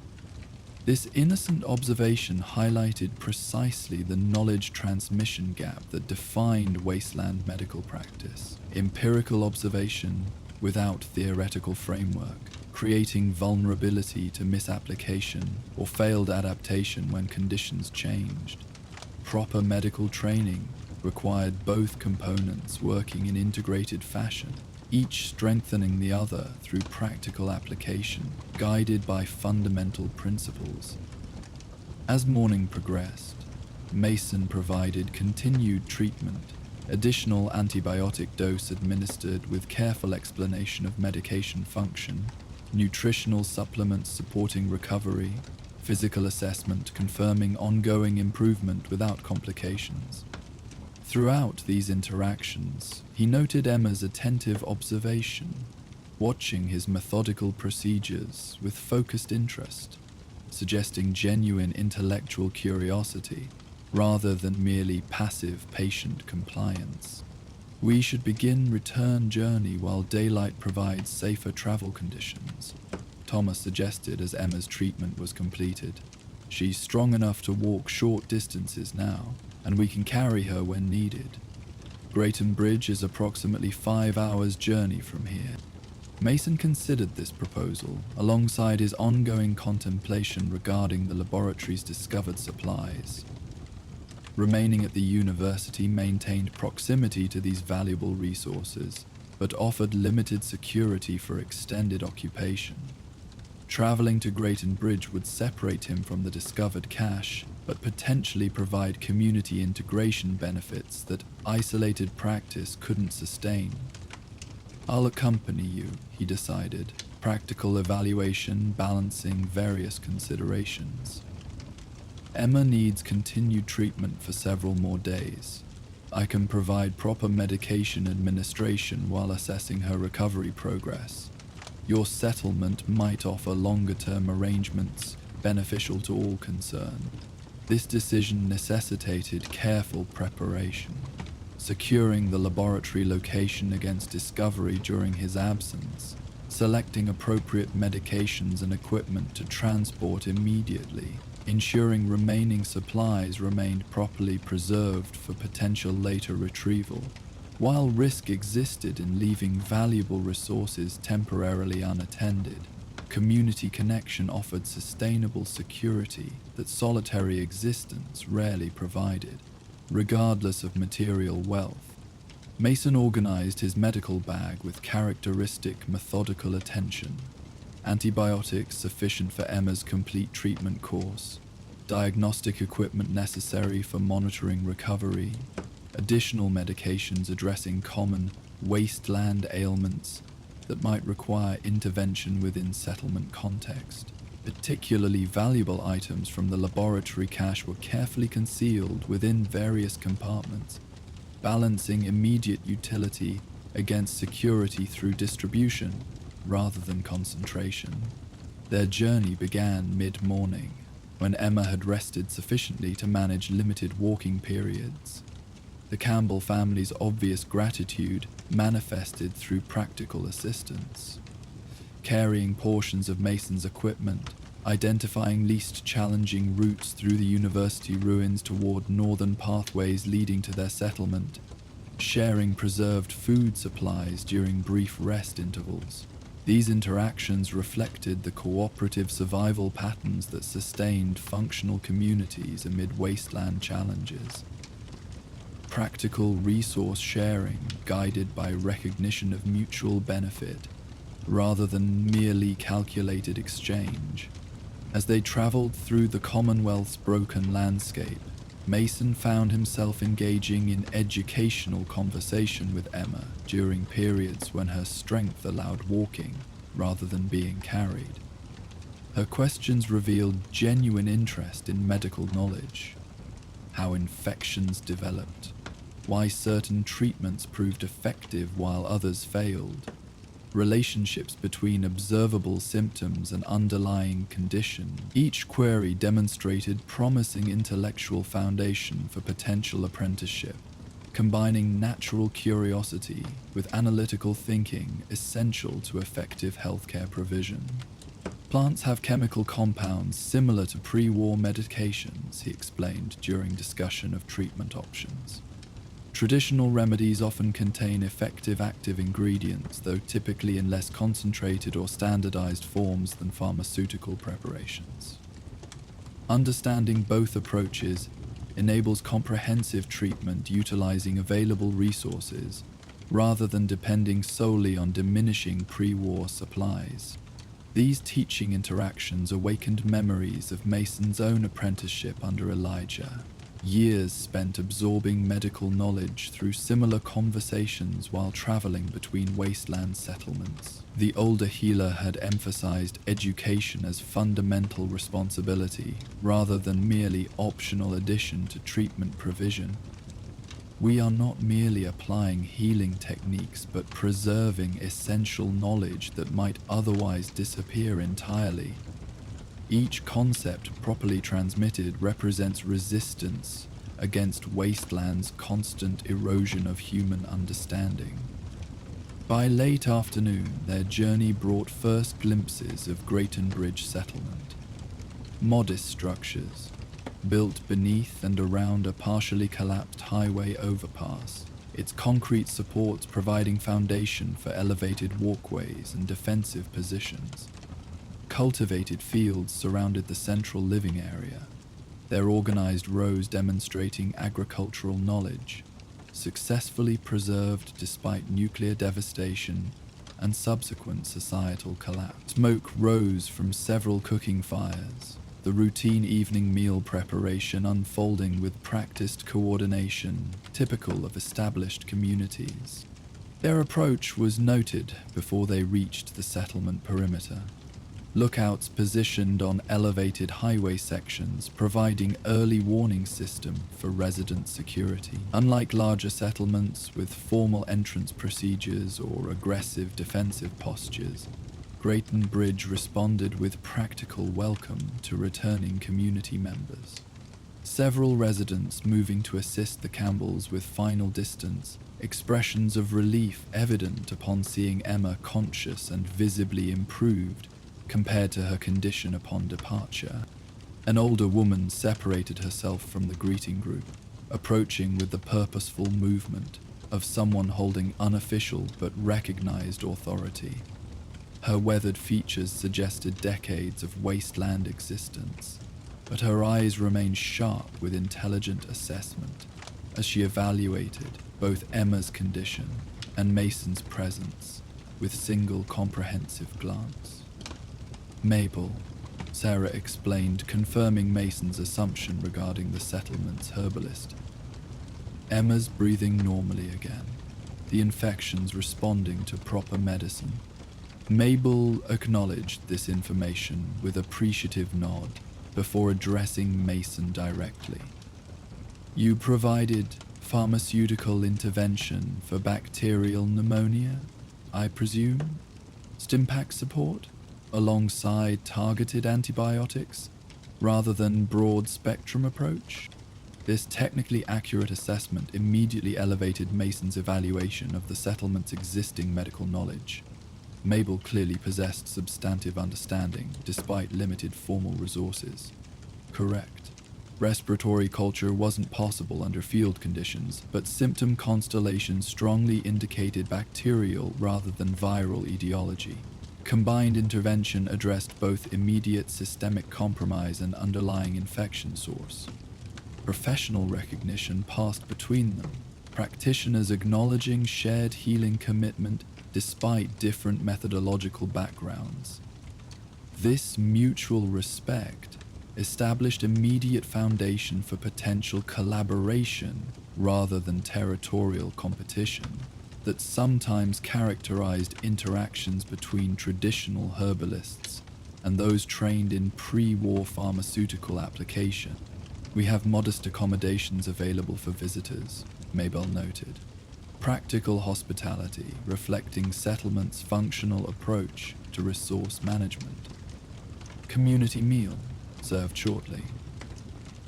This innocent observation highlighted precisely the knowledge transmission gap that defined wasteland medical practice. Empirical observation without theoretical framework, creating vulnerability to misapplication or failed adaptation when conditions changed. Proper medical training required both components working in integrated fashion, each strengthening the other through practical application, guided by fundamental principles. As morning progressed, Mason provided continued treatment, additional antibiotic dose administered with careful explanation of medication function, nutritional supplements supporting recovery, physical assessment confirming ongoing improvement without complications. Throughout these interactions, he noted Emma's attentive observation, watching his methodical procedures with focused interest, suggesting genuine intellectual curiosity rather than merely passive patient compliance. We should begin return journey while daylight provides safer travel conditions, Thomas suggested as Emma's treatment was completed. She's strong enough to walk short distances now, and we can carry her when needed. Greyton Bridge is approximately 5 hours' journey from here. Mason considered this proposal alongside his ongoing contemplation regarding the laboratory's discovered supplies. Remaining at the university maintained proximity to these valuable resources, but offered limited security for extended occupation. Traveling to Greyton Bridge would separate him from the discovered cache, but potentially provide community integration benefits that isolated practice couldn't sustain. I'll accompany you, he decided, practical evaluation balancing various considerations. Emma needs continued treatment for several more days. I can provide proper medication administration while assessing her recovery progress. Your settlement might offer longer-term arrangements beneficial to all concerned. This decision necessitated careful preparation, securing the laboratory location against discovery during his absence, selecting appropriate medications and equipment to transport immediately, ensuring remaining supplies remained properly preserved for potential later retrieval. While risk existed in leaving valuable resources temporarily unattended, community connection offered sustainable security that solitary existence rarely provided, regardless of material wealth. Mason organized his medical bag with characteristic methodical attention. Antibiotics sufficient for Emma's complete treatment course, diagnostic equipment necessary for monitoring recovery, additional medications addressing common wasteland ailments that might require intervention within settlement context. Particularly valuable items from the laboratory cache were carefully concealed within various compartments, balancing immediate utility against security through distribution rather than concentration. Their journey began mid-morning, when Emma had rested sufficiently to manage limited walking periods. The Campbell family's obvious gratitude manifested through practical assistance. Carrying portions of Mason's equipment, identifying least challenging routes through the university ruins toward northern pathways leading to their settlement, sharing preserved food supplies during brief rest intervals. These interactions reflected the cooperative survival patterns that sustained functional communities amid wasteland challenges. Practical resource sharing guided by recognition of mutual benefit rather than merely calculated exchange. As they traveled through the Commonwealth's broken landscape, Mason found himself engaging in educational conversation with Emma during periods when her strength allowed walking rather than being carried. Her questions revealed genuine interest in medical knowledge, how infections developed, why certain treatments proved effective while others failed, relationships between observable symptoms and underlying condition. Each query demonstrated promising intellectual foundation for potential apprenticeship, combining natural curiosity with analytical thinking essential to effective healthcare provision. Plants have chemical compounds similar to pre-war medications, he explained during discussion of treatment options. Traditional remedies often contain effective active ingredients, though typically in less concentrated or standardized forms than pharmaceutical preparations. Understanding both approaches enables comprehensive treatment utilizing available resources rather than depending solely on diminishing pre-war supplies. These teaching interactions awakened memories of Mason's own apprenticeship under Elijah. Years spent absorbing medical knowledge through similar conversations while traveling between wasteland settlements. The older healer had emphasized education as fundamental responsibility rather than merely optional addition to treatment provision. We are not merely applying healing techniques, but preserving essential knowledge that might otherwise disappear entirely. Each concept properly transmitted represents resistance against Wasteland's constant erosion of human understanding. By late afternoon, their journey brought first glimpses of Grayton Bridge settlement. Modest structures, built beneath and around a partially collapsed highway overpass, its concrete supports providing foundation for elevated walkways and defensive positions. Cultivated fields surrounded the central living area, their organized rows demonstrating agricultural knowledge, successfully preserved despite nuclear devastation and subsequent societal collapse. Smoke rose from several cooking fires, the routine evening meal preparation unfolding with practiced coordination typical of established communities. Their approach was noted before they reached the settlement perimeter. Lookouts positioned on elevated highway sections providing early warning system for resident security. Unlike larger settlements with formal entrance procedures or aggressive defensive postures, Grayton Bridge responded with practical welcome to returning community members. Several residents moving to assist the Campbells with final distance, expressions of relief evident upon seeing Emma conscious and visibly improved compared to her condition upon departure. An older woman separated herself from the greeting group, approaching with the purposeful movement of someone holding unofficial but recognized authority. Her weathered features suggested decades of wasteland existence, but her eyes remained sharp with intelligent assessment as she evaluated both Emma's condition and Mason's presence with single comprehensive glance. Mabel, Sarah explained, confirming Mason's assumption regarding the settlement's herbalist. Emma's breathing normally again, the infections responding to proper medicine. Mabel acknowledged this information with appreciative nod before addressing Mason directly. You provided pharmaceutical intervention for bacterial pneumonia, I presume? Stimpack support? Alongside targeted antibiotics, rather than broad-spectrum approach? This technically accurate assessment immediately elevated Mason's evaluation of the settlement's existing medical knowledge. Mabel clearly possessed substantive understanding, despite limited formal resources. Correct. Respiratory culture wasn't possible under field conditions, but symptom constellations strongly indicated bacterial rather than viral etiology. Combined intervention addressed both immediate systemic compromise and underlying infection source. Professional recognition passed between them, practitioners acknowledging shared healing commitment despite different methodological backgrounds. This mutual respect established immediate foundation for potential collaboration rather than territorial competition that sometimes characterized interactions between traditional herbalists and those trained in pre-war pharmaceutical application. We have modest accommodations available for visitors, Mabel noted. Practical hospitality reflecting settlement's functional approach to resource management. Community meal served shortly.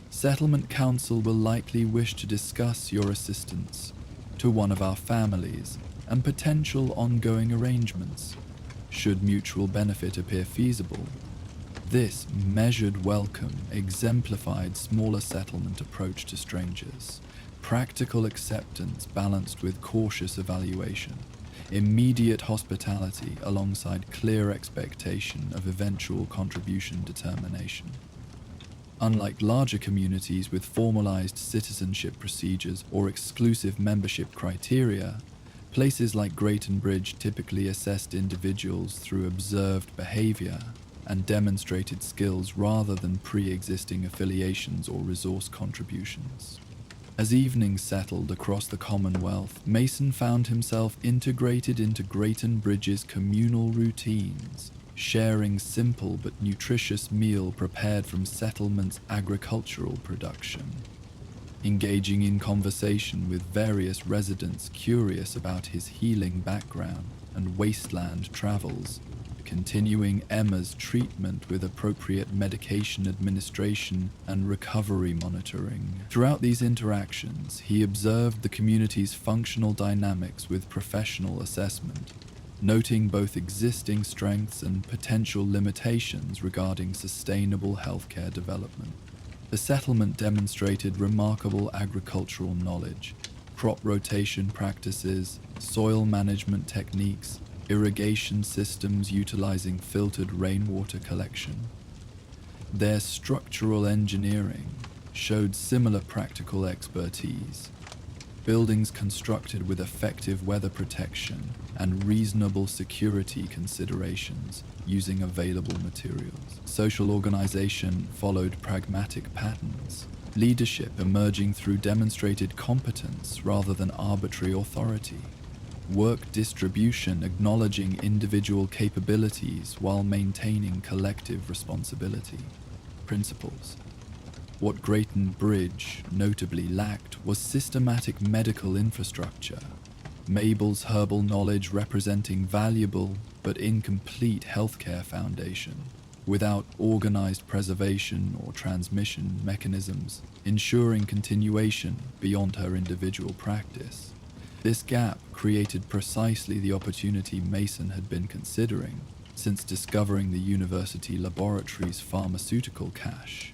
Settlement Council will likely wish to discuss your assistance to one of our families and potential ongoing arrangements, should mutual benefit appear feasible. This measured welcome exemplified smaller settlement approach to strangers, practical acceptance balanced with cautious evaluation, immediate hospitality alongside clear expectation of eventual contribution determination. Unlike larger communities with formalized citizenship procedures or exclusive membership criteria, places like Grayton Bridge typically assessed individuals through observed behavior and demonstrated skills rather than pre-existing affiliations or resource contributions. As evening settled across the Commonwealth, Mason found himself integrated into Grayton Bridge's communal routines, sharing simple but nutritious meal prepared from settlement's agricultural production. engaging in conversation with various residents curious about his healing background and wasteland travels, continuing Emma's treatment with appropriate medication administration and recovery monitoring. Throughout these interactions, he observed the community's functional dynamics with professional assessment, noting both existing strengths and potential limitations regarding sustainable healthcare development. The settlement demonstrated remarkable agricultural knowledge, crop rotation practices, soil management techniques, irrigation systems utilizing filtered rainwater collection. Their structural engineering showed similar practical expertise. Buildings constructed with effective weather protection and reasonable security considerations using available materials. Social organization followed pragmatic patterns. Leadership emerging through demonstrated competence rather than arbitrary authority. Work distribution acknowledging individual capabilities while maintaining collective responsibility. Principles. What Grayton Bridge notably lacked was systematic medical infrastructure. Mabel's herbal knowledge representing valuable but incomplete healthcare foundation, without organized preservation or transmission mechanisms, ensuring continuation beyond her individual practice. This gap created precisely the opportunity Mason had been considering since discovering the university laboratory's pharmaceutical cache.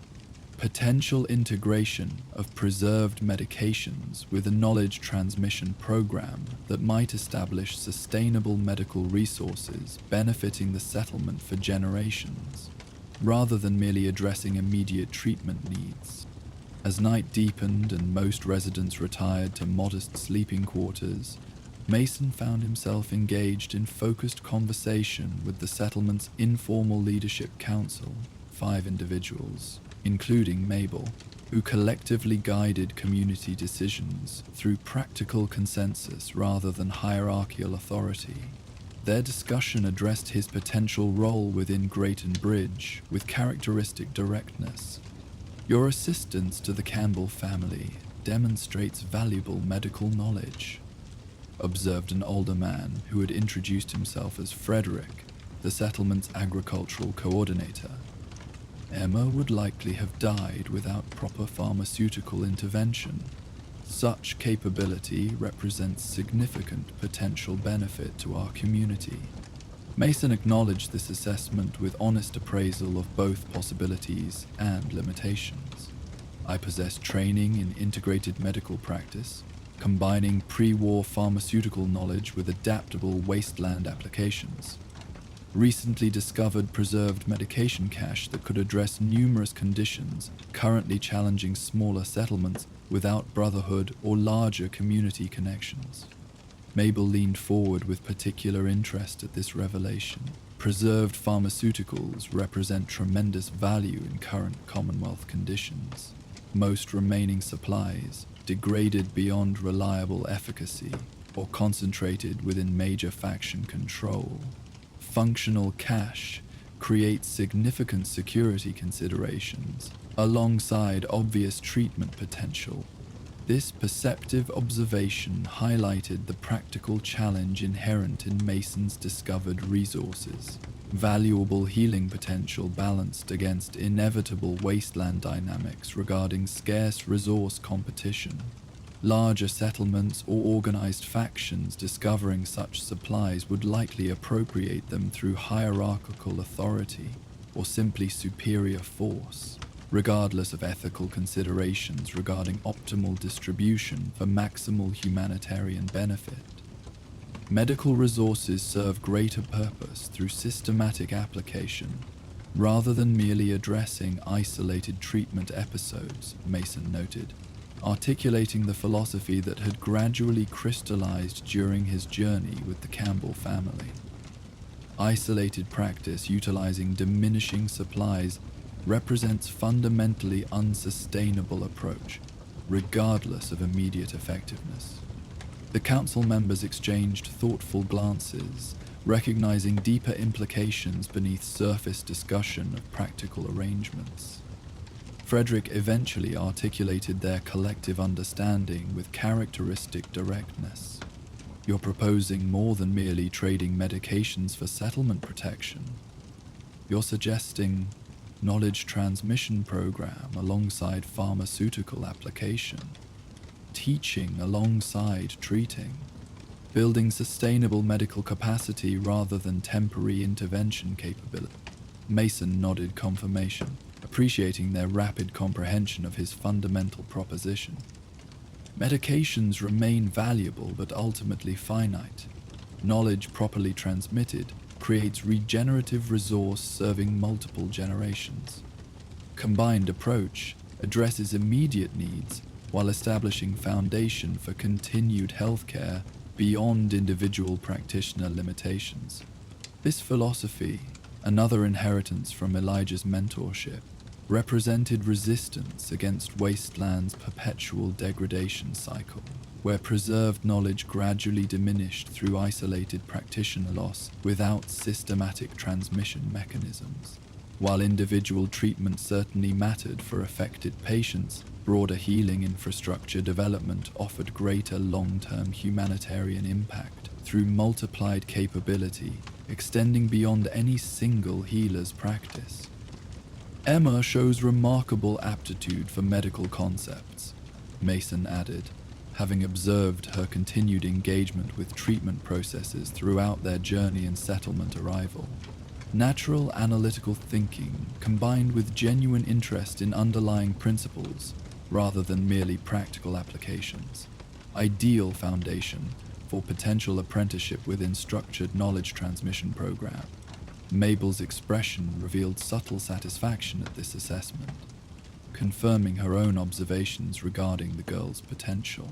Potential integration of preserved medications with a knowledge transmission program that might establish sustainable medical resources benefiting the settlement for generations, rather than merely addressing immediate treatment needs. As night deepened and most residents retired to modest sleeping quarters, Mason found himself engaged in focused conversation with the settlement's informal leadership council, 5 individuals, including Mabel, who collectively guided community decisions through practical consensus rather than hierarchical authority. Their discussion addressed his potential role within Grayton Bridge with characteristic directness. Your assistance to the Campbell family demonstrates valuable medical knowledge, observed an older man who had introduced himself as Frederick, the settlement's agricultural coordinator. Emma would likely have died without proper pharmaceutical intervention. Such capability represents significant potential benefit to our community. Mason acknowledged this assessment with honest appraisal of both possibilities and limitations. I possess training in integrated medical practice, combining pre-war pharmaceutical knowledge with adaptable wasteland applications. Recently discovered preserved medication cache that could address numerous conditions currently challenging smaller settlements without brotherhood or larger community connections. Mabel leaned forward with particular interest at this revelation. Preserved pharmaceuticals represent tremendous value in current Commonwealth conditions. Most remaining supplies degraded beyond reliable efficacy or concentrated within major faction control. Functional cache creates significant security considerations alongside obvious treatment potential. This perceptive observation highlighted the practical challenge inherent in Mason's discovered resources. Valuable healing potential balanced against inevitable wasteland dynamics regarding scarce resource competition. Larger settlements or organized factions discovering such supplies would likely appropriate them through hierarchical authority or simply superior force, regardless of ethical considerations regarding optimal distribution for maximal humanitarian benefit. Medical resources serve greater purpose through systematic application, rather than merely addressing isolated treatment episodes, Mason noted, articulating the philosophy that had gradually crystallized during his journey with the Campbell family. Isolated practice utilizing diminishing supplies represents fundamentally unsustainable approach, regardless of immediate effectiveness. The council members exchanged thoughtful glances, recognizing deeper implications beneath surface discussion of practical arrangements. Frederick eventually articulated their collective understanding with characteristic directness. You're proposing more than merely trading medications for settlement protection. You're suggesting knowledge transmission program alongside pharmaceutical application, teaching alongside treating, building sustainable medical capacity rather than temporary intervention capability. Mason nodded confirmation, appreciating their rapid comprehension of his fundamental proposition. Medications remain valuable but ultimately finite. Knowledge properly transmitted creates regenerative resource serving multiple generations. Combined approach addresses immediate needs while establishing foundation for continued healthcare beyond individual practitioner limitations. This philosophy, another inheritance from Elijah's mentorship, represented resistance against Wasteland's perpetual degradation cycle, where preserved knowledge gradually diminished through isolated practitioner loss without systematic transmission mechanisms. While individual treatment certainly mattered for affected patients, broader healing infrastructure development offered greater long-term humanitarian impact through multiplied capability, extending beyond any single healer's practice. Emma shows remarkable aptitude for medical concepts, Mason added, having observed her continued engagement with treatment processes throughout their journey and settlement arrival. Natural analytical thinking combined with genuine interest in underlying principles rather than merely practical applications. Ideal foundation for potential apprenticeship within structured knowledge transmission program. Mabel's expression revealed subtle satisfaction at this assessment, confirming her own observations regarding the girl's potential.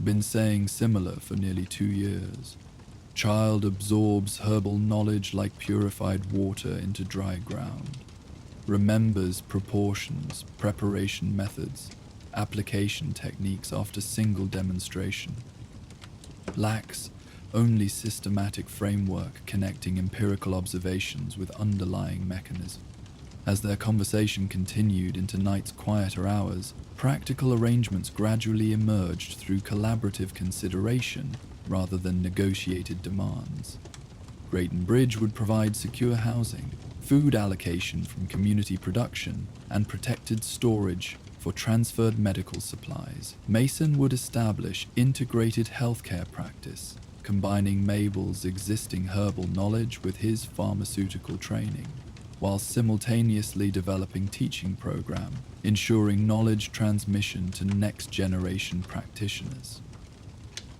Been saying similar for nearly 2 years. Child absorbs herbal knowledge like purified water into dry ground. Remembers proportions, preparation methods, application techniques after single demonstration. Lacks only systematic framework connecting empirical observations with underlying mechanism. As their conversation continued into night's quieter hours, practical arrangements gradually emerged through collaborative consideration rather than negotiated demands. Grayton Bridge would provide secure housing, food allocation from community production, and protected storage for transferred medical supplies. Mason would establish integrated healthcare practice, combining Mabel's existing herbal knowledge with his pharmaceutical training, while simultaneously developing teaching program, ensuring knowledge transmission to next-generation practitioners.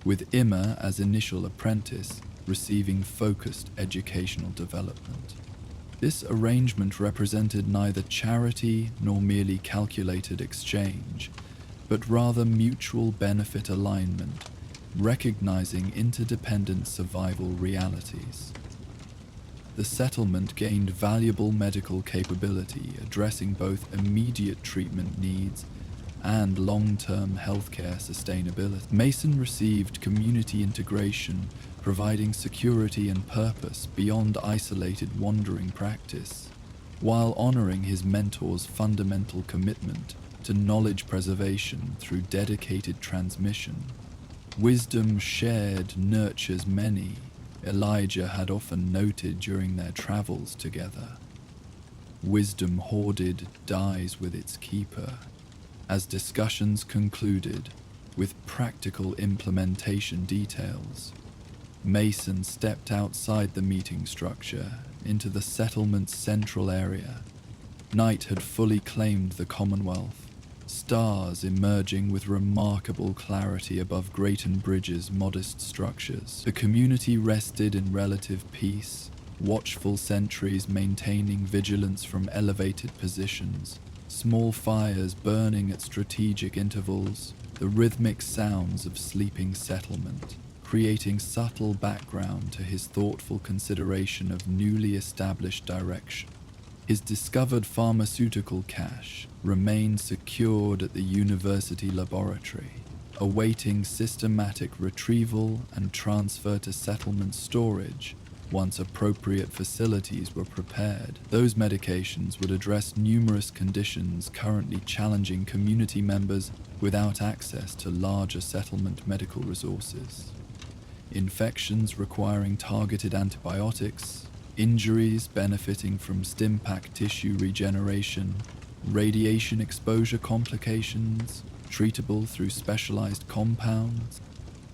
With Immer as initial apprentice, receiving focused educational development. This arrangement represented neither charity nor merely calculated exchange, but rather mutual benefit alignment, recognizing interdependent survival realities. The settlement gained valuable medical capability addressing both immediate treatment needs and long-term healthcare sustainability. Mason received community integration, providing security and purpose beyond isolated wandering practice, while honoring his mentor's fundamental commitment to knowledge preservation through dedicated transmission. Wisdom shared nurtures many, Elijah had often noted during their travels together. Wisdom hoarded dies with its keeper. As discussions concluded with practical implementation details, Mason stepped outside the meeting structure into the settlement's central area. Night had fully claimed the Commonwealth, stars emerging with remarkable clarity above Grayton Bridge's modest structures. The community rested in relative peace, watchful sentries maintaining vigilance from elevated positions, small fires burning at strategic intervals, the rhythmic sounds of sleeping settlement, creating subtle background to his thoughtful consideration of newly established direction. His discovered pharmaceutical cache remained secured at the university laboratory, awaiting systematic retrieval and transfer to settlement storage Once appropriate facilities were prepared, those medications would address numerous conditions currently challenging community members without access to larger settlement medical resources. Infections requiring targeted antibiotics, injuries benefiting from stim-pack tissue regeneration, radiation exposure complications, treatable through specialized compounds.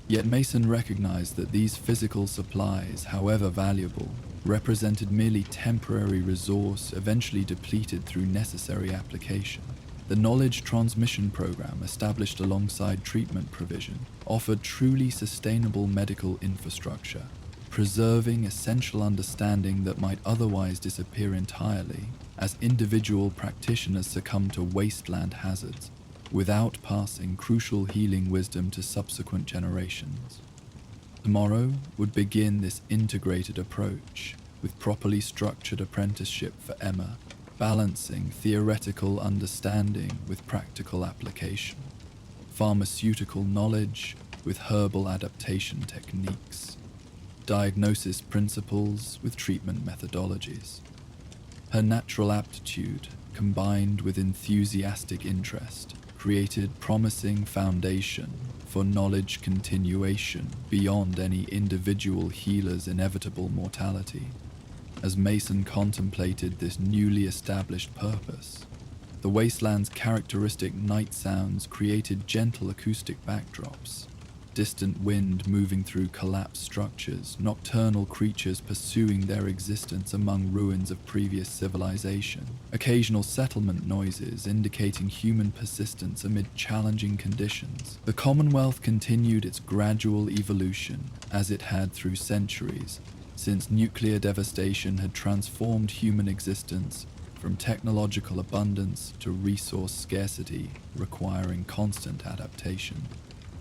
Yet Mason recognized that these physical supplies, however valuable, represented merely temporary resource eventually depleted through necessary application. The knowledge transmission program established alongside treatment provision offered truly sustainable medical infrastructure, preserving essential understanding that might otherwise disappear entirely as individual practitioners succumb to wasteland hazards without passing crucial healing wisdom to subsequent generations. Tomorrow would begin this integrated approach with properly structured apprenticeship for Emma, balancing theoretical understanding with practical application, pharmaceutical knowledge with herbal adaptation techniques, diagnosis principles with treatment methodologies. Her natural aptitude, combined with enthusiastic interest, created promising foundation for knowledge continuation beyond any individual healer's inevitable mortality. As Mason contemplated this newly established purpose, the Wasteland's characteristic night sounds created gentle acoustic backdrops. Distant wind moving through collapsed structures, nocturnal creatures pursuing their existence among ruins of previous civilization, occasional settlement noises indicating human persistence amid challenging conditions. The Commonwealth continued its gradual evolution, as it had through centuries, since nuclear devastation had transformed human existence from technological abundance to resource scarcity, requiring constant adaptation.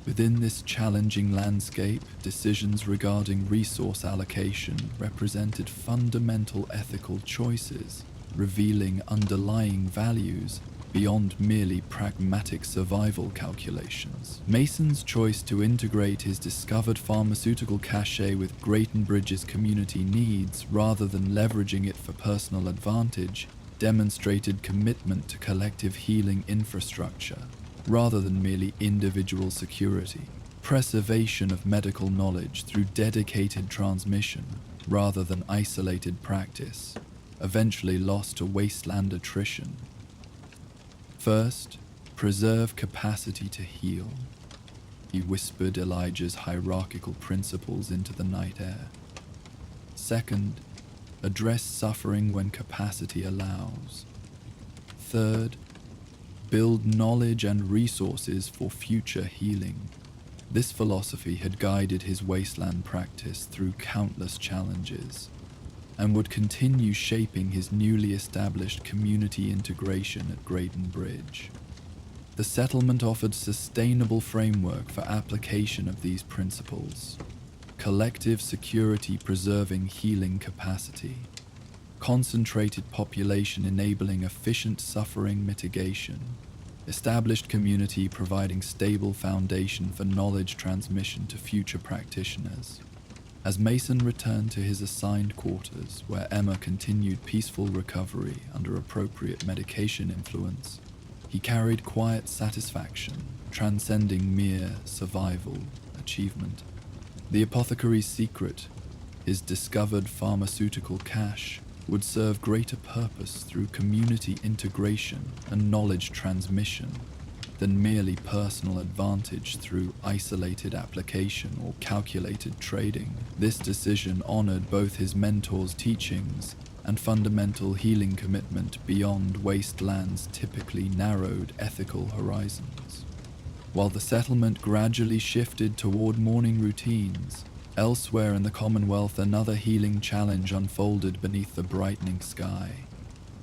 Within this challenging landscape, decisions regarding resource allocation represented fundamental ethical choices, revealing underlying values beyond merely pragmatic survival calculations. Mason's choice to integrate his discovered pharmaceutical cachet with Grayton Bridge's community needs rather than leveraging it for personal advantage demonstrated commitment to collective healing infrastructure rather than merely individual security, preservation of medical knowledge through dedicated transmission rather than isolated practice, eventually lost to wasteland attrition. First, preserve capacity to heal. He whispered Elijah's hierarchical principles into the night air. Second, address suffering when capacity allows. Third, build knowledge and resources for future healing. This philosophy had guided his wasteland practice through countless challenges, and would continue shaping his newly established community integration at Grayton Bridge. The settlement offered sustainable framework for application of these principles: collective security preserving healing capacity, concentrated population enabling efficient suffering mitigation, established community providing stable foundation for knowledge transmission to future practitioners. As Mason returned to his assigned quarters, where Emma continued peaceful recovery under appropriate medication influence, he carried quiet satisfaction, transcending mere survival achievement. The apothecary's secret, his discovered pharmaceutical cache, would serve greater purpose through community integration and knowledge transmission than merely personal advantage through isolated application or calculated trading. This decision honored both his mentor's teachings and fundamental healing commitment beyond Wasteland's typically narrowed ethical horizons. While the settlement gradually shifted toward morning routines, elsewhere in the Commonwealth another healing challenge unfolded beneath the brightening sky.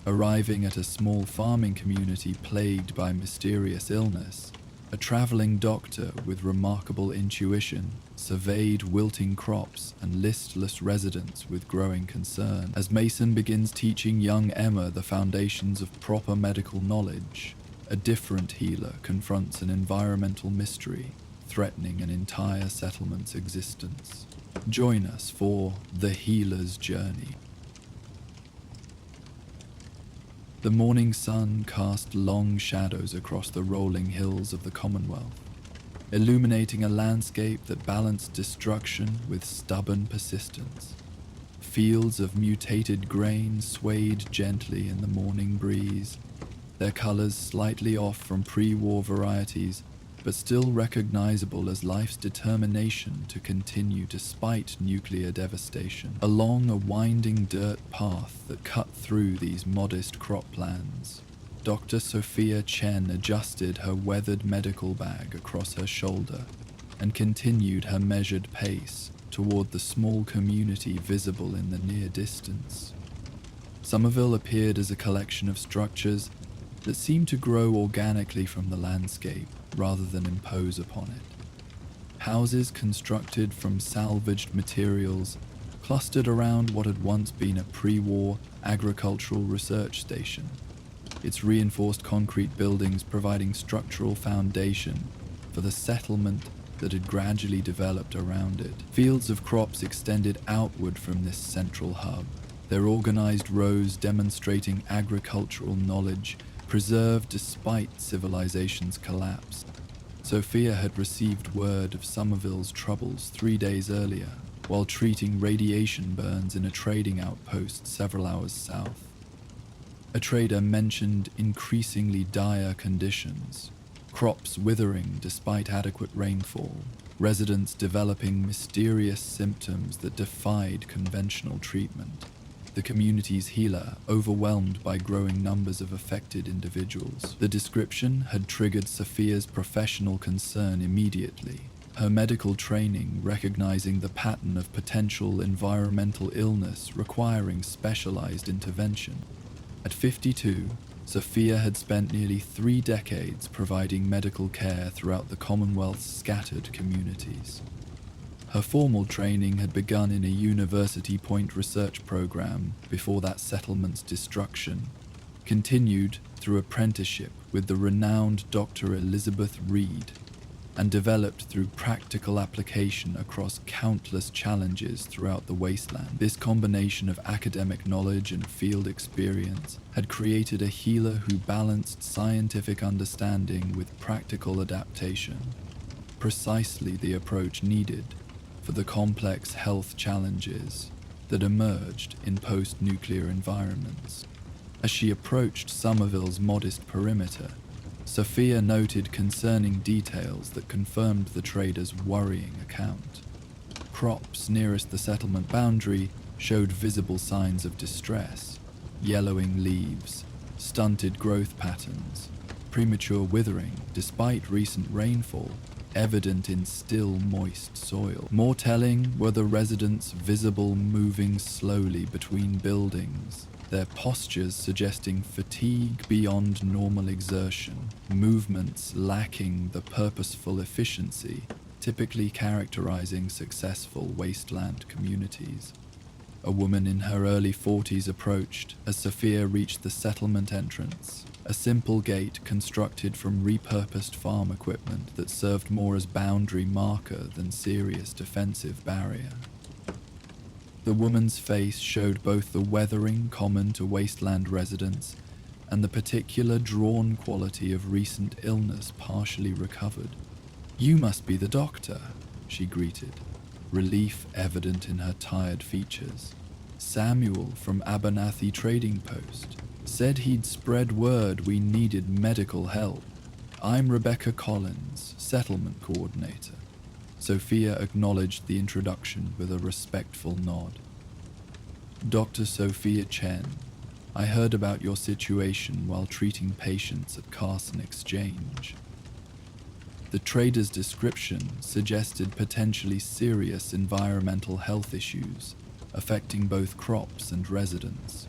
Arriving at a small farming community plagued by mysterious illness, a traveling doctor with remarkable intuition surveyed wilting crops and listless residents with growing concern. As Mason begins teaching young Emma the foundations of proper medical knowledge, a different healer confronts an environmental mystery threatening an entire settlement's existence. Join us for The Healer's Journey. The morning sun cast long shadows across the rolling hills of the Commonwealth, illuminating a landscape that balanced destruction with stubborn persistence. Fields of mutated grain swayed gently in the morning breeze, their colors slightly off from pre-war varieties, but still recognizable as life's determination to continue despite nuclear devastation. Along a winding dirt path that cut through these modest croplands, Dr. Sophia Chen adjusted her weathered medical bag across her shoulder and continued her measured pace toward the small community visible in the near distance. Somerville appeared as a collection of structures that seemed to grow organically from the landscape rather than impose upon it. Houses constructed from salvaged materials clustered around what had once been a pre-war agricultural research station, its reinforced concrete buildings providing structural foundation for the settlement that had gradually developed around it. Fields of crops extended outward from this central hub, their organized rows demonstrating agricultural knowledge preserved despite civilization's collapse. Sophia had received word of Somerville's troubles 3 days earlier, while treating radiation burns in a trading outpost several hours south. A trader mentioned increasingly dire conditions, crops withering despite adequate rainfall, residents developing mysterious symptoms that defied conventional treatment. The community's healer overwhelmed by growing numbers of affected individuals. The description had triggered Sophia's professional concern immediately, her medical training recognizing the pattern of potential environmental illness requiring specialized intervention. At 52, Sophia had spent nearly 3 decades providing medical care throughout the Commonwealth's scattered communities. Her formal training had begun in a University Point research program before that settlement's destruction, continued through apprenticeship with the renowned Dr. Elizabeth Reed, and developed through practical application across countless challenges throughout the Wasteland. This combination of academic knowledge and field experience had created a healer who balanced scientific understanding with practical adaptation, precisely the approach needed for the complex health challenges that emerged in post-nuclear environments. As she approached Somerville's modest perimeter, Sophia noted concerning details that confirmed the trader's worrying account. Crops nearest the settlement boundary showed visible signs of distress: yellowing leaves, stunted growth patterns, premature withering despite recent rainfall, evident in still moist soil. More telling were the residents visible moving slowly between buildings, their postures suggesting fatigue beyond normal exertion, movements lacking the purposeful efficiency typically characterizing successful wasteland communities. A woman in her early 40s approached as Sophia reached the settlement entrance, a simple gate constructed from repurposed farm equipment that served more as boundary marker than serious defensive barrier. The woman's face showed both the weathering common to wasteland residents and the particular drawn quality of recent illness partially recovered. "You must be the doctor," she greeted, relief evident in her tired features. "Samuel from Abernathy Trading Post said he'd spread word we needed medical help. I'm Rebecca Collins, settlement coordinator." Sophia acknowledged the introduction with a respectful nod. "Dr. Sophia Chen, I heard about your situation while treating patients at Carson Exchange." The trader's description suggested potentially serious environmental health issues affecting both crops and residents.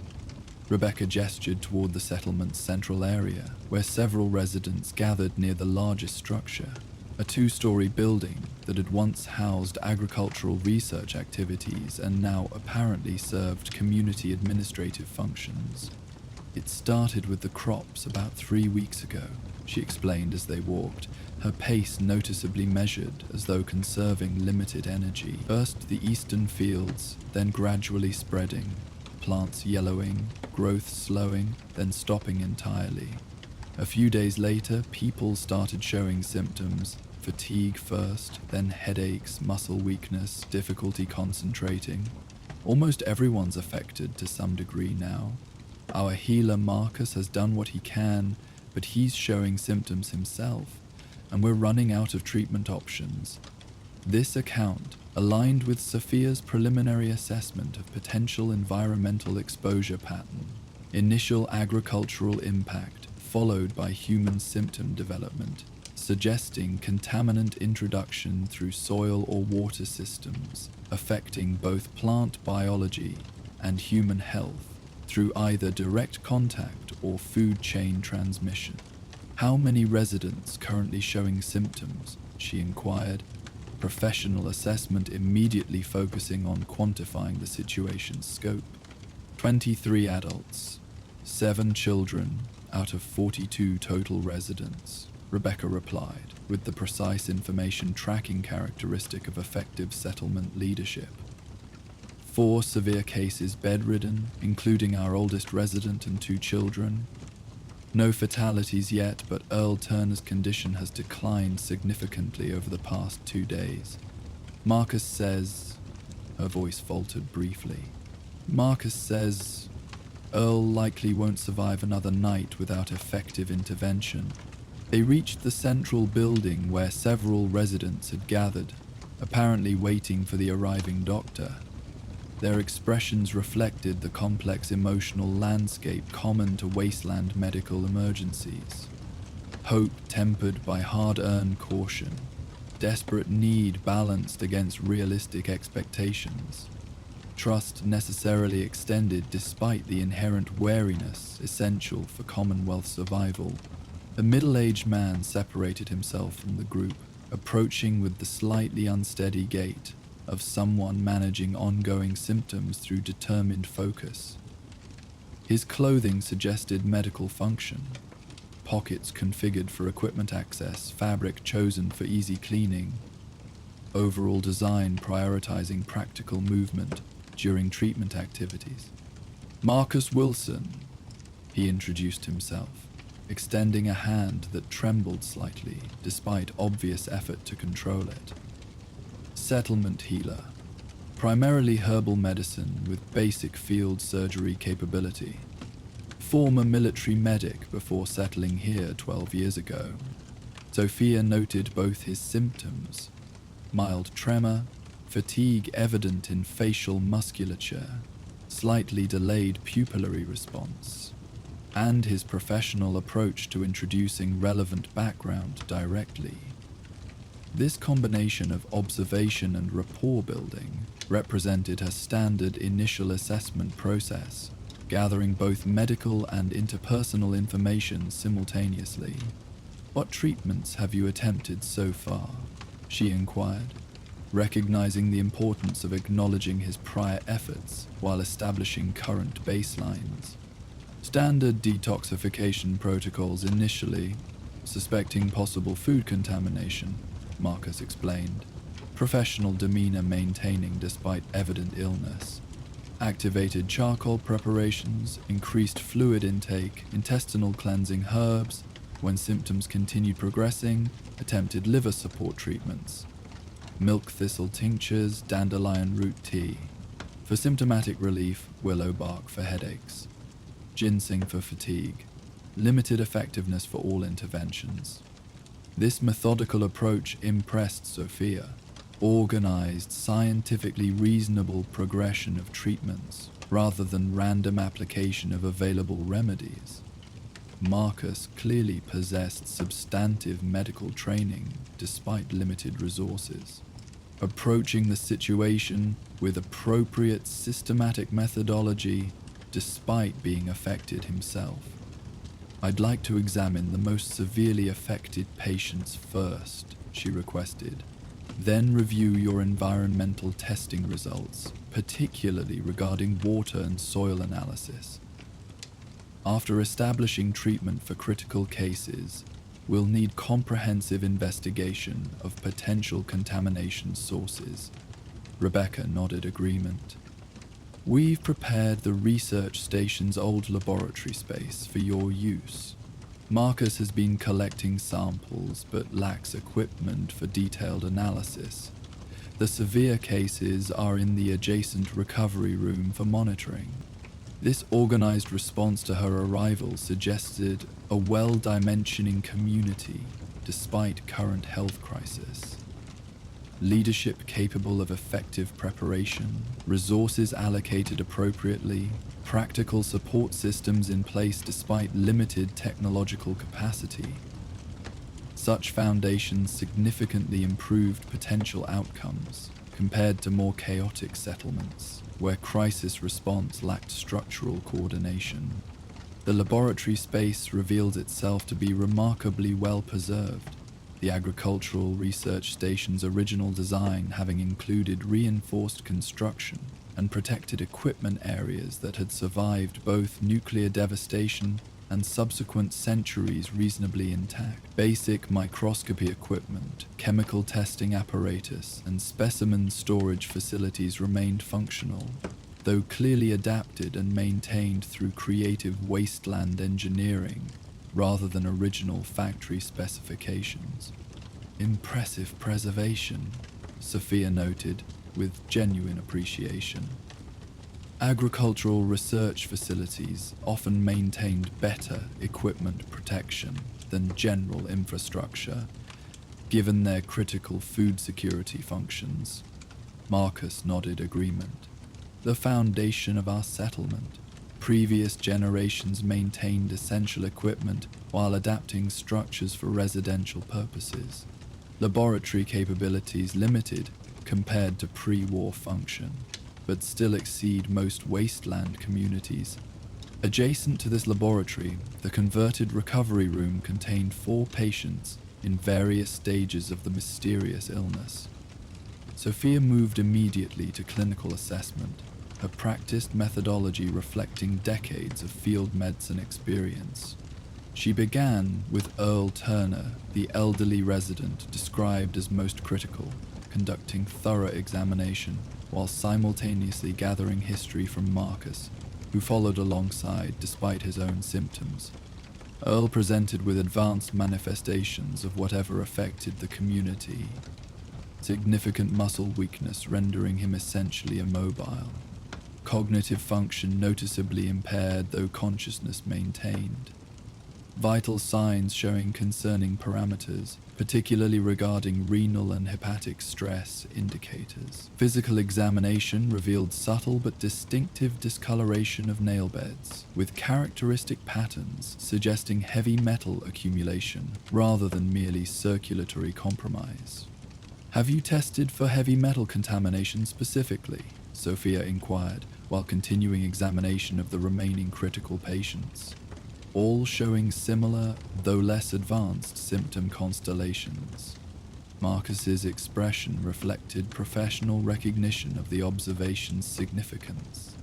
Rebecca gestured toward the settlement's central area, where several residents gathered near the largest structure, a 2-story building that had once housed agricultural research activities and now apparently served community administrative functions. "It started with the crops about 3 weeks ago," she explained as they walked, her pace noticeably measured as though conserving limited energy. First the eastern fields, then gradually spreading, plants yellowing, growth slowing, then stopping entirely. A few days later, people started showing symptoms: fatigue first, then headaches, muscle weakness, difficulty concentrating. Almost everyone's affected to some degree now. Our healer Marcus has done what he can, but he's showing symptoms himself, and we're running out of treatment options. This account aligned with Sophia's preliminary assessment of potential environmental exposure pattern, initial agricultural impact followed by human symptom development, suggesting contaminant introduction through soil or water systems, affecting both plant biology and human health through either direct contact or food chain transmission. How many residents currently showing symptoms? She inquired, professional assessment immediately focusing on quantifying the situation's scope. 23 adults, 7 children out of 42 total residents, Rebecca replied, with the precise information tracking characteristic of effective settlement leadership. 4 severe cases bedridden, including our oldest resident and 2 children. No fatalities yet, but Earl Turner's condition has declined significantly over the past 2 days. Marcus says... Her voice faltered briefly. Marcus says Earl likely won't survive another night without effective intervention. They reached the central building where several residents had gathered, apparently waiting for the arriving doctor. Their expressions reflected the complex emotional landscape common to wasteland medical emergencies. Hope tempered by hard-earned caution, desperate need balanced against realistic expectations, trust necessarily extended despite the inherent wariness essential for Commonwealth survival. A middle-aged man separated himself from the group, approaching with the slightly unsteady gait of someone managing ongoing symptoms through determined focus. His clothing suggested medical function, pockets configured for equipment access, fabric chosen for easy cleaning, overall design prioritizing practical movement during treatment activities. Marcus Wilson, he introduced himself, extending a hand that trembled slightly despite obvious effort to control it. Settlement healer, primarily herbal medicine with basic field surgery capability. Former military medic before settling here 12 years ago. Sophia noted both his symptoms, mild tremor, fatigue evident in facial musculature, slightly delayed pupillary response, and his professional approach to introducing relevant background directly. This combination of observation and rapport building represented her standard initial assessment process, gathering both medical and interpersonal information simultaneously. What treatments have you attempted so far? She inquired, recognizing the importance of acknowledging his prior efforts while establishing current baselines. Standard detoxification protocols initially, suspecting possible food contamination, Marcus explained, professional demeanor maintaining despite evident illness. Activated charcoal preparations, increased fluid intake, intestinal cleansing herbs. When symptoms continued progressing, attempted liver support treatments. Milk thistle tinctures, dandelion root tea. For symptomatic relief, willow bark for headaches. Ginseng for fatigue. Limited effectiveness for all interventions. This methodical approach impressed Sophia. Organized, scientifically reasonable progression of treatments rather than random application of available remedies. Marcus clearly possessed substantive medical training despite limited resources, approaching the situation with appropriate systematic methodology despite being affected himself. I'd like to examine the most severely affected patients first, she requested. Then review your environmental testing results, particularly regarding water and soil analysis. After establishing treatment for critical cases, we'll need comprehensive investigation of potential contamination sources. Rebecca nodded agreement. We've prepared the research station's old laboratory space for your use. Marcus has been collecting samples but lacks equipment for detailed analysis. The severe cases are in the adjacent recovery room for monitoring. This organized response to her arrival suggested a well-dimensioning community despite current health crisis. Leadership capable of effective preparation, resources allocated appropriately, practical support systems in place despite limited technological capacity. Such foundations significantly improved potential outcomes compared to more chaotic settlements, where crisis response lacked structural coordination. The laboratory space revealed itself to be remarkably well preserved, the agricultural research station's original design having included reinforced construction and protected equipment areas that had survived both nuclear devastation and subsequent centuries reasonably intact. Basic microscopy equipment, chemical testing apparatus, and specimen storage facilities remained functional, though clearly adapted and maintained through creative wasteland engineering rather than original factory specifications. Impressive preservation, Sophia noted with genuine appreciation. Agricultural research facilities often maintained better equipment protection than general infrastructure, given their critical food security functions. Marcus nodded agreement. The foundation of our settlement. Previous generations maintained essential equipment while adapting structures for residential purposes. Laboratory capabilities limited compared to pre-war function, but still exceed most wasteland communities. Adjacent to this laboratory, the converted recovery room contained 4 patients in various stages of the mysterious illness. Sophia moved immediately to clinical assessment, her practiced methodology reflecting decades of field medicine experience. She began with Earl Turner, the elderly resident described as most critical, conducting thorough examination while simultaneously gathering history from Marcus, who followed alongside despite his own symptoms. Earl presented with advanced manifestations of whatever affected the community, significant muscle weakness rendering him essentially immobile, cognitive function noticeably impaired though consciousness maintained, vital signs showing concerning parameters, particularly regarding renal and hepatic stress indicators. Physical examination revealed subtle but distinctive discoloration of nail beds, with characteristic patterns suggesting heavy metal accumulation rather than merely circulatory compromise. "Have you tested for heavy metal contamination specifically?" Sophia inquired, while continuing examination of the remaining critical patients, all showing similar, though less advanced, symptom constellations. Marcus's expression reflected professional recognition of the observation's significance.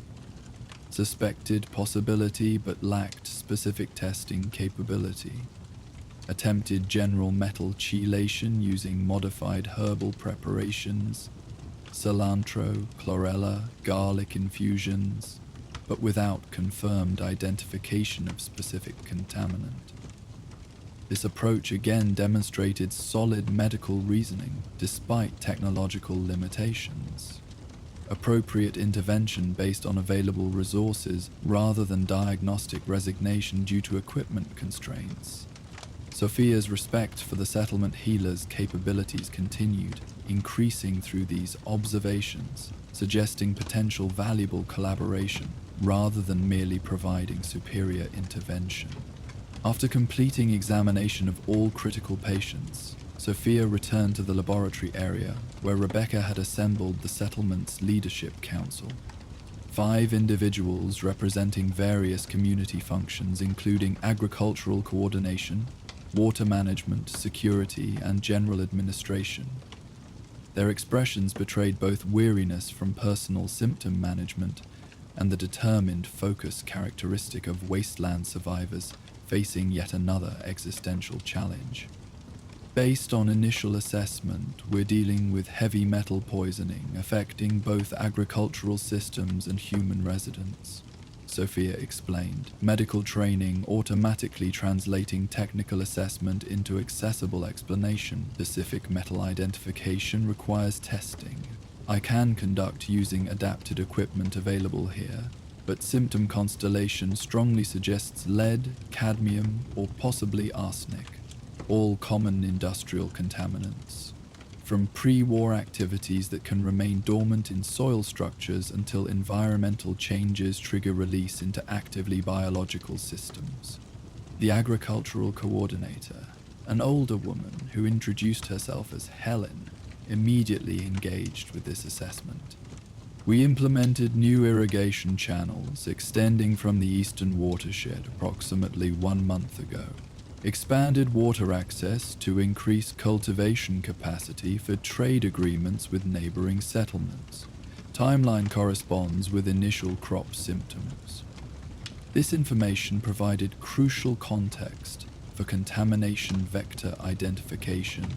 Suspected possibility but lacked specific testing capability. Attempted general metal chelation using modified herbal preparations, cilantro, chlorella, garlic infusions, but without confirmed identification of specific contaminant. This approach again demonstrated solid medical reasoning despite technological limitations. Appropriate intervention based on available resources rather than diagnostic resignation due to equipment constraints. Sophia's respect for the settlement healer's capabilities continued, increasing through these observations, suggesting potential valuable collaboration rather than merely providing superior intervention. After completing examination of all critical patients, Sophia returned to the laboratory area where Rebecca had assembled the settlement's leadership council. 5 individuals representing various community functions including agricultural coordination, water management, security, and general administration. Their expressions betrayed both weariness from personal symptom management and the determined focus characteristic of wasteland survivors facing yet another existential challenge. Based on initial assessment, we're dealing with heavy metal poisoning affecting both agricultural systems and human residents, Sophia explained, medical training automatically translating technical assessment into accessible explanation. Specific metal identification requires testing. I can conduct using adapted equipment available here, but symptom constellation strongly suggests lead, cadmium, or possibly arsenic, all common industrial contaminants. From pre-war activities that can remain dormant in soil structures until environmental changes trigger release into actively biological systems. The agricultural coordinator, an older woman who introduced herself as Helen, immediately engaged with this assessment. We implemented new irrigation channels extending from the eastern watershed approximately 1 month ago. Expanded water access to increase cultivation capacity for trade agreements with neighboring settlements. Timeline corresponds with initial crop symptoms. This information provided crucial context for contamination vector identification,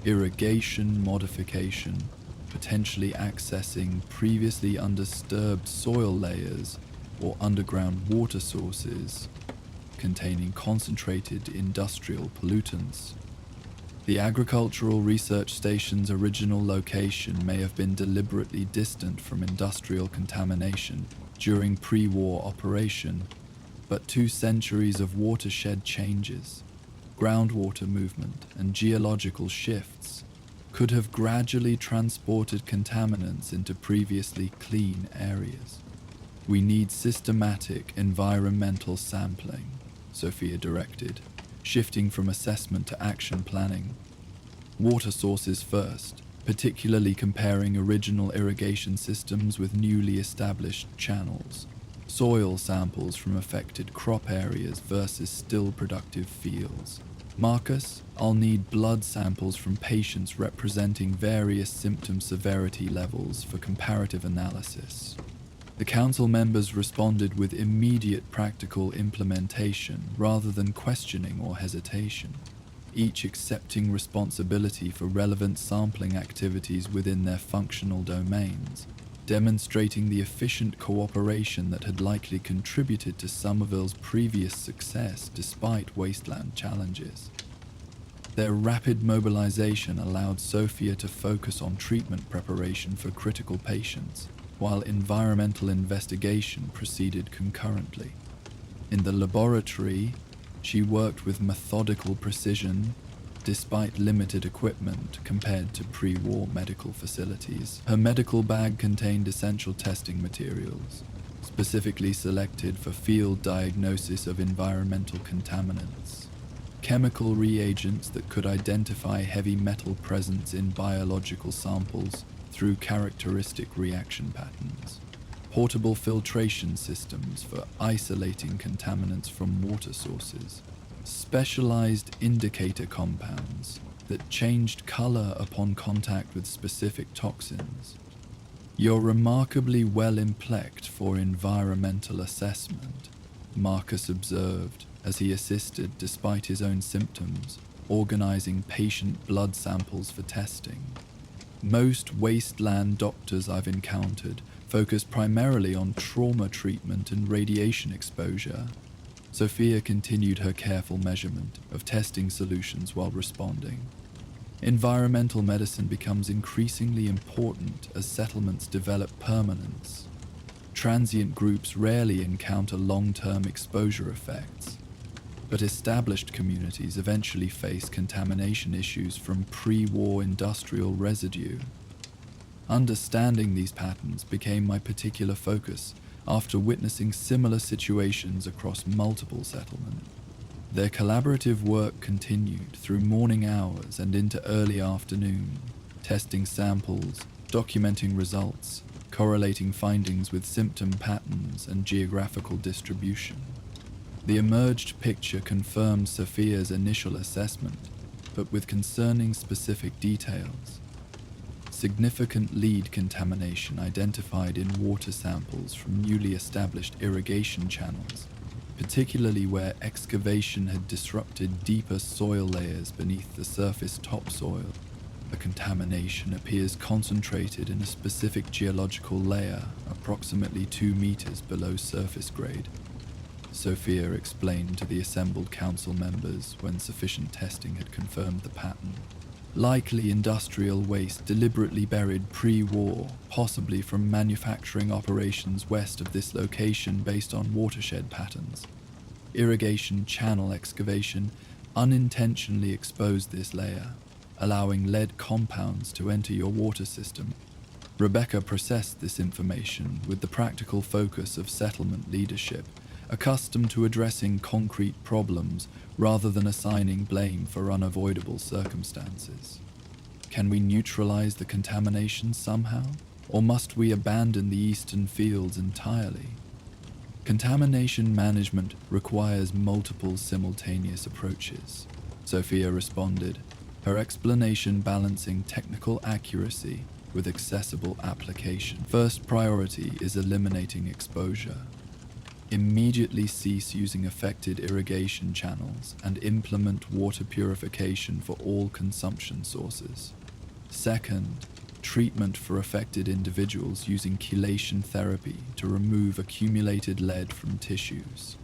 irrigation modification, potentially accessing previously undisturbed soil layers or underground water sources containing concentrated industrial pollutants. The agricultural research station's original location may have been deliberately distant from industrial contamination during pre-war operation, but 2 centuries of watershed changes, groundwater movement, and geological shifts could have gradually transported contaminants into previously clean areas. We need systematic environmental sampling, Sophia directed, shifting from assessment to action planning. Water sources first, particularly comparing original irrigation systems with newly established channels. Soil samples from affected crop areas versus still productive fields. Marcus, I'll need blood samples from patients representing various symptom severity levels for comparative analysis. The council members responded with immediate practical implementation rather than questioning or hesitation, each accepting responsibility for relevant sampling activities within their functional domains, demonstrating the efficient cooperation that had likely contributed to Somerville's previous success despite Wasteland challenges. Their rapid mobilization allowed Sophia to focus on treatment preparation for critical patients, while environmental investigation proceeded concurrently. In the laboratory, she worked with methodical precision, despite limited equipment compared to pre-war medical facilities. Her medical bag contained essential testing materials, specifically selected for field diagnosis of environmental contaminants. Chemical reagents that could identify heavy metal presence in biological samples through characteristic reaction patterns. Portable filtration systems for isolating contaminants from water sources. Specialized indicator compounds that changed color upon contact with specific toxins. You're remarkably well implexed for environmental assessment, Marcus observed as he assisted, despite his own symptoms, organizing patient blood samples for testing. Most Wasteland doctors I've encountered focus primarily on trauma treatment and radiation exposure. Sophia continued her careful measurement of testing solutions while responding. Environmental medicine becomes increasingly important as settlements develop permanence. Transient groups rarely encounter long-term exposure effects, but established communities eventually face contamination issues from pre-war industrial residue. Understanding these patterns became my particular focus after witnessing similar situations across multiple settlements. Their collaborative work continued through morning hours and into early afternoon, testing samples, documenting results, correlating findings with symptom patterns and geographical distribution. The emerged picture confirmed Sophia's initial assessment, but with concerning specific details. Significant lead contamination identified in water samples from newly established irrigation channels, particularly where excavation had disrupted deeper soil layers beneath the surface topsoil. The contamination appears concentrated in a specific geological layer approximately 2 meters below surface grade, Sophia explained to the assembled council members when sufficient testing had confirmed the pattern. Likely industrial waste deliberately buried pre-war, possibly from manufacturing operations west of this location based on watershed patterns. Irrigation channel excavation unintentionally exposed this layer, allowing lead compounds to enter your water system. Rebecca processed this information with the practical focus of settlement leadership, accustomed to addressing concrete problems rather than assigning blame for unavoidable circumstances. Can we neutralize the contamination somehow, or must we abandon the eastern fields entirely? Contamination management requires multiple simultaneous approaches, Sophia responded, her explanation balancing technical accuracy with accessible application. First priority is eliminating exposure. Immediately cease using affected irrigation channels and implement water purification for all consumption sources. Second, treatment for affected individuals using chelation therapy to remove accumulated lead from tissues.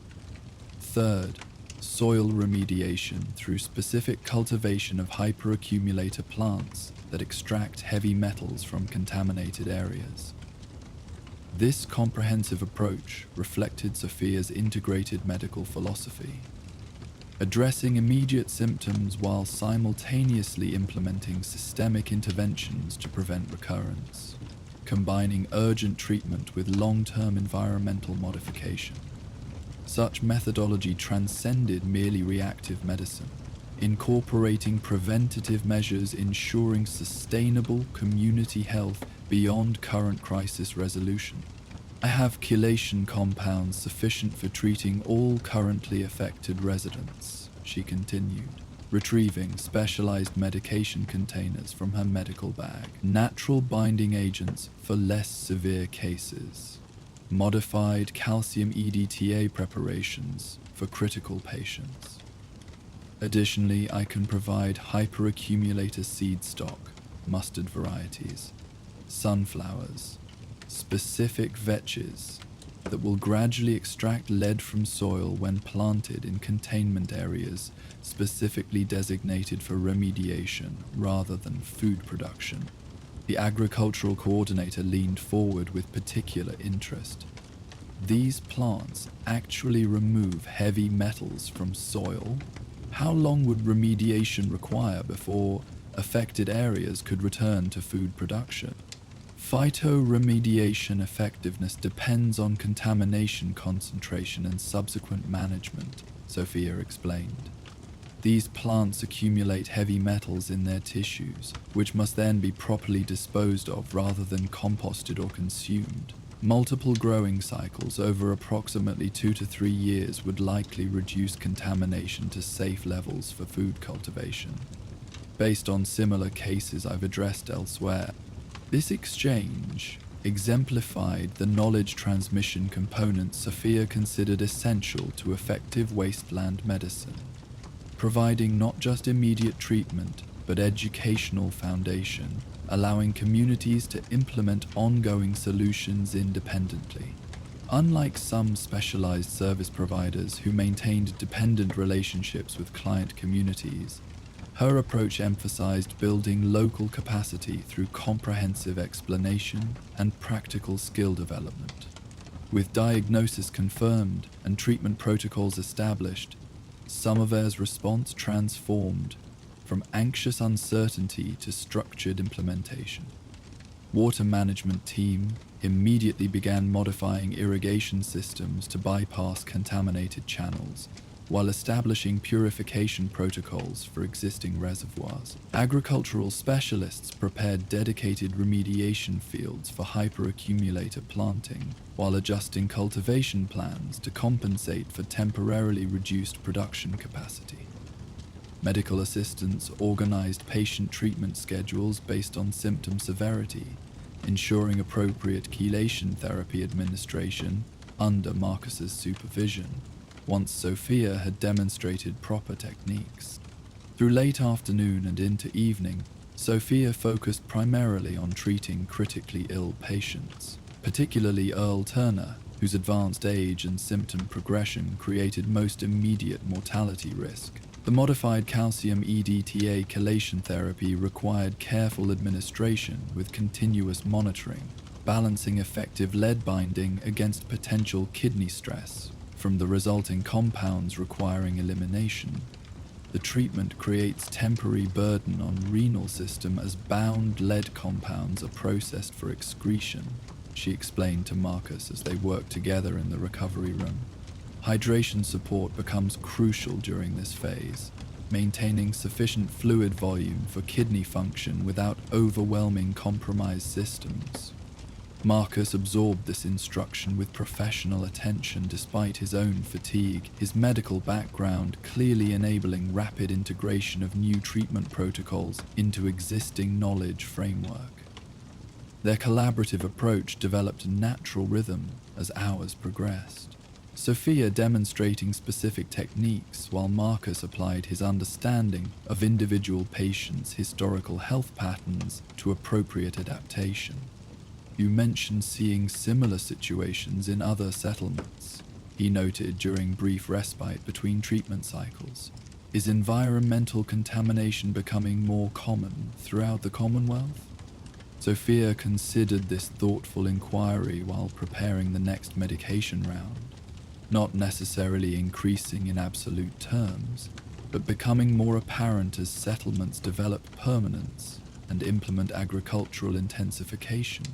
Third, soil remediation through specific cultivation of hyperaccumulator plants that extract heavy metals from contaminated areas. This comprehensive approach reflected Sophia's integrated medical philosophy, addressing immediate symptoms while simultaneously implementing systemic interventions to prevent recurrence, combining urgent treatment with long-term environmental modification. Such methodology transcended merely reactive medicine, incorporating preventative measures ensuring sustainable community health beyond current crisis resolution. I have chelation compounds sufficient for treating all currently affected residents, she continued, retrieving specialized medication containers from her medical bag. Natural binding agents for less severe cases. Modified calcium EDTA preparations for critical patients. Additionally, I can provide hyperaccumulator seed stock, mustard varieties, sunflowers, specific vetches that will gradually extract lead from soil when planted in containment areas specifically designated for remediation rather than food production. The agricultural coordinator leaned forward with particular interest. These plants actually remove heavy metals from soil? How long would remediation require before affected areas could return to food production? Phytoremediation effectiveness depends on contamination concentration and subsequent management, Sophia explained. These plants accumulate heavy metals in their tissues, which must then be properly disposed of rather than composted or consumed. Multiple growing cycles over approximately 2 to 3 years would likely reduce contamination to safe levels for food cultivation. Based on similar cases I've addressed elsewhere, this exchange exemplified the knowledge transmission component Sophia considered essential to effective wasteland medicine, providing not just immediate treatment but educational foundation, allowing communities to implement ongoing solutions independently. Unlike some specialized service providers who maintained dependent relationships with client communities, her approach emphasized building local capacity through comprehensive explanation and practical skill development. With diagnosis confirmed and treatment protocols established, Somerville's response transformed from anxious uncertainty to structured implementation. Water management team immediately began modifying irrigation systems to bypass contaminated channels, while establishing purification protocols for existing reservoirs. Agricultural specialists prepared dedicated remediation fields for hyperaccumulator planting, while adjusting cultivation plans to compensate for temporarily reduced production capacity. Medical assistants organized patient treatment schedules based on symptom severity, ensuring appropriate chelation therapy administration under Marcus's supervision. once Sophia had demonstrated proper techniques. Through late afternoon and into evening, Sophia focused primarily on treating critically ill patients, particularly Earl Turner, whose advanced age and symptom progression created most immediate mortality risk. The modified calcium EDTA chelation therapy required careful administration with continuous monitoring, balancing effective lead binding against potential kidney stress from the resulting compounds requiring elimination. The treatment creates temporary burden on renal system as bound lead compounds are processed for excretion, she explained to Marcus as they worked together in the recovery room. Hydration support becomes crucial during this phase, maintaining sufficient fluid volume for kidney function without overwhelming compromised systems. Marcus absorbed this instruction with professional attention despite his own fatigue, his medical background clearly enabling rapid integration of new treatment protocols into existing knowledge framework. Their collaborative approach developed a natural rhythm as hours progressed, Sophia demonstrating specific techniques while Marcus applied his understanding of individual patients' historical health patterns to appropriate adaptation. You mentioned seeing similar situations in other settlements, he noted during brief respite between treatment cycles. Is environmental contamination becoming more common throughout the Commonwealth? Sophia considered this thoughtful inquiry while preparing the next medication round, not necessarily increasing in absolute terms, but becoming more apparent as settlements develop permanence and implement agricultural intensification.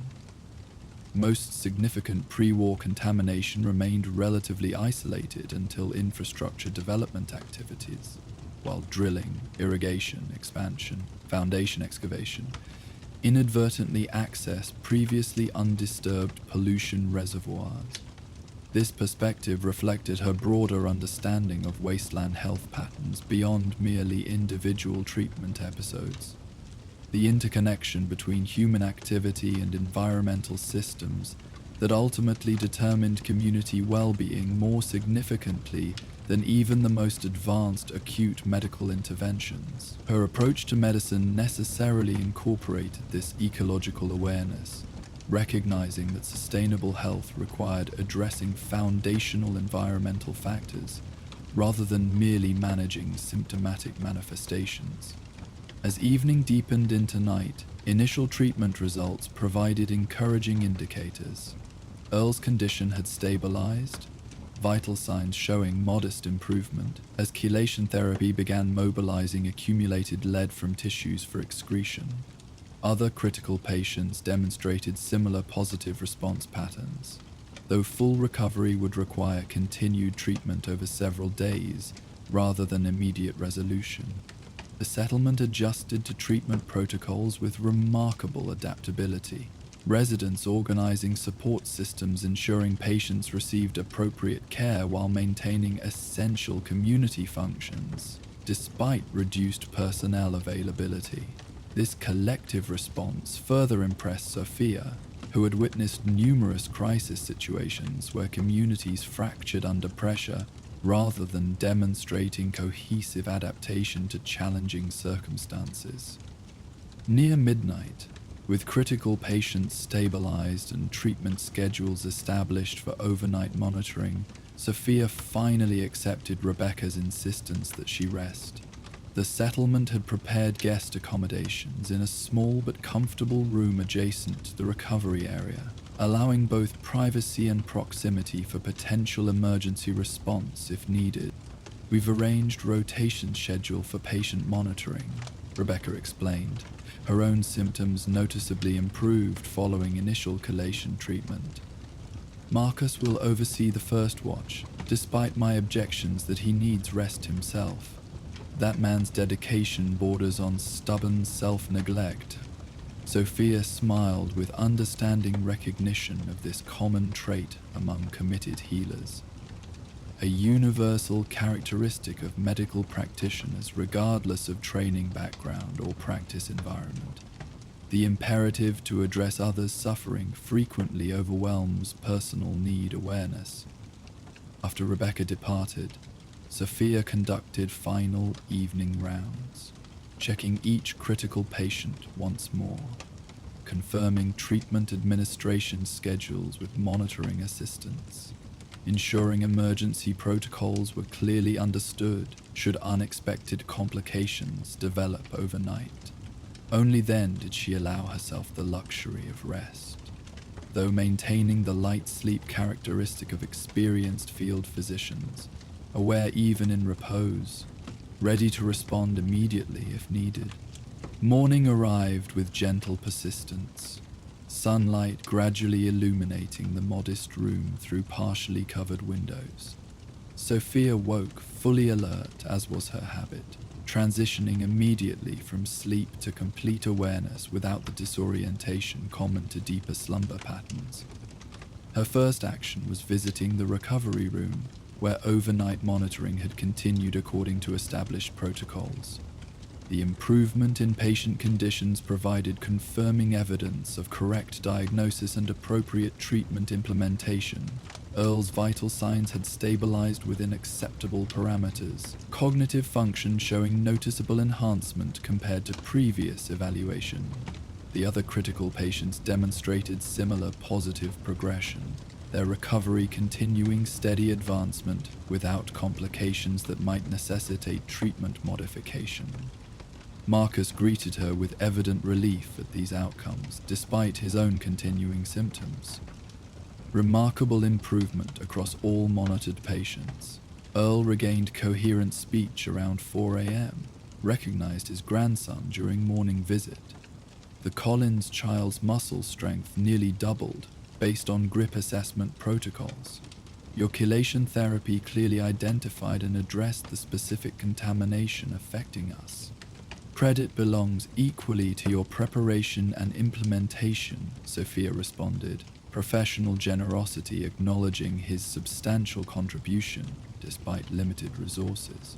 Most significant pre-war contamination remained relatively isolated until infrastructure development activities, while drilling, irrigation, expansion, foundation excavation inadvertently accessed previously undisturbed pollution reservoirs. This perspective reflected her broader understanding of wasteland health patterns beyond merely individual treatment episodes. The interconnection between human activity and environmental systems that ultimately determined community well-being more significantly than even the most advanced acute medical interventions. Her approach to medicine necessarily incorporated this ecological awareness, recognizing that sustainable health required addressing foundational environmental factors rather than merely managing symptomatic manifestations. As evening deepened into night, initial treatment results provided encouraging indicators. Earl's condition had stabilized, vital signs showing modest improvement, as chelation therapy began mobilizing accumulated lead from tissues for excretion. Other critical patients demonstrated similar positive response patterns, though full recovery would require continued treatment over several days rather than immediate resolution. The settlement adjusted to treatment protocols with remarkable adaptability, residents organizing support systems ensuring patients received appropriate care while maintaining essential community functions, despite reduced personnel availability. This collective response further impressed Sophia, who had witnessed numerous crisis situations where communities fractured under pressure rather than demonstrating cohesive adaptation to challenging circumstances. Near midnight, with critical patients stabilized and treatment schedules established for overnight monitoring, Sophia finally accepted Rebecca's insistence that she rest. The settlement had prepared guest accommodations in a small but comfortable room adjacent to the recovery area, allowing both privacy and proximity for potential emergency response if needed. We've arranged rotation schedule for patient monitoring, Rebecca explained, her own symptoms noticeably improved following initial chelation treatment. Marcus will oversee the first watch, despite my objections that he needs rest himself. That man's dedication borders on stubborn self-neglect. Sophia smiled with understanding recognition of this common trait among committed healers. A universal characteristic of medical practitioners regardless of training background or practice environment. The imperative to address others' suffering frequently overwhelms personal need awareness. After Rebecca departed, Sophia conducted final evening rounds, checking each critical patient once more, confirming treatment administration schedules with monitoring assistance, ensuring emergency protocols were clearly understood should unexpected complications develop overnight. Only then did she allow herself the luxury of rest, though maintaining the light sleep characteristic of experienced field physicians, aware even in repose, ready to respond immediately if needed. Morning arrived with gentle persistence, sunlight gradually illuminating the modest room through partially covered windows. Sophia woke fully alert, as was her habit, transitioning immediately from sleep to complete awareness without the disorientation common to deeper slumber patterns. Her first action was visiting the recovery room, where overnight monitoring had continued according to established protocols. The improvement in patient conditions provided confirming evidence of correct diagnosis and appropriate treatment implementation. Earl's vital signs had stabilized within acceptable parameters, cognitive function showing noticeable enhancement compared to previous evaluation. The other critical patients demonstrated similar positive progression, their recovery continuing steady advancement without complications that might necessitate treatment modification. Marcus greeted her with evident relief at these outcomes, despite his own continuing symptoms. Remarkable improvement across all monitored patients. Earl regained coherent speech around 4 a.m., recognized his grandson during morning visit. The Collins child's muscle strength nearly doubled based on grip assessment protocols. Your chelation therapy clearly identified and addressed the specific contamination affecting us. Credit belongs equally to your preparation and implementation, Sophia responded, professional generosity acknowledging his substantial contribution despite limited resources.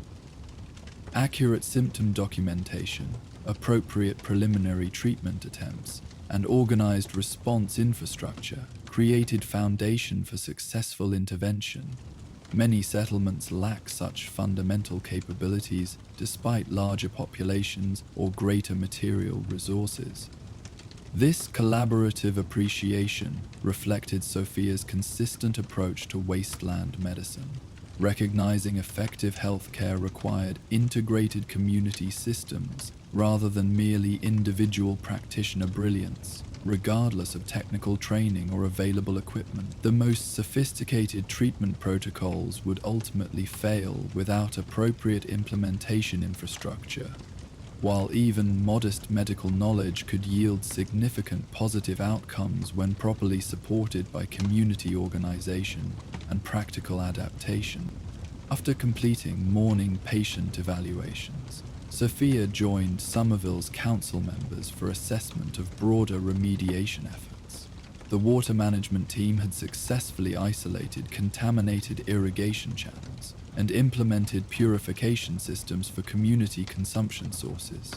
Accurate symptom documentation, appropriate preliminary treatment attempts, and organized response infrastructure created foundation for successful intervention. Many settlements lack such fundamental capabilities despite larger populations or greater material resources. This collaborative appreciation reflected Sophia's consistent approach to wasteland medicine, recognizing effective healthcare required integrated community systems rather than merely individual practitioner brilliance. Regardless of technical training or available equipment, the most sophisticated treatment protocols would ultimately fail without appropriate implementation infrastructure. While even modest medical knowledge could yield significant positive outcomes when properly supported by community organization and practical adaptation. After completing morning patient evaluations, Sophia joined Somerville's council members for assessment of broader remediation efforts. The water management team had successfully isolated contaminated irrigation channels and implemented purification systems for community consumption sources.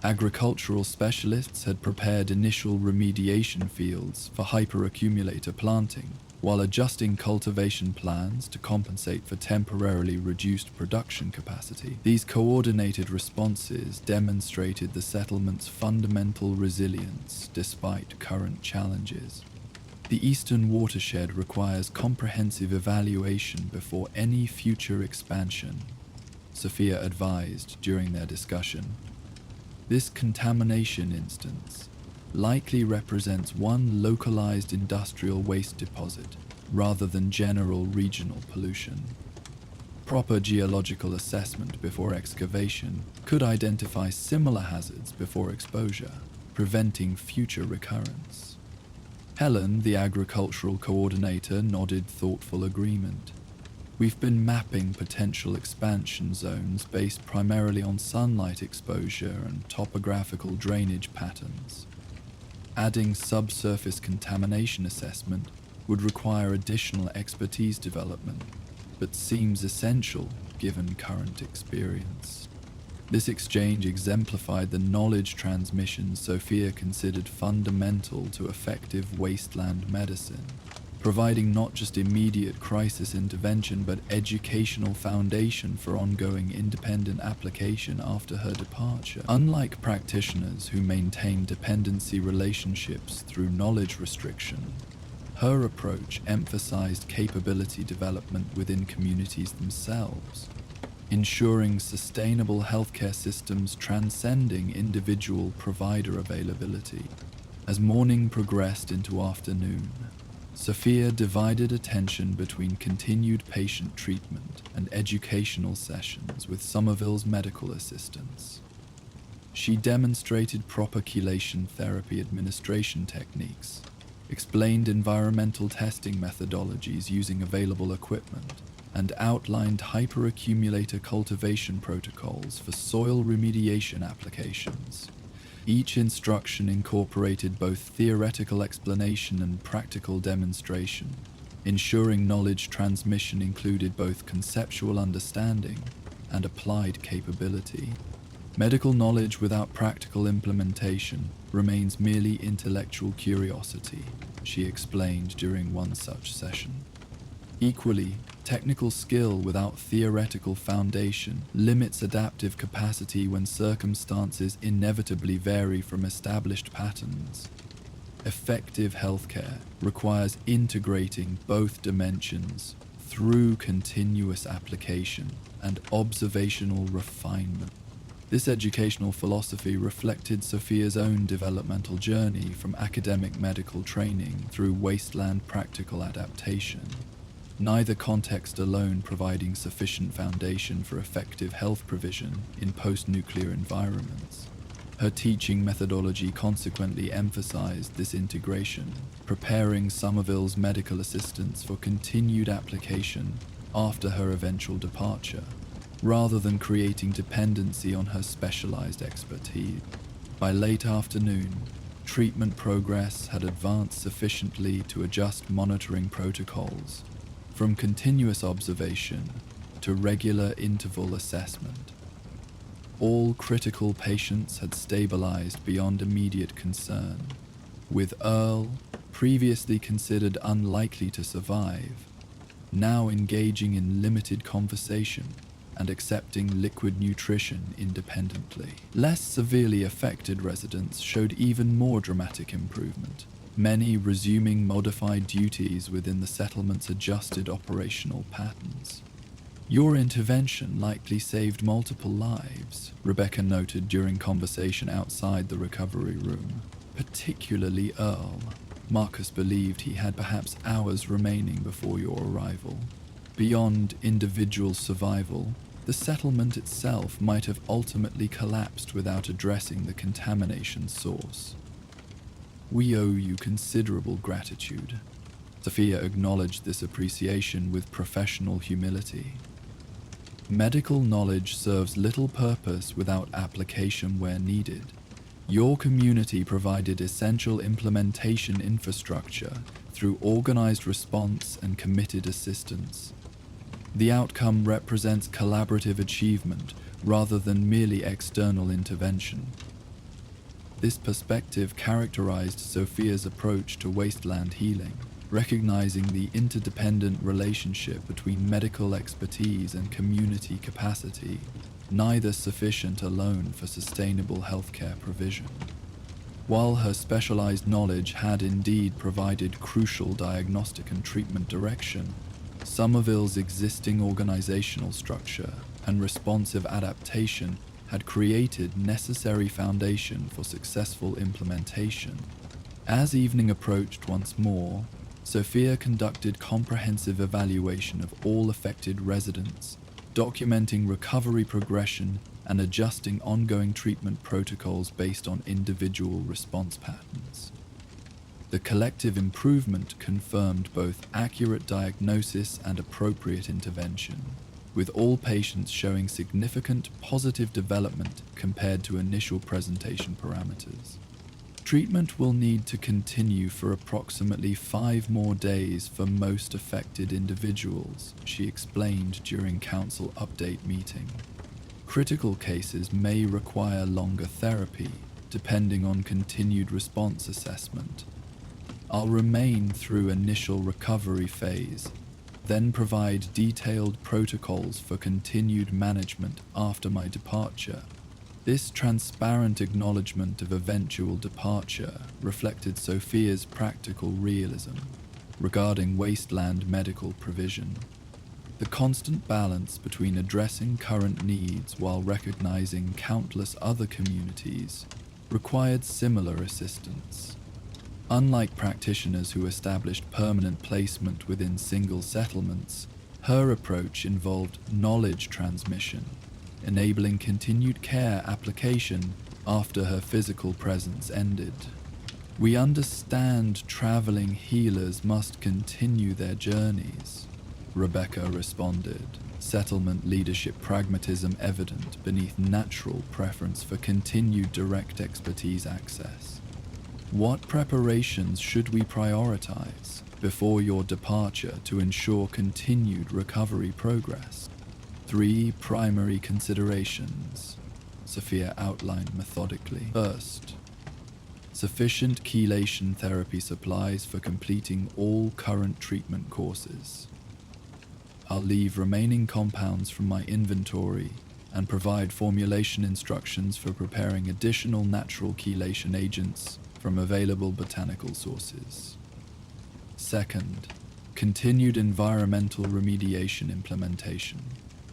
Agricultural specialists had prepared initial remediation fields for hyperaccumulator planting, while adjusting cultivation plans to compensate for temporarily reduced production capacity. These coordinated responses demonstrated the settlement's fundamental resilience despite current challenges. The eastern watershed requires comprehensive evaluation before any future expansion, Sophia advised during their discussion. This contamination instance likely represents one localized industrial waste deposit rather than general regional pollution. Proper geological assessment before excavation could identify similar hazards before exposure, preventing future recurrence. Helen, the agricultural coordinator, nodded thoughtful agreement. We've been mapping potential expansion zones based primarily on sunlight exposure and topographical drainage patterns. Adding subsurface contamination assessment would require additional expertise development, but seems essential given current experience. This exchange exemplified the knowledge transmission Sophia considered fundamental to effective wasteland medicine, providing not just immediate crisis intervention but educational foundation for ongoing independent application after her departure. Unlike practitioners who maintain dependency relationships through knowledge restriction, her approach emphasized capability development within communities themselves, ensuring sustainable healthcare systems transcending individual provider availability. As morning progressed into afternoon, Sophia divided attention between continued patient treatment and educational sessions with Somerville's medical assistants. She demonstrated proper chelation therapy administration techniques, explained environmental testing methodologies using available equipment, and outlined hyperaccumulator cultivation protocols for soil remediation applications. Each instruction incorporated both theoretical explanation and practical demonstration, ensuring knowledge transmission included both conceptual understanding and applied capability. Medical knowledge without practical implementation remains merely intellectual curiosity, she explained during one such session. Equally, technical skill without theoretical foundation limits adaptive capacity when circumstances inevitably vary from established patterns. Effective healthcare requires integrating both dimensions through continuous application and observational refinement. This educational philosophy reflected Sophia's own developmental journey from academic medical training through wasteland practical adaptation. Neither context alone providing sufficient foundation for effective health provision in post-nuclear environments. Her teaching methodology consequently emphasized this integration, preparing Somerville's medical assistants for continued application after her eventual departure, rather than creating dependency on her specialized expertise. By late afternoon, treatment progress had advanced sufficiently to adjust monitoring protocols, from continuous observation to regular interval assessment. All critical patients had stabilized beyond immediate concern, with Earl, previously considered unlikely to survive, now engaging in limited conversation and accepting liquid nutrition independently. Less severely affected residents showed even more dramatic improvement, many resuming modified duties within the settlement's adjusted operational patterns. "Your intervention likely saved multiple lives," Rebecca noted during conversation outside the recovery room, "particularly Earl. Marcus believed he had perhaps hours remaining before your arrival. Beyond individual survival, the settlement itself might have ultimately collapsed without addressing the contamination source. We owe you considerable gratitude." Sophia acknowledged this appreciation with professional humility. "Medical knowledge serves little purpose without application where needed. Your community provided essential implementation infrastructure through organized response and committed assistance. The outcome represents collaborative achievement rather than merely external intervention." This perspective characterized Sophia's approach to wasteland healing, recognizing the interdependent relationship between medical expertise and community capacity, neither sufficient alone for sustainable healthcare provision. While her specialized knowledge had indeed provided crucial diagnostic and treatment direction, Somerville's existing organizational structure and responsive adaptation had created necessary foundation for successful implementation. As evening approached once more, Sophia conducted comprehensive evaluation of all affected residents, documenting recovery progression and adjusting ongoing treatment protocols based on individual response patterns. The collective improvement confirmed both accurate diagnosis and appropriate intervention, with all patients showing significant positive development compared to initial presentation parameters. Treatment will need to continue for approximately 5 more days for most affected individuals, she explained during council update meeting. Critical cases may require longer therapy, depending on continued response assessment. I'll remain through initial recovery phase, then provide detailed protocols for continued management after my departure. This transparent acknowledgement of eventual departure reflected Sophia's practical realism regarding Wasteland medical provision. The constant balance between addressing current needs while recognizing countless other communities required similar assistance. Unlike practitioners who established permanent placement within single settlements, her approach involved knowledge transmission, enabling continued care application after her physical presence ended. We understand traveling healers must continue their journeys, Rebecca responded, settlement leadership pragmatism evident beneath natural preference for continued direct expertise access. What preparations should we prioritize before your departure to ensure continued recovery progress? 3 primary considerations, Sophia outlined methodically. First, sufficient chelation therapy supplies for completing all current treatment courses. I'll leave remaining compounds from my inventory and provide formulation instructions for preparing additional natural chelation agents from available botanical sources. Second, continued environmental remediation implementation,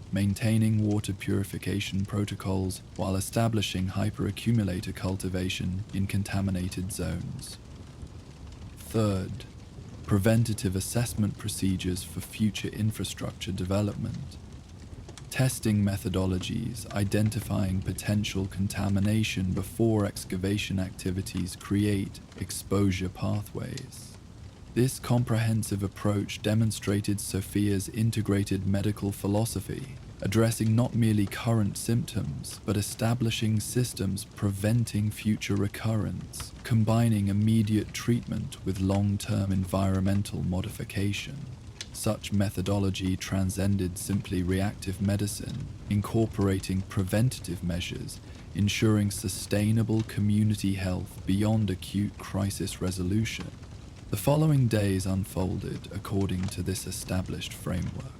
maintaining water purification protocols while establishing hyperaccumulator cultivation in contaminated zones. Third, preventative assessment procedures for future infrastructure development, testing methodologies identifying potential contamination before excavation activities create exposure pathways. This comprehensive approach demonstrated Sophia's integrated medical philosophy, addressing not merely current symptoms, but establishing systems preventing future recurrence, combining immediate treatment with long-term environmental modification. Such methodology transcended simply reactive medicine, incorporating preventative measures, ensuring sustainable community health beyond acute crisis resolution. The following days unfolded according to this established framework.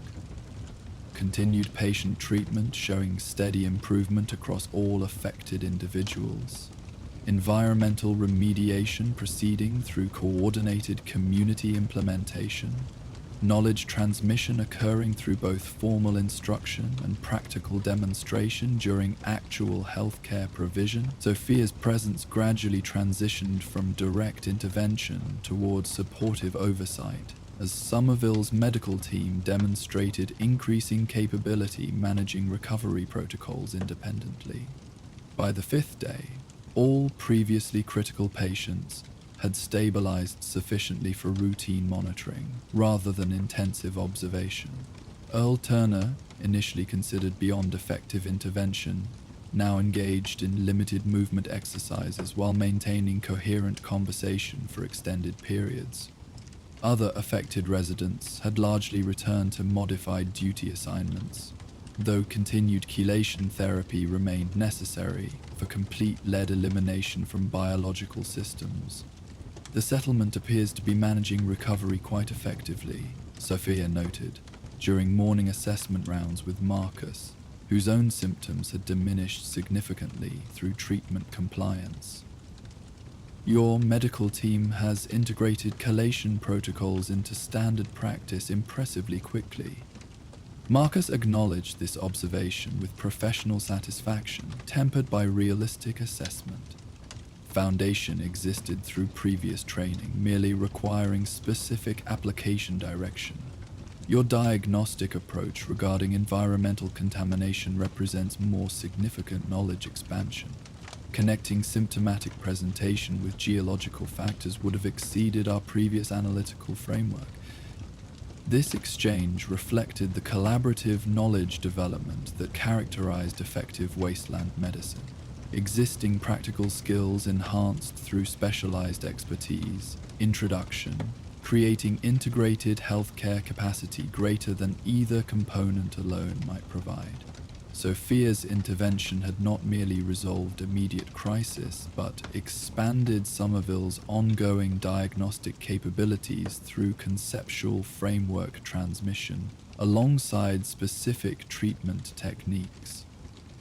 Continued patient treatment showing steady improvement across all affected individuals. Environmental remediation proceeding through coordinated community implementation. Knowledge transmission occurring through both formal instruction and practical demonstration during actual healthcare provision. Sophia's presence gradually transitioned from direct intervention towards supportive oversight, as Somerville's medical team demonstrated increasing capability managing recovery protocols independently. By the 5th day, all previously critical patients had stabilized sufficiently for routine monitoring, rather than intensive observation. Earl Turner, initially considered beyond effective intervention, now engaged in limited movement exercises while maintaining coherent conversation for extended periods. Other affected residents had largely returned to modified duty assignments, though continued chelation therapy remained necessary for complete lead elimination from biological systems. The settlement appears to be managing recovery quite effectively, Sophia noted, during morning assessment rounds with Marcus, whose own symptoms had diminished significantly through treatment compliance. Your medical team has integrated chelation protocols into standard practice impressively quickly. Marcus acknowledged this observation with professional satisfaction, tempered by realistic assessment. Foundation existed through previous training, merely requiring specific application direction. Your diagnostic approach regarding environmental contamination represents more significant knowledge expansion. Connecting symptomatic presentation with geological factors would have exceeded our previous analytical framework. This exchange reflected the collaborative knowledge development that characterized effective wasteland medicine. Existing practical skills enhanced through specialized expertise, introduction, creating integrated healthcare capacity greater than either component alone might provide. Sophia's intervention had not merely resolved immediate crisis, but expanded Somerville's ongoing diagnostic capabilities through conceptual framework transmission, alongside specific treatment techniques.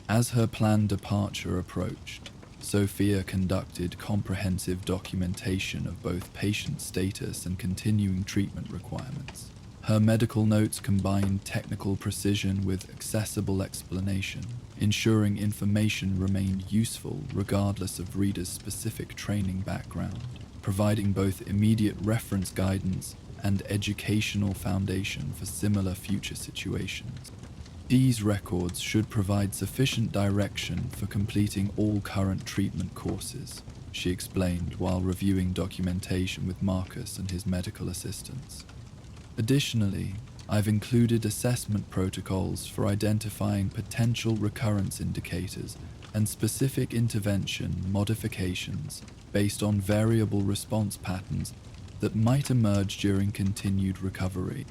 As her planned departure approached, Sophia conducted comprehensive documentation of both patient status and continuing treatment requirements. Her medical notes combined technical precision with accessible explanation, ensuring information remained useful regardless of readers' specific training background, providing both immediate reference guidance and educational foundation for similar future situations. These records should provide sufficient direction for completing all current treatment courses, she explained while reviewing documentation with Marcus and his medical assistants. Additionally, I've included assessment protocols for identifying potential recurrence indicators and specific intervention modifications based on variable response patterns that might emerge during continued recovery.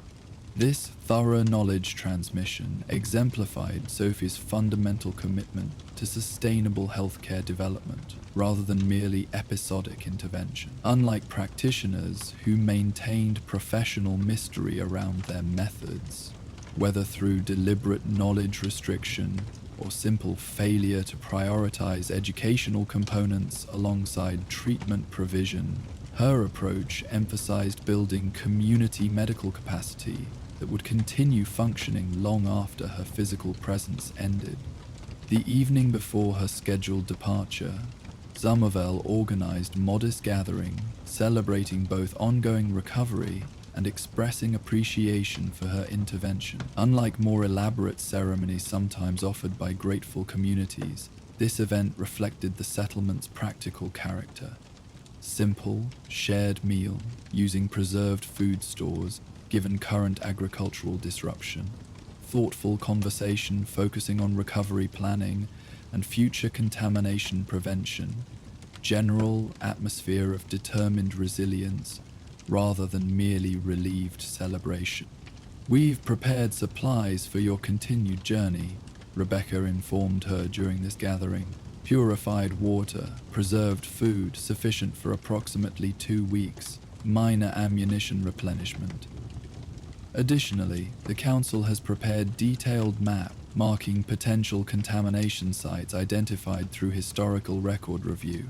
This thorough knowledge transmission exemplified Sophie's fundamental commitment to sustainable healthcare development rather than merely episodic intervention. Unlike practitioners who maintained professional mystery around their methods, whether through deliberate knowledge restriction or simple failure to prioritize educational components alongside treatment provision, her approach emphasized building community medical capacity that would continue functioning long after her physical presence ended. The evening before her scheduled departure, Somerville organized modest gathering, celebrating both ongoing recovery and expressing appreciation for her intervention. Unlike more elaborate ceremonies sometimes offered by grateful communities, this event reflected the settlement's practical character. Simple, shared meal using preserved food stores given current agricultural disruption, thoughtful conversation focusing on recovery planning and future contamination prevention, general atmosphere of determined resilience rather than merely relieved celebration. "We've prepared supplies for your continued journey," Rebecca informed her during this gathering. "Purified water, preserved food sufficient for approximately 2 weeks, minor ammunition replenishment." Additionally, the Council has prepared detailed map marking potential contamination sites identified through historical record review.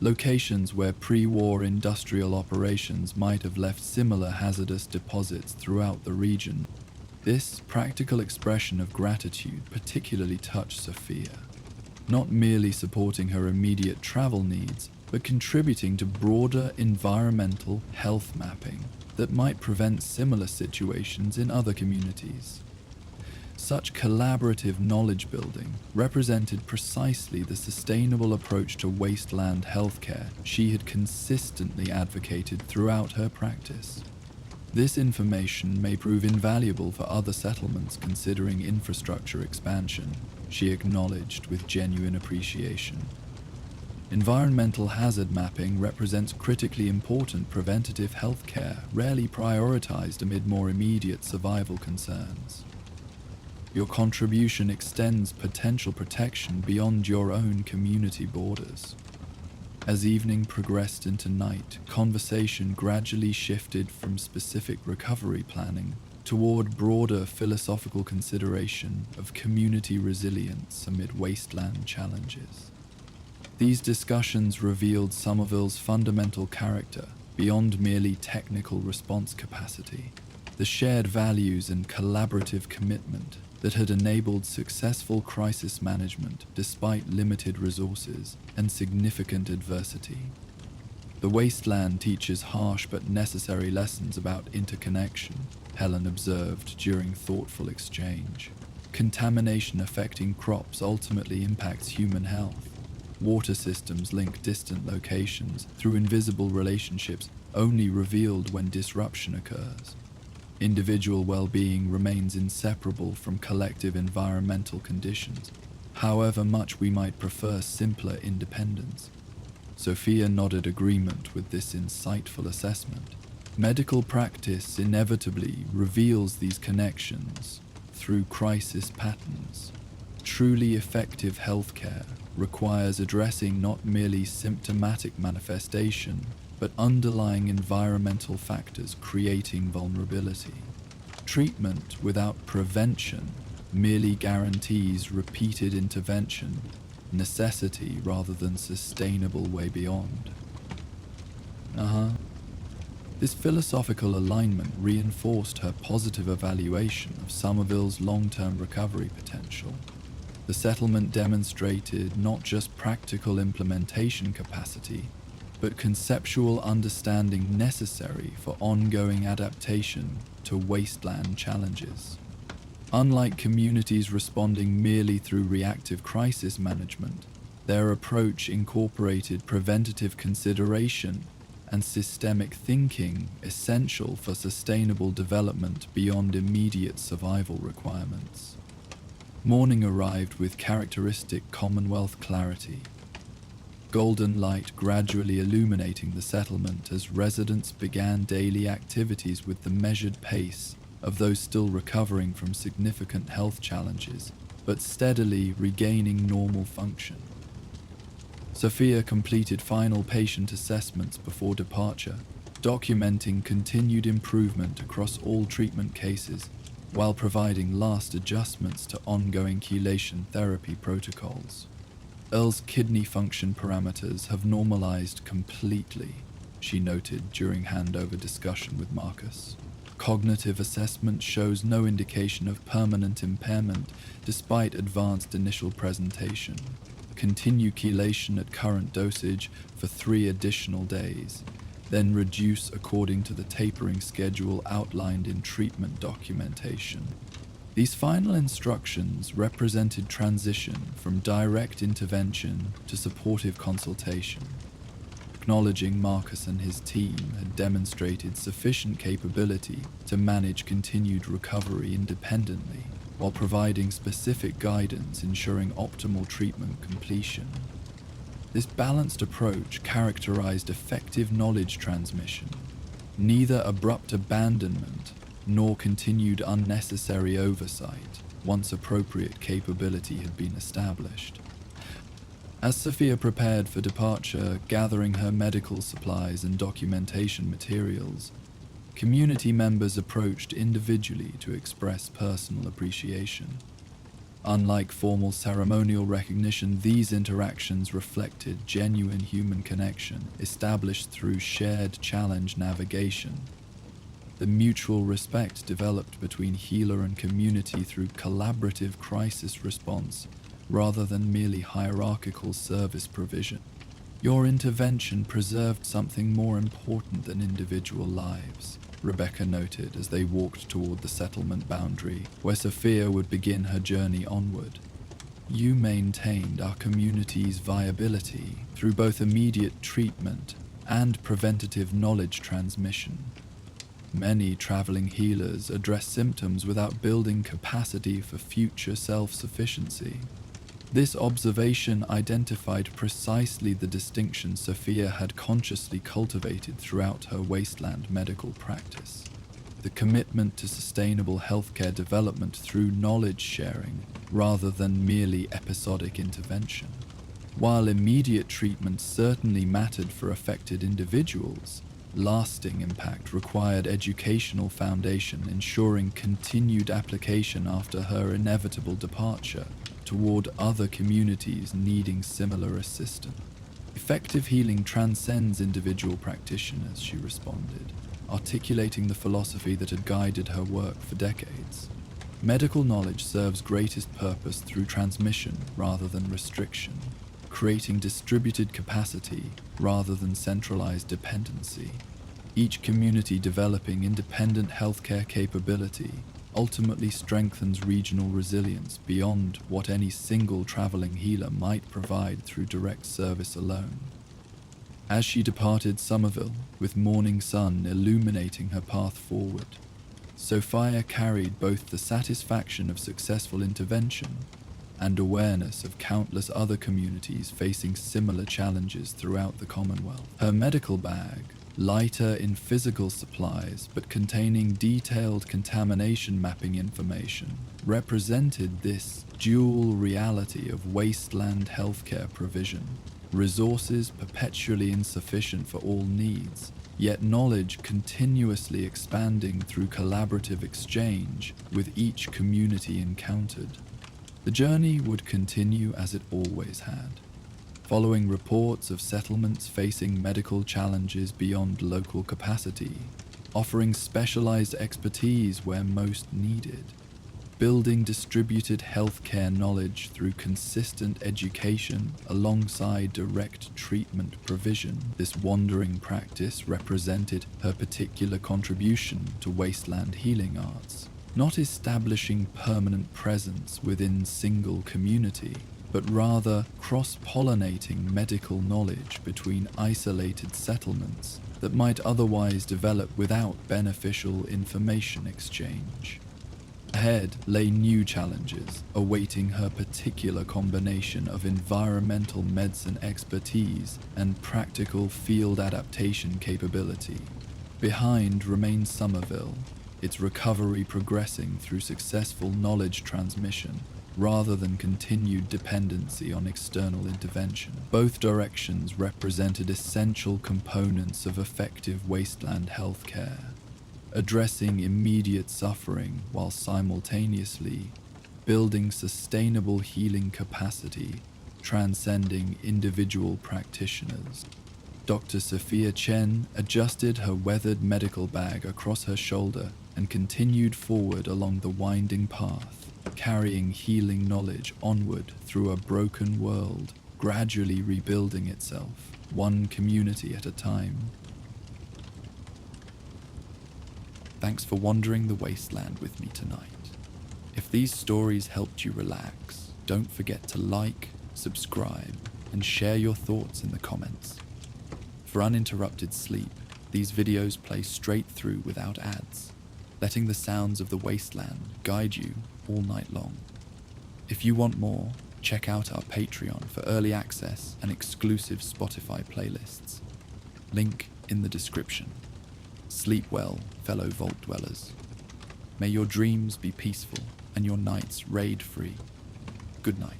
Locations where pre-war industrial operations might have left similar hazardous deposits throughout the region. This practical expression of gratitude particularly touched Sophia, not merely supporting her immediate travel needs, but contributing to broader environmental health mapping that might prevent similar situations in other communities. Such collaborative knowledge building represented precisely the sustainable approach to wasteland healthcare she had consistently advocated throughout her practice. This information may prove invaluable for other settlements considering infrastructure expansion, she acknowledged with genuine appreciation. Environmental hazard mapping represents critically important preventative healthcare rarely prioritized amid more immediate survival concerns. Your contribution extends potential protection beyond your own community borders. As evening progressed into night, conversation gradually shifted from specific recovery planning toward broader philosophical consideration of community resilience amid wasteland challenges. These discussions revealed Somerville's fundamental character beyond merely technical response capacity, the shared values and collaborative commitment that had enabled successful crisis management despite limited resources and significant adversity. The wasteland teaches harsh but necessary lessons about interconnection, Helen observed during thoughtful exchange. Contamination affecting crops ultimately impacts human health. Water systems link distant locations through invisible relationships only revealed when disruption occurs. Individual well-being remains inseparable from collective environmental conditions, however much we might prefer simpler independence. Sophia nodded agreement with this insightful assessment. Medical practice inevitably reveals these connections through crisis patterns, Truly effective healthcare requires addressing not merely symptomatic manifestation, but underlying environmental factors creating vulnerability. Treatment without prevention merely guarantees repeated intervention, necessity rather than sustainable way beyond. This philosophical alignment reinforced her positive evaluation of Somerville's long-term recovery potential. The settlement demonstrated not just practical implementation capacity, but conceptual understanding necessary for ongoing adaptation to wasteland challenges. Unlike communities responding merely through reactive crisis management, their approach incorporated preventative consideration and systemic thinking essential for sustainable development beyond immediate survival requirements. Morning arrived with characteristic Commonwealth clarity. Golden light gradually illuminating the settlement as residents began daily activities with the measured pace of those still recovering from significant health challenges, but steadily regaining normal function. Sophia completed final patient assessments before departure, documenting continued improvement across all treatment cases, while providing last adjustments to ongoing chelation therapy protocols. Earl's kidney function parameters have normalized completely, she noted during handover discussion with Marcus. Cognitive assessment shows no indication of permanent impairment despite advanced initial presentation. Continue chelation at current dosage for 3 additional days, then reduce according to the tapering schedule outlined in treatment documentation. These final instructions represented transition from direct intervention to supportive consultation. Acknowledging Marcus and his team had demonstrated sufficient capability to manage continued recovery independently, while providing specific guidance ensuring optimal treatment completion. This balanced approach characterized effective knowledge transmission. Neither abrupt abandonment nor continued unnecessary oversight once appropriate capability had been established. As Sophia prepared for departure, gathering her medical supplies and documentation materials, community members approached individually to express personal appreciation. Unlike formal ceremonial recognition, these interactions reflected genuine human connection established through shared challenge navigation. The mutual respect developed between healer and community through collaborative crisis response rather than merely hierarchical service provision. Your intervention preserved something more important than individual lives, Rebecca noted as they walked toward the settlement boundary, where Sophia would begin her journey onward. You maintained our community's viability through both immediate treatment and preventative knowledge transmission. Many traveling healers address symptoms without building capacity for future self-sufficiency. This observation identified precisely the distinction Sophia had consciously cultivated throughout her Wasteland medical practice. The commitment to sustainable healthcare development through knowledge sharing rather than merely episodic intervention. While immediate treatment certainly mattered for affected individuals, lasting impact required educational foundation ensuring continued application after her inevitable departure toward other communities needing similar assistance. Effective healing transcends individual practitioners, she responded, articulating the philosophy that had guided her work for decades. Medical knowledge serves greatest purpose through transmission rather than restriction, creating distributed capacity rather than centralized dependency. Each community developing independent healthcare capability ultimately strengthens regional resilience beyond what any single traveling healer might provide through direct service alone. As she departed Somerville, with morning sun illuminating her path forward, Sophia carried both the satisfaction of successful intervention and awareness of countless other communities facing similar challenges throughout the Commonwealth. Her medical bag, lighter in physical supplies but containing detailed contamination mapping information, represented this dual reality of wasteland healthcare provision. Resources perpetually insufficient for all needs, yet knowledge continuously expanding through collaborative exchange with each community encountered. The journey would continue as it always had, following reports of settlements facing medical challenges beyond local capacity, offering specialized expertise where most needed, building distributed healthcare knowledge through consistent education alongside direct treatment provision. This wandering practice represented her particular contribution to wasteland healing arts, not establishing permanent presence within single community, but rather cross-pollinating medical knowledge between isolated settlements that might otherwise develop without beneficial information exchange. Ahead lay new challenges, awaiting her particular combination of environmental medicine expertise and practical field adaptation capability. Behind remained Somerville, its recovery progressing through successful knowledge transmission rather than continued dependency on external intervention. Both directions represented essential components of effective wasteland healthcare, addressing immediate suffering while simultaneously building sustainable healing capacity, transcending individual practitioners. Dr. Sophia Chen adjusted her weathered medical bag across her shoulder and continued forward along the winding path, carrying healing knowledge onward through a broken world, gradually rebuilding itself, one community at a time. Thanks for wandering the wasteland with me tonight. If these stories helped you relax, don't forget to like, subscribe, and share your thoughts in the comments. For uninterrupted sleep, these videos play straight through without ads, letting the sounds of the wasteland guide you all night long. If you want more, check out our Patreon for early access and exclusive Spotify playlists. Link in the description. Sleep well, fellow vault dwellers. May your dreams be peaceful and your nights raid-free. Good night.